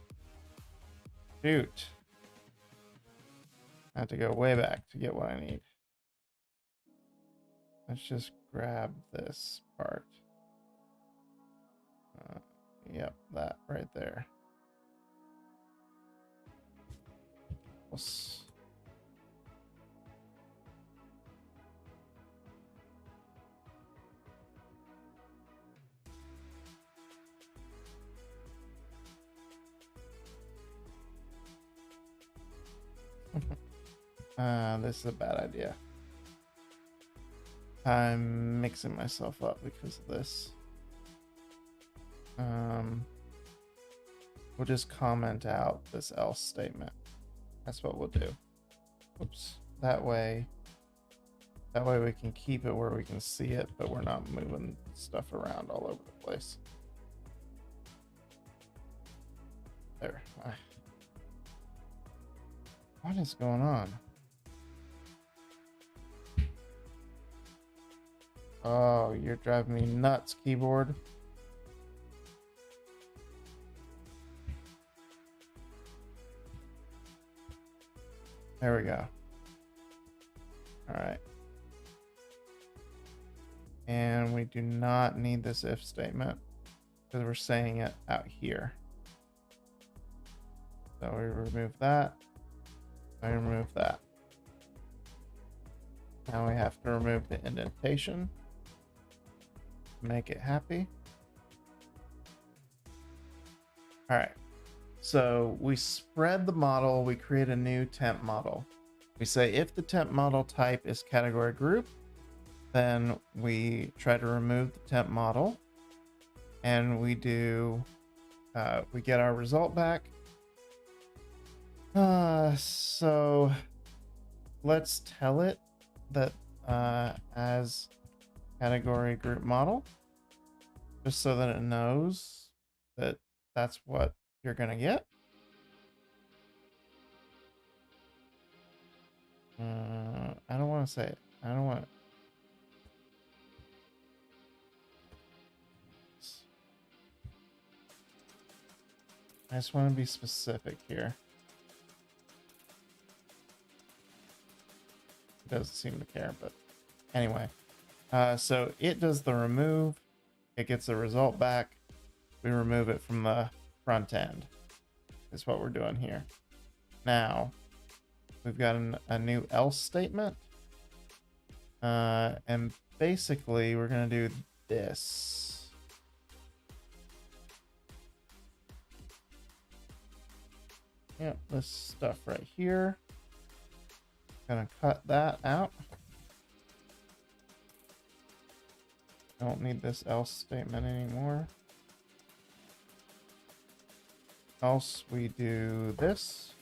Shoot. I have to go way back to get what I need. Let's just grab this part. Yep, that right there. Oops. This is a bad idea. I'm mixing myself up because of this. We'll just comment out this else statement. That's what we'll do. Oops. That way we can keep it where we can see it, but we're not moving stuff around all over the place. There. What is going on? Oh, you're driving me nuts, keyboard. There we go. All right. And we do not need this if statement because we're saying it out here. So we remove that. I remove that. Now we have to remove the indentation. Make it happy. All right. So we spread the model. We create a new temp model. We say if the temp model type is category group, then we try to remove the temp model, and we do. We get our result back. So let's tell it that as category group model, just so that it knows that that's what you're gonna get. I don't want to say it. I don't want it. I just want to be specific here. It doesn't seem to care, but anyway. So it does the remove. It gets the result back. We remove it from the front end. Is what we're doing here. Now, we've got a new else statement. And basically, we're going to do this. Yep, this stuff right here. Gonna cut that out. Don't need this else statement anymore. Else we do this.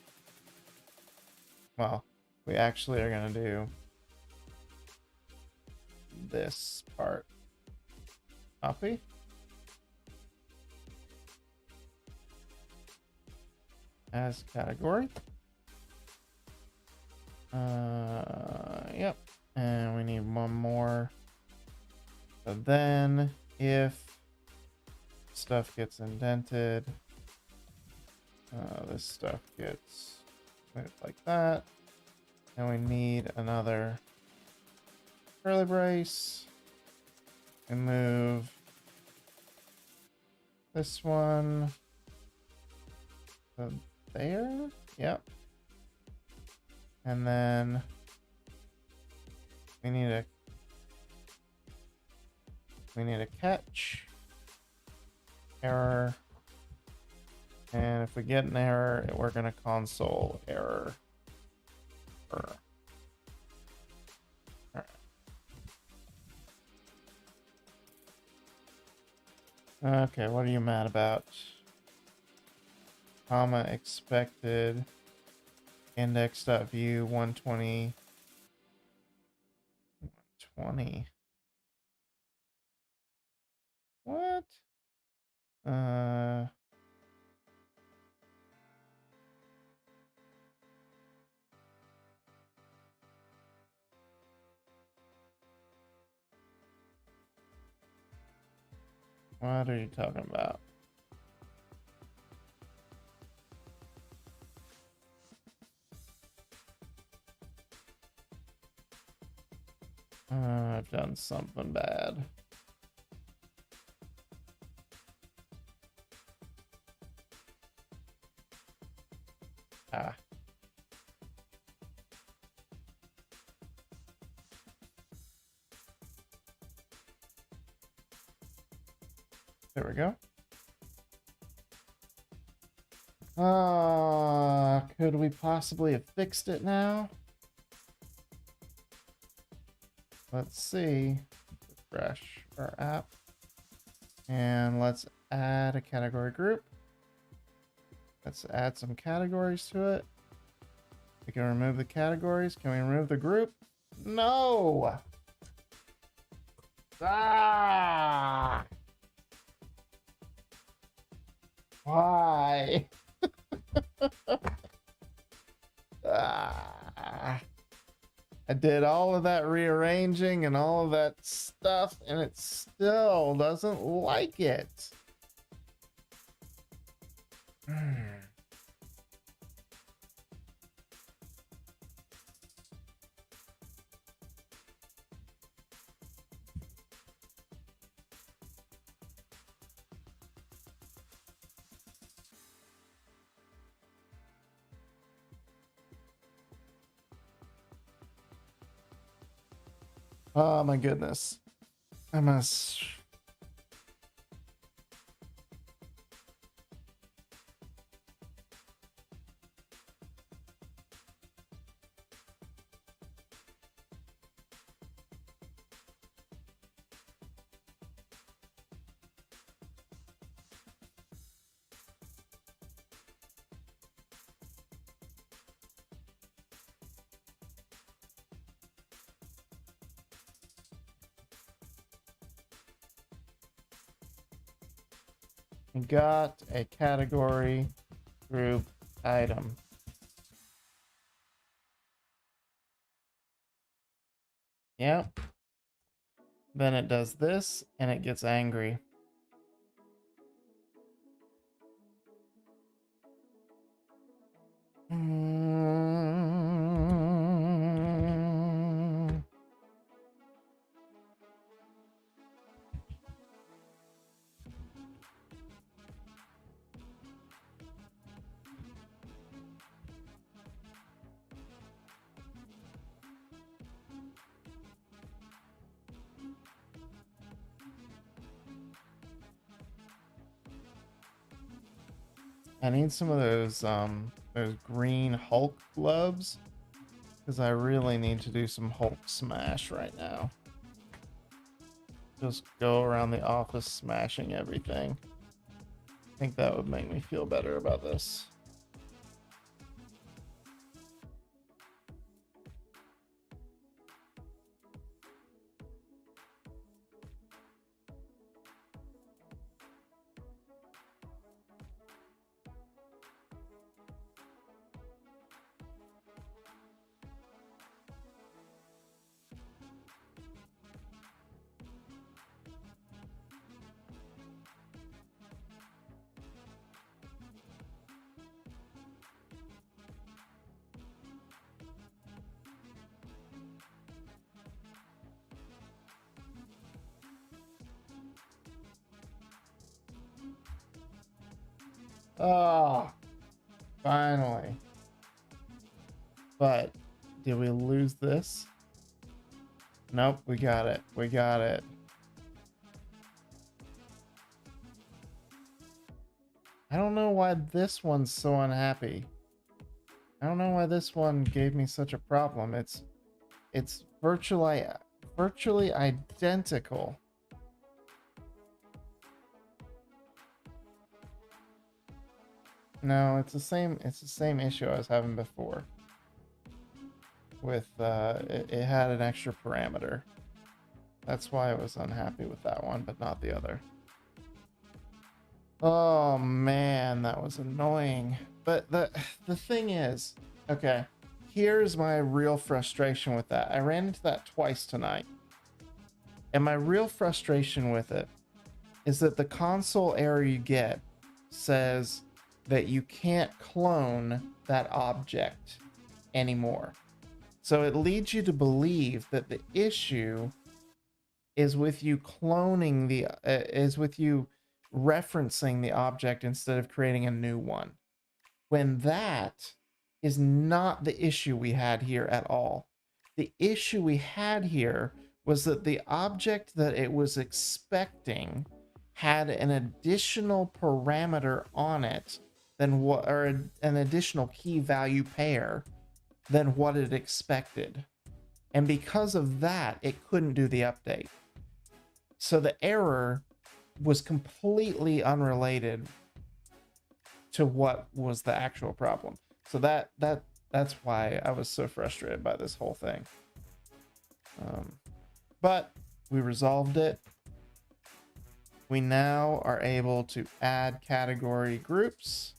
Well, we actually are gonna do this part. Copy. As category. Yep. And we need one more. So then if stuff gets indented, this stuff gets moved like that. And we need another curly brace. And move this one to there. Yep. And then we need a catch. error. And if we get an error, we're going to console error. All right. Okay, what are you mad about? Comma expected index.view 120. 120. What? What are you talking about? I've done something bad. Ah. There we go. Could we possibly have fixed it now? Let's see. Refresh our app. And let's add a category group. Let's add some categories to it. We can remove the categories. Can we remove the group? No! Ah! Why? Ah. I did all of that rearranging and all of that stuff, and it still doesn't like it. Oh my goodness. I must. Got a category group item. Yep. Then it does this and it gets angry. I need some of those green Hulk gloves because I really need to do some Hulk smash right now. Just go around the office smashing everything. I think that would make me feel better about this. Oh, finally. But did we lose this? Nope, we got it. We got it. I don't know why this one's so unhappy. I don't know why this one gave me such a problem. It's virtually identical. No, it's the same issue I was having before. With it had an extra parameter. That's why I was unhappy with that one, but not the other. Oh man, that was annoying. But the thing is, okay, here's my real frustration with that. I ran into that twice tonight. And my real frustration with it is that the console error you get says that you can't clone that object anymore. So it leads you to believe that the issue is with you cloning is with you referencing the object instead of creating a new one, when that is not the issue we had here at all. The issue we had here was that the object that it was expecting had an additional parameter on it than what, or an additional key value pair than what it expected. And because of that, it couldn't do the update. So the error was completely unrelated to what was the actual problem. So that's why I was so frustrated by this whole thing. But we resolved it. We now are able to add category groups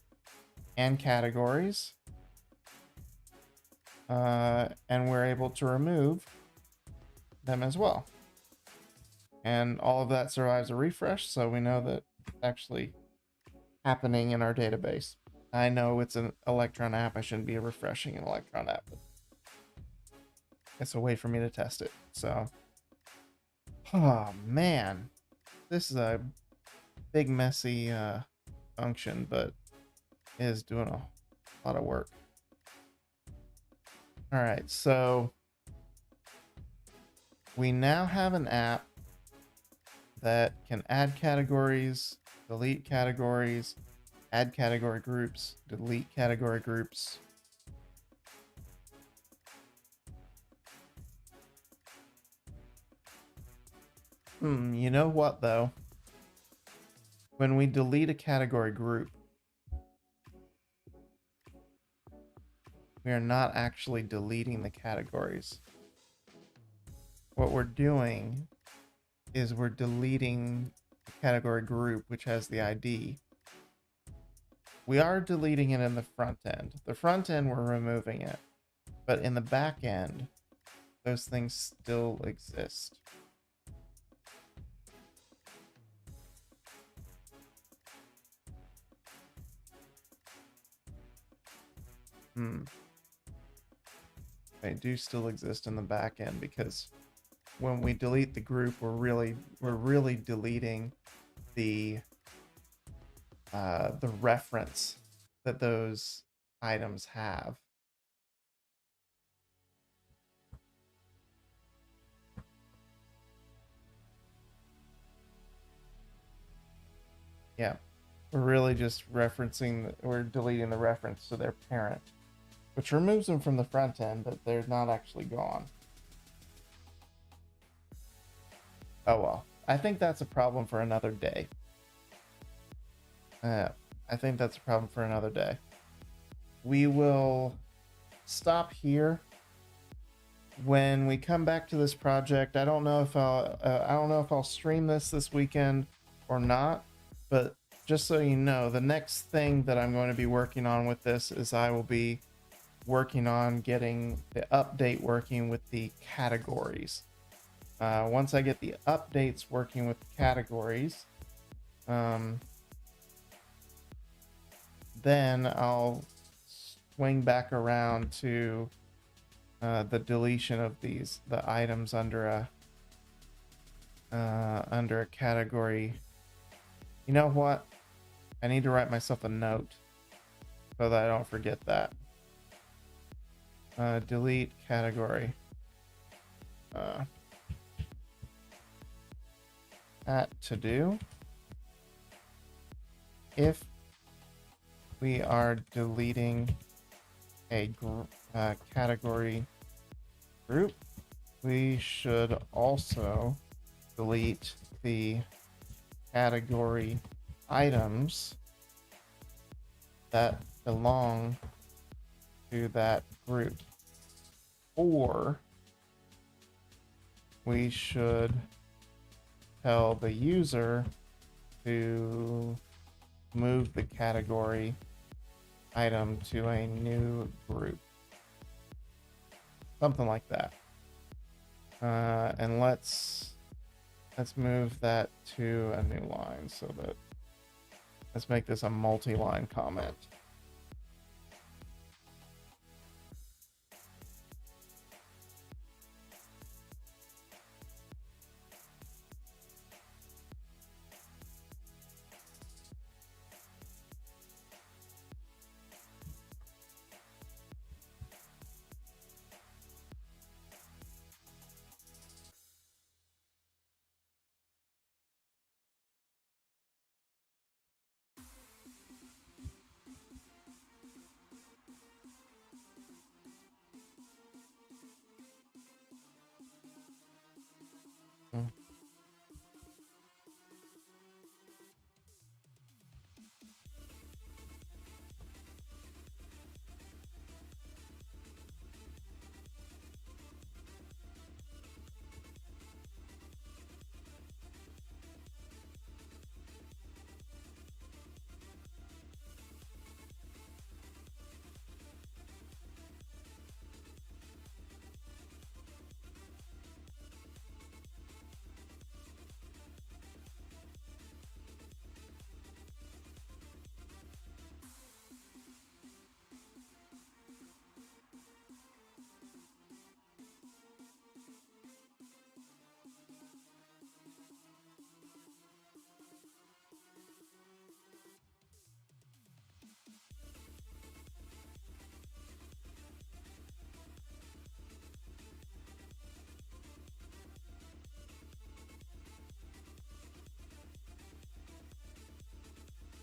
and categories. And we're able to remove them as well. And all of that survives a refresh, so we know that it's actually happening in our database. I know it's an Electron app. I shouldn't be refreshing an Electron app, but it's a way for me to test it. So, oh man, this is a big messy function, but it is doing a lot of work. All right, so we now have an app that can add categories, delete categories, add category groups, delete category groups. You know what though? When we delete a category group, we are not actually deleting the categories. What we're doing is we're deleting the category group, which has the ID. We are deleting it in the front end. The front end, we're removing it. But in the back end, those things still exist. They do still exist in the back end, because when we delete the group, we're really deleting the reference that those items have. Yeah, we're really just referencing, we're deleting the reference to their parent, which removes them from the front end, but they're not actually gone. Oh well, I think that's a problem for another day. I think that's a problem for another day. We will stop here. When we come back to this project, I don't know if I'll stream this weekend or not, but just so you know, the next thing that I'm going to be working on with this is I will be working on getting the update working with the categories. Once I get the updates working with the categories, then I'll swing back around to the deletion of the items under a category. You know what? I need to write myself a note so that I don't forget that. Delete category. At to do. If we are deleting a category group, we should also delete the category items that belong to that group. Or we should tell the user to move the category item to a new group. Something like that. And let's move that to a new line so that let's make this a multi-line comment.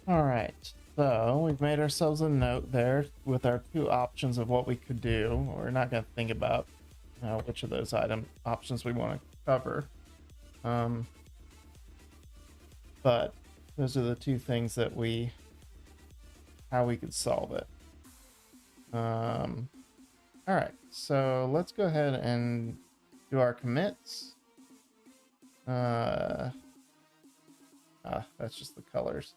All right, so we've made ourselves a note there with our two options of what we could do. We're not going to think about which of those options we want to cover. But those are the two things that how we could solve it. All right, so let's go ahead and do our commits. That's just the colors.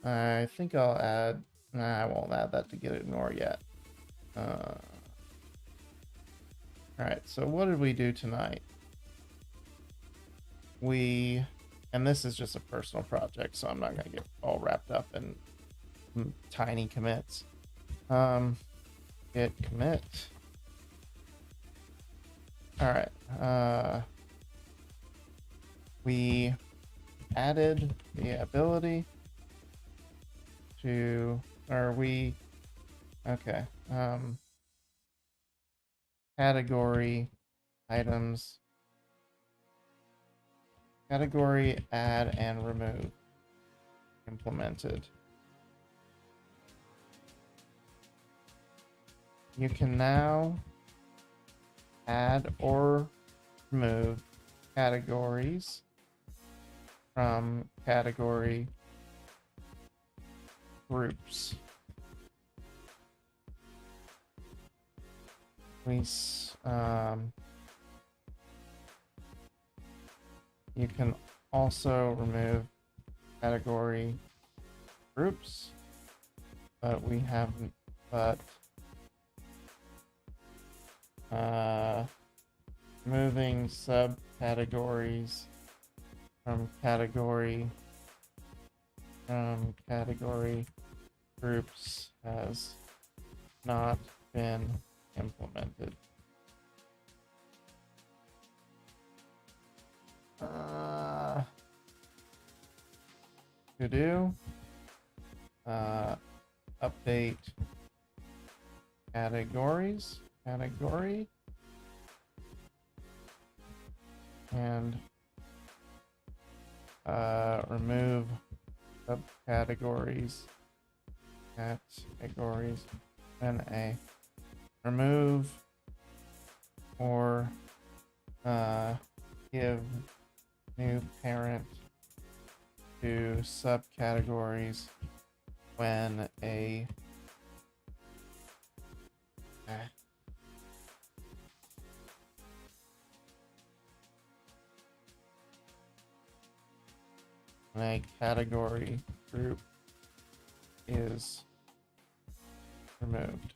I think I'll add, I won't add that to get ignore yet. All right, so what did we do tonight? And this is just a personal project, so I'm not gonna get all wrapped up in tiny commits. Git commit. All right, we added the ability to, category items, category add and remove implemented. You can now add or remove categories from category groups. You can also remove category groups, but we haven't. Moving subcategories from category groups has not been implemented. To do update category and remove subcategories categories when a remove or give new parent to subcategories when a category group is removed.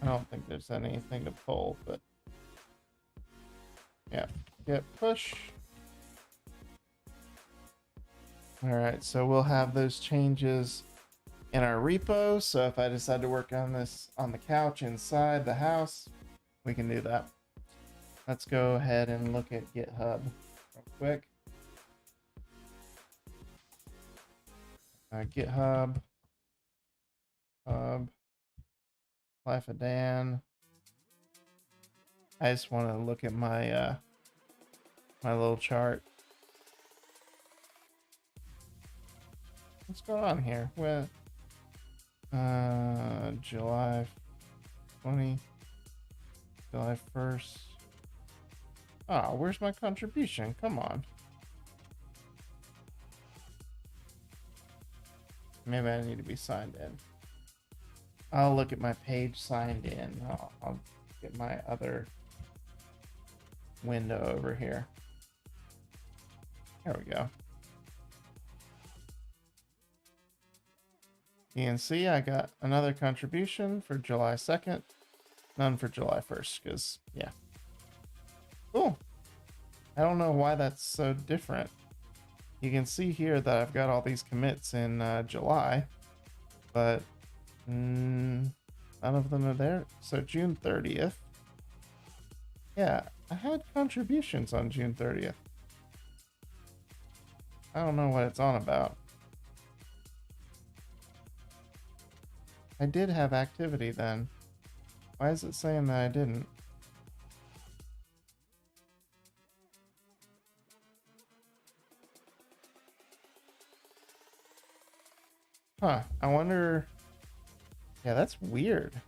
I don't think there's anything to pull, but yeah, get push. All right, so we'll have those changes in our repo. So if I decide to work on this on the couch inside the house, we can do that. Let's go ahead and look at GitHub real quick. GitHub, Life of Dan. I just want to look at my my little chart. What's going on here with July 20, July 1st. Oh, where's my contribution? Come on. Maybe I need to be signed in. I'll look at my page signed in. I'll get my other window over here. There we go. You can see I got another contribution for July 2nd, none for July 1st, because, yeah. Cool. I don't know why that's so different. You can see here that I've got all these commits in July, but none of them are there. So June 30th. Yeah, I had contributions on June 30th. I don't know what it's on about. I did have activity then. Why is it saying that I didn't? Huh, I wonder... Yeah, that's weird.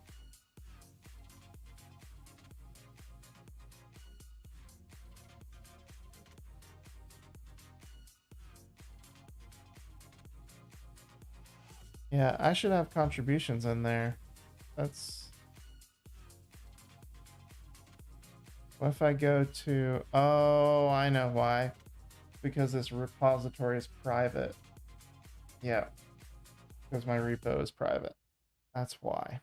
Yeah, I should have contributions in there. That's... What if I go to... Oh, I know why. Because this repository is private. Yeah. Because my repo is private. That's why.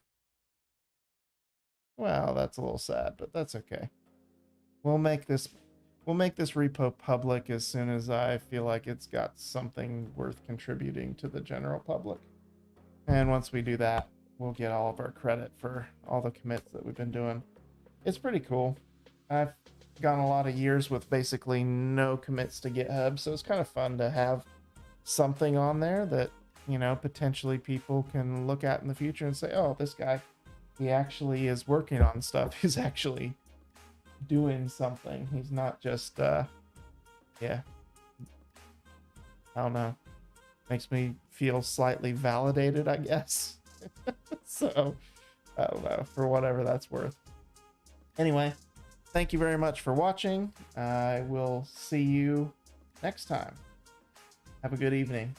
Well, that's a little sad, but that's okay. We'll make this repo public as soon as I feel like it's got something worth contributing to the general public. And once we do that, we'll get all of our credit for all the commits that we've been doing. It's pretty cool. I've gone a lot of years with basically no commits to GitHub, so it's kind of fun to have something on there that, you know, potentially people can look at in the future and say, oh, this guy, he actually is working on stuff. He's actually doing something. He's not just, yeah. I don't know. Makes me feel slightly validated, I guess. So, I don't know, for whatever that's worth. Anyway, thank you very much for watching. I will see you next time. Have a good evening.